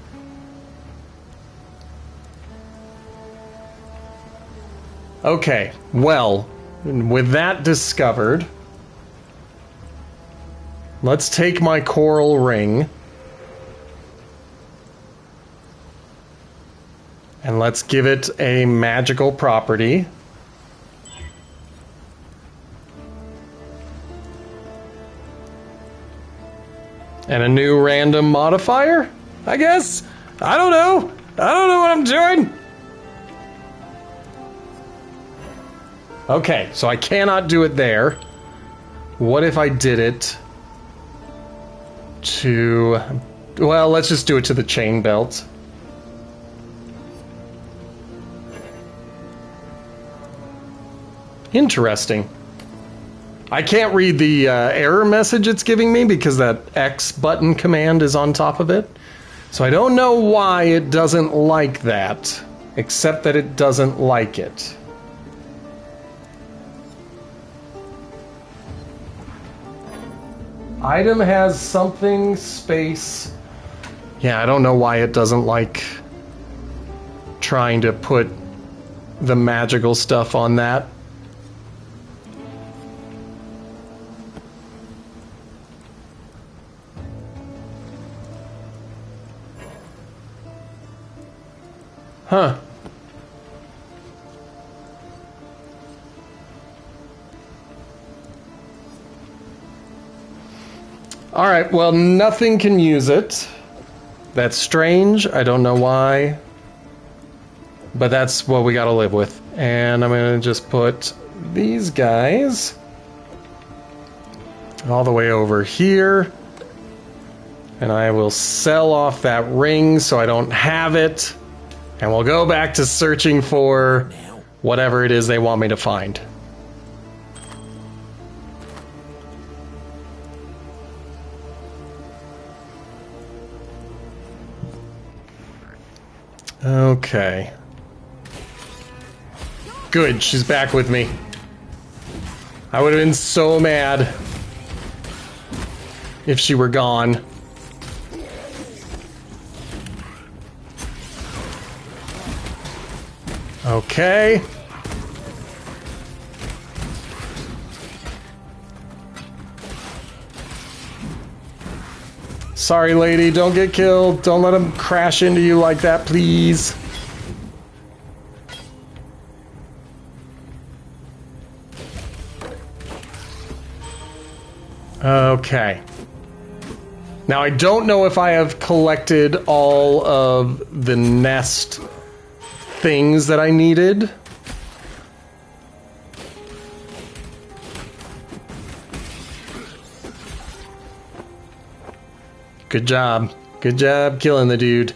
Okay, well, with that discovered, let's take my coral ring and let's give it a magical property. And a new random modifier, I guess? I don't know. I don't know what I'm doing. Okay, so I cannot do it there. What if I did it to... Well, let's just do it to the chain belt. Interesting. I can't read the error message it's giving me because that X button command is on top of it. So I don't know why it doesn't like that, except that it doesn't like it. Item has something, space. Yeah, I don't know why it doesn't like trying to put the magical stuff on that. Huh. Alright, well, nothing can use it. That's strange. I don't know why. But that's what we gotta live with. And I'm gonna just put these guys all the way over here. And I will sell off that ring so I don't have it. And we'll go back to searching for whatever it is they want me to find. Okay. Good, she's back with me. I would have been so mad if she were gone. Okay. Sorry, lady, don't get killed. Don't let him crash into you like that, please. Okay. Now, I don't know if I have collected all of the nest things that I needed. Good job. Good job killing the dude.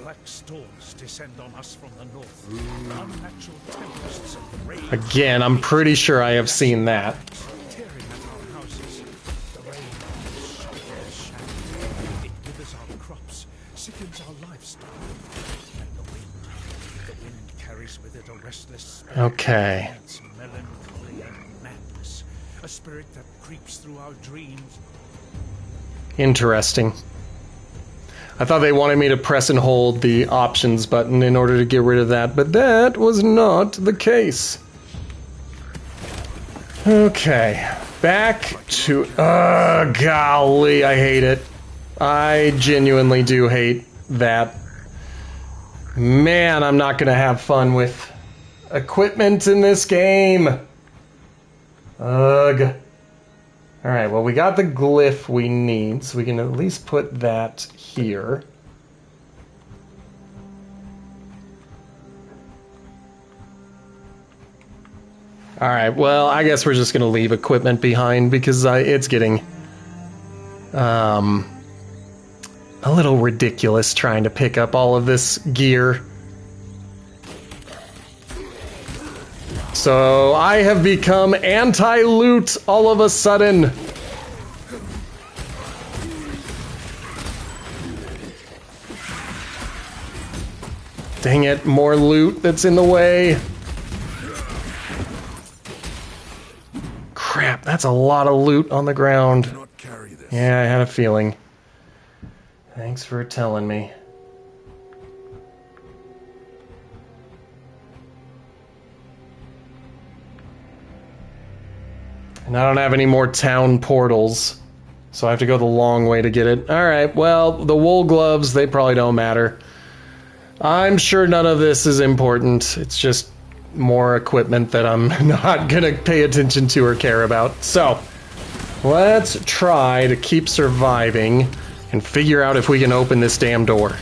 Black storms descend on us from the north. Unnatural tempests of rain. Again, I'm pretty sure I have seen that. Tearing at our houses. The rain showers shadow. It withers our crops, sickens our livestock. And the wind carries with it a restless spirit. Okay. It's melancholy and madness. A spirit that creeps through our dreams. Interesting. I thought they wanted me to press and hold the options button in order to get rid of that, but that was not the case. Okay, back to... golly, I hate it. I genuinely do hate that. Man, I'm not gonna have fun with equipment in this game. Ugh. Alright, well, we got the glyph we need, so we can at least put that here. Alright, well, I guess we're just going to leave equipment behind because it's getting a little ridiculous trying to pick up all of this gear. So I have become anti-loot all of a sudden. Dang it, more loot that's in the way. Crap, that's a lot of loot on the ground. Yeah, I had a feeling. Thanks for telling me. And I don't have any more town portals, so I have to go the long way to get it. Alright, well, the wool gloves, they probably don't matter. I'm sure none of this is important. It's just more equipment that I'm not gonna pay attention to or care about. So, let's try to keep surviving and figure out if we can open this damn door.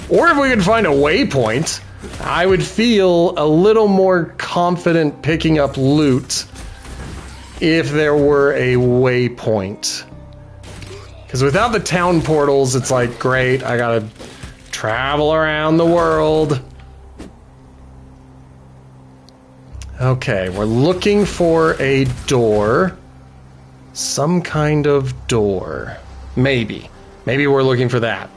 Or if we can find a waypoint. I would feel a little more confident picking up loot if there were a waypoint. Because without the town portals, it's like, great, I gotta travel around the world. Okay, we're looking for a door. Some kind of door. Maybe. Maybe we're looking for that.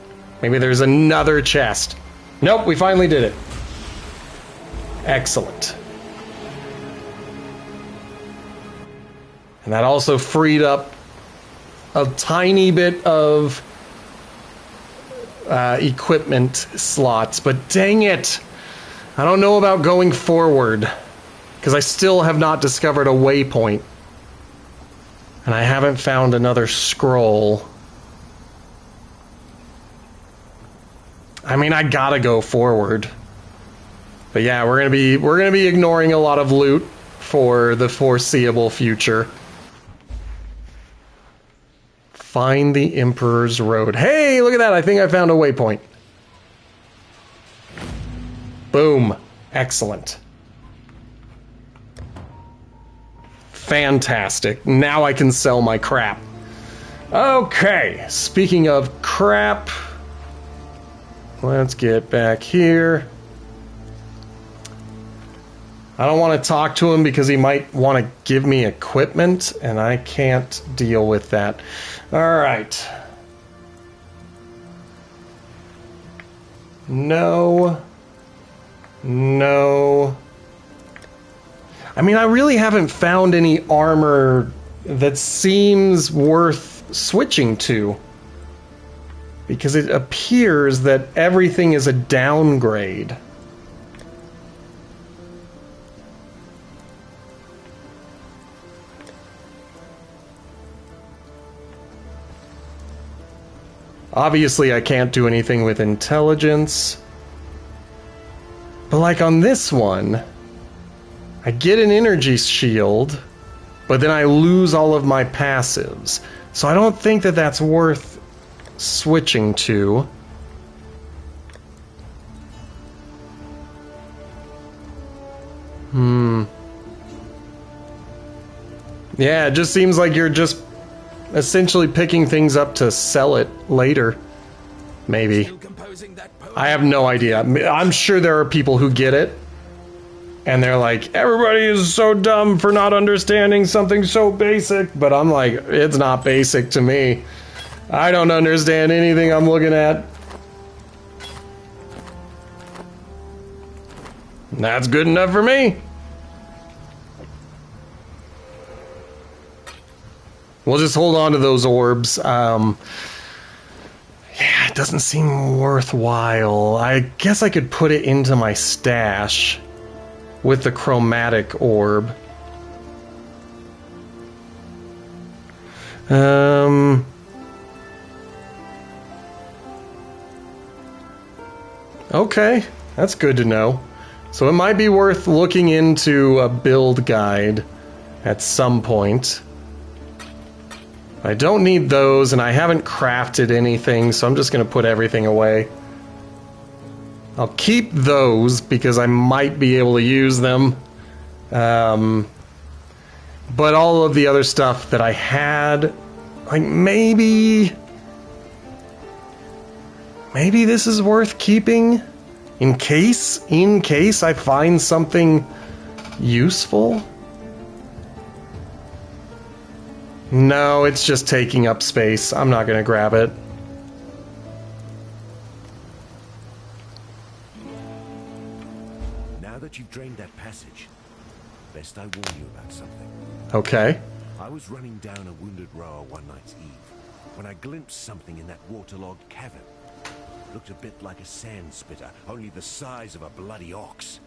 Maybe there's another chest. Nope, we finally did it. Excellent. And that also freed up a tiny bit of equipment slots, but dang it! I don't know about going forward, because I still have not discovered a waypoint. And I haven't found another scroll. I mean, I gotta go forward. But yeah, we're gonna be ignoring a lot of loot for the foreseeable future. Find the Emperor's Road. Hey, look at that. I think I found a waypoint. Boom. Excellent. Fantastic. Now I can sell my crap. Okay. Speaking of crap, let's get back here. I don't want to talk to him because he might want to give me equipment, and I can't deal with that. Alright. No. No. I mean, I really haven't found any armor that seems worth switching to. Because it appears that everything is a downgrade. Obviously, I can't do anything with intelligence. But like on this one, I get an energy shield, but then I lose all of my passives. So I don't think that that's worth switching to. Yeah, it just seems like you're just essentially picking things up to sell it later. Maybe. I have no idea. I'm sure there are people who get it. And they're like, everybody is so dumb for not understanding something so basic. But I'm like, it's not basic to me. I don't understand anything I'm looking at. And that's good enough for me. We'll just hold on to those orbs. Yeah, it doesn't seem worthwhile. I guess I could put it into my stash with the chromatic orb. Okay, that's good to know. So it might be worth looking into a build guide at some point. I don't need those, and I haven't crafted anything, so I'm just going to put everything away. I'll keep those because I might be able to use them. But all of the other stuff that I had, like maybe this is worth keeping in case I find something useful. No, it's just taking up space. I'm not going to grab it. Now that you've drained that passage, best I warn you about something. Okay. I was running down a wounded rower one night's eve when I glimpsed something in that waterlogged cavern. Looked a bit like a sand spitter, only the size of a bloody ox.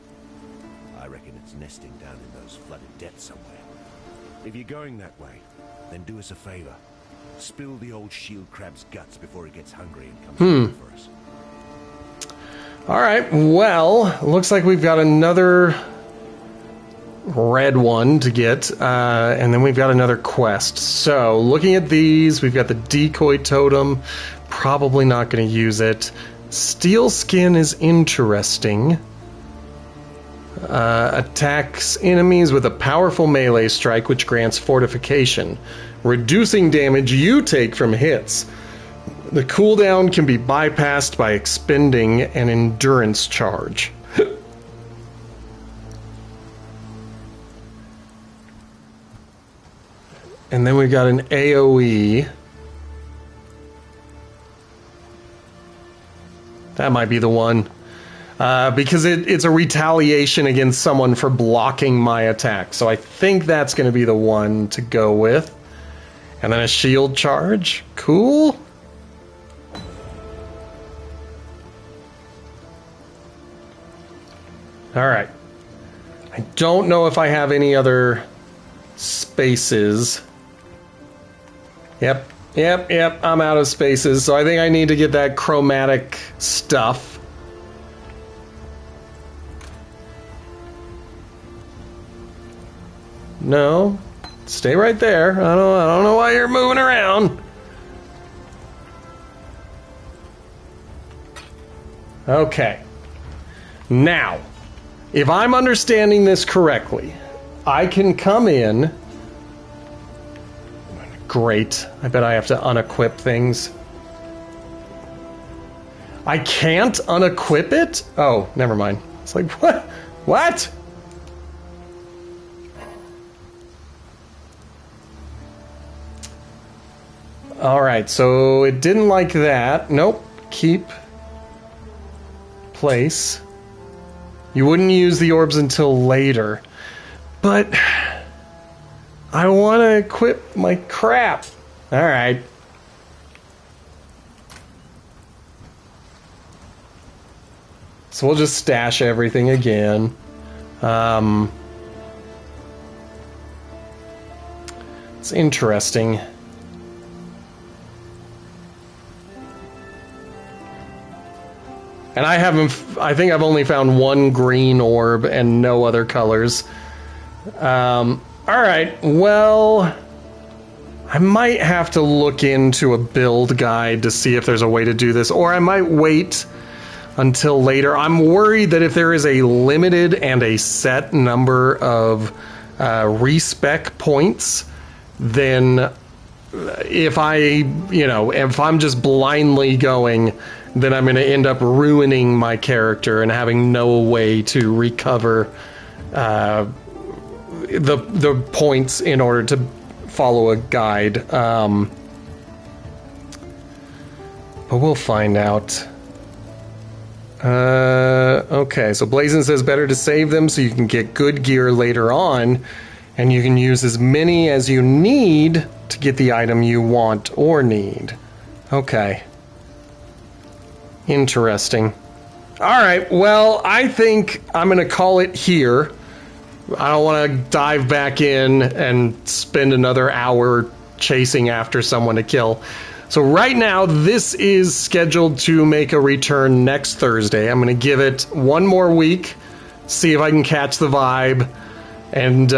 I reckon it's nesting down in those flooded depths somewhere. If you're going that way, then do us a favor. Spill the old shield crab's guts before it gets hungry and comes looking for us. Alright, well, looks like we've got another red one to get, and then we've got another quest. So, looking at these, we've got the decoy totem. Probably not going to use it. Steel skin is interesting. Attacks enemies with a powerful melee strike, which grants fortification, reducing damage you take from hits. The cooldown can be bypassed by expending an endurance charge. And then we've got an AoE. That might be the one. Because it's a retaliation against someone for blocking my attack. So I think that's going to be the one to go with. And then a shield charge. Cool. Alright. I don't know if I have any other spaces. Yep, I'm out of spaces. So I think I need to get that chromatic stuff. No, stay right there. I don't know why you're moving around. Okay. Now, if I'm understanding this correctly, I can come in. Great. I bet I have to unequip things. I can't unequip it? Oh, never mind. It's like, what? What? Alright, so it didn't like that. Nope. Keep. Place. You wouldn't use the orbs until later. But I want to equip my crap. Alright. So we'll just stash everything again. It's interesting. And I think I've only found one green orb and no other colors. Alright, well, I might have to look into a build guide to see if there's a way to do this, or I might wait until later. I'm worried that if there is a limited and a set number of respec points, then if I'm just blindly going, then I'm going to end up ruining my character and having no way to recover the points in order to follow a guide. But we'll find out. Okay, so Blazin says better to save them so you can get good gear later on. And you can use as many as you need to get the item you want or need. Okay. Interesting. Alright, well, I think I'm going to call it here. I don't want to dive back in and spend another hour chasing after someone to kill. So right now, this is scheduled to make a return next Thursday. I'm going to give it one more week, see if I can catch the vibe, and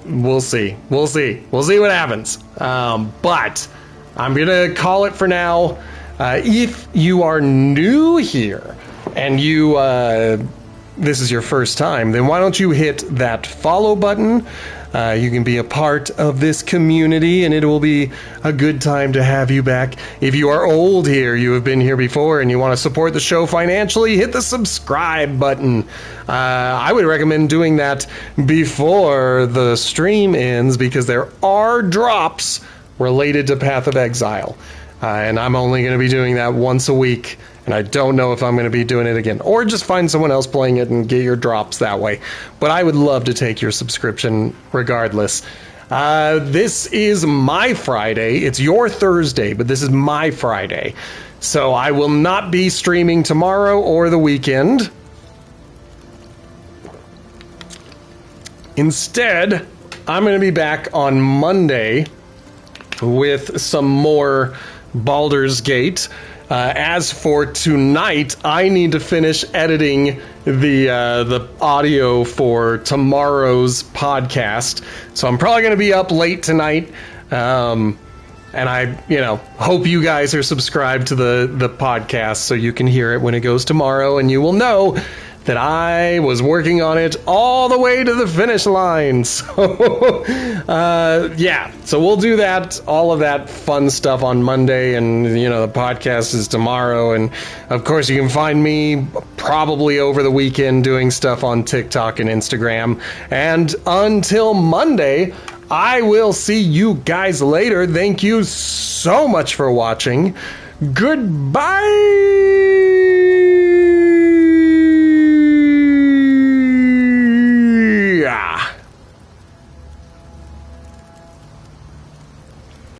we'll see. We'll see what happens. But I'm going to call it for now. If you are new here and you this is your first time, then why don't you hit that follow button? You can be a part of this community, and it will be a good time to have you back. If you are old here, you have been here before, and you want to support the show financially, hit the subscribe button. I would recommend doing that before the stream ends, because there are drops related to Path of Exile. And I'm only going to be doing that once a week, and I don't know if I'm going to be doing it again. Or just find someone else playing it and get your drops that way. But I would love to take your subscription regardless. This is my Friday. It's your Thursday, but this is my Friday. So I will not be streaming tomorrow or the weekend. Instead, I'm going to be back on Monday with some more Baldur's Gate. As for tonight, I need to finish editing the audio for tomorrow's podcast. So I'm probably going to be up late tonight. And I, hope you guys are subscribed to the podcast so you can hear it when it goes tomorrow, and you will know that I was working on it all the way to the finish line. So, yeah. So we'll do that, all of that fun stuff on Monday, and, the podcast is tomorrow. And, of course, you can find me probably over the weekend doing stuff on TikTok and Instagram. And until Monday, I will see you guys later. Thank you so much for watching. Goodbye!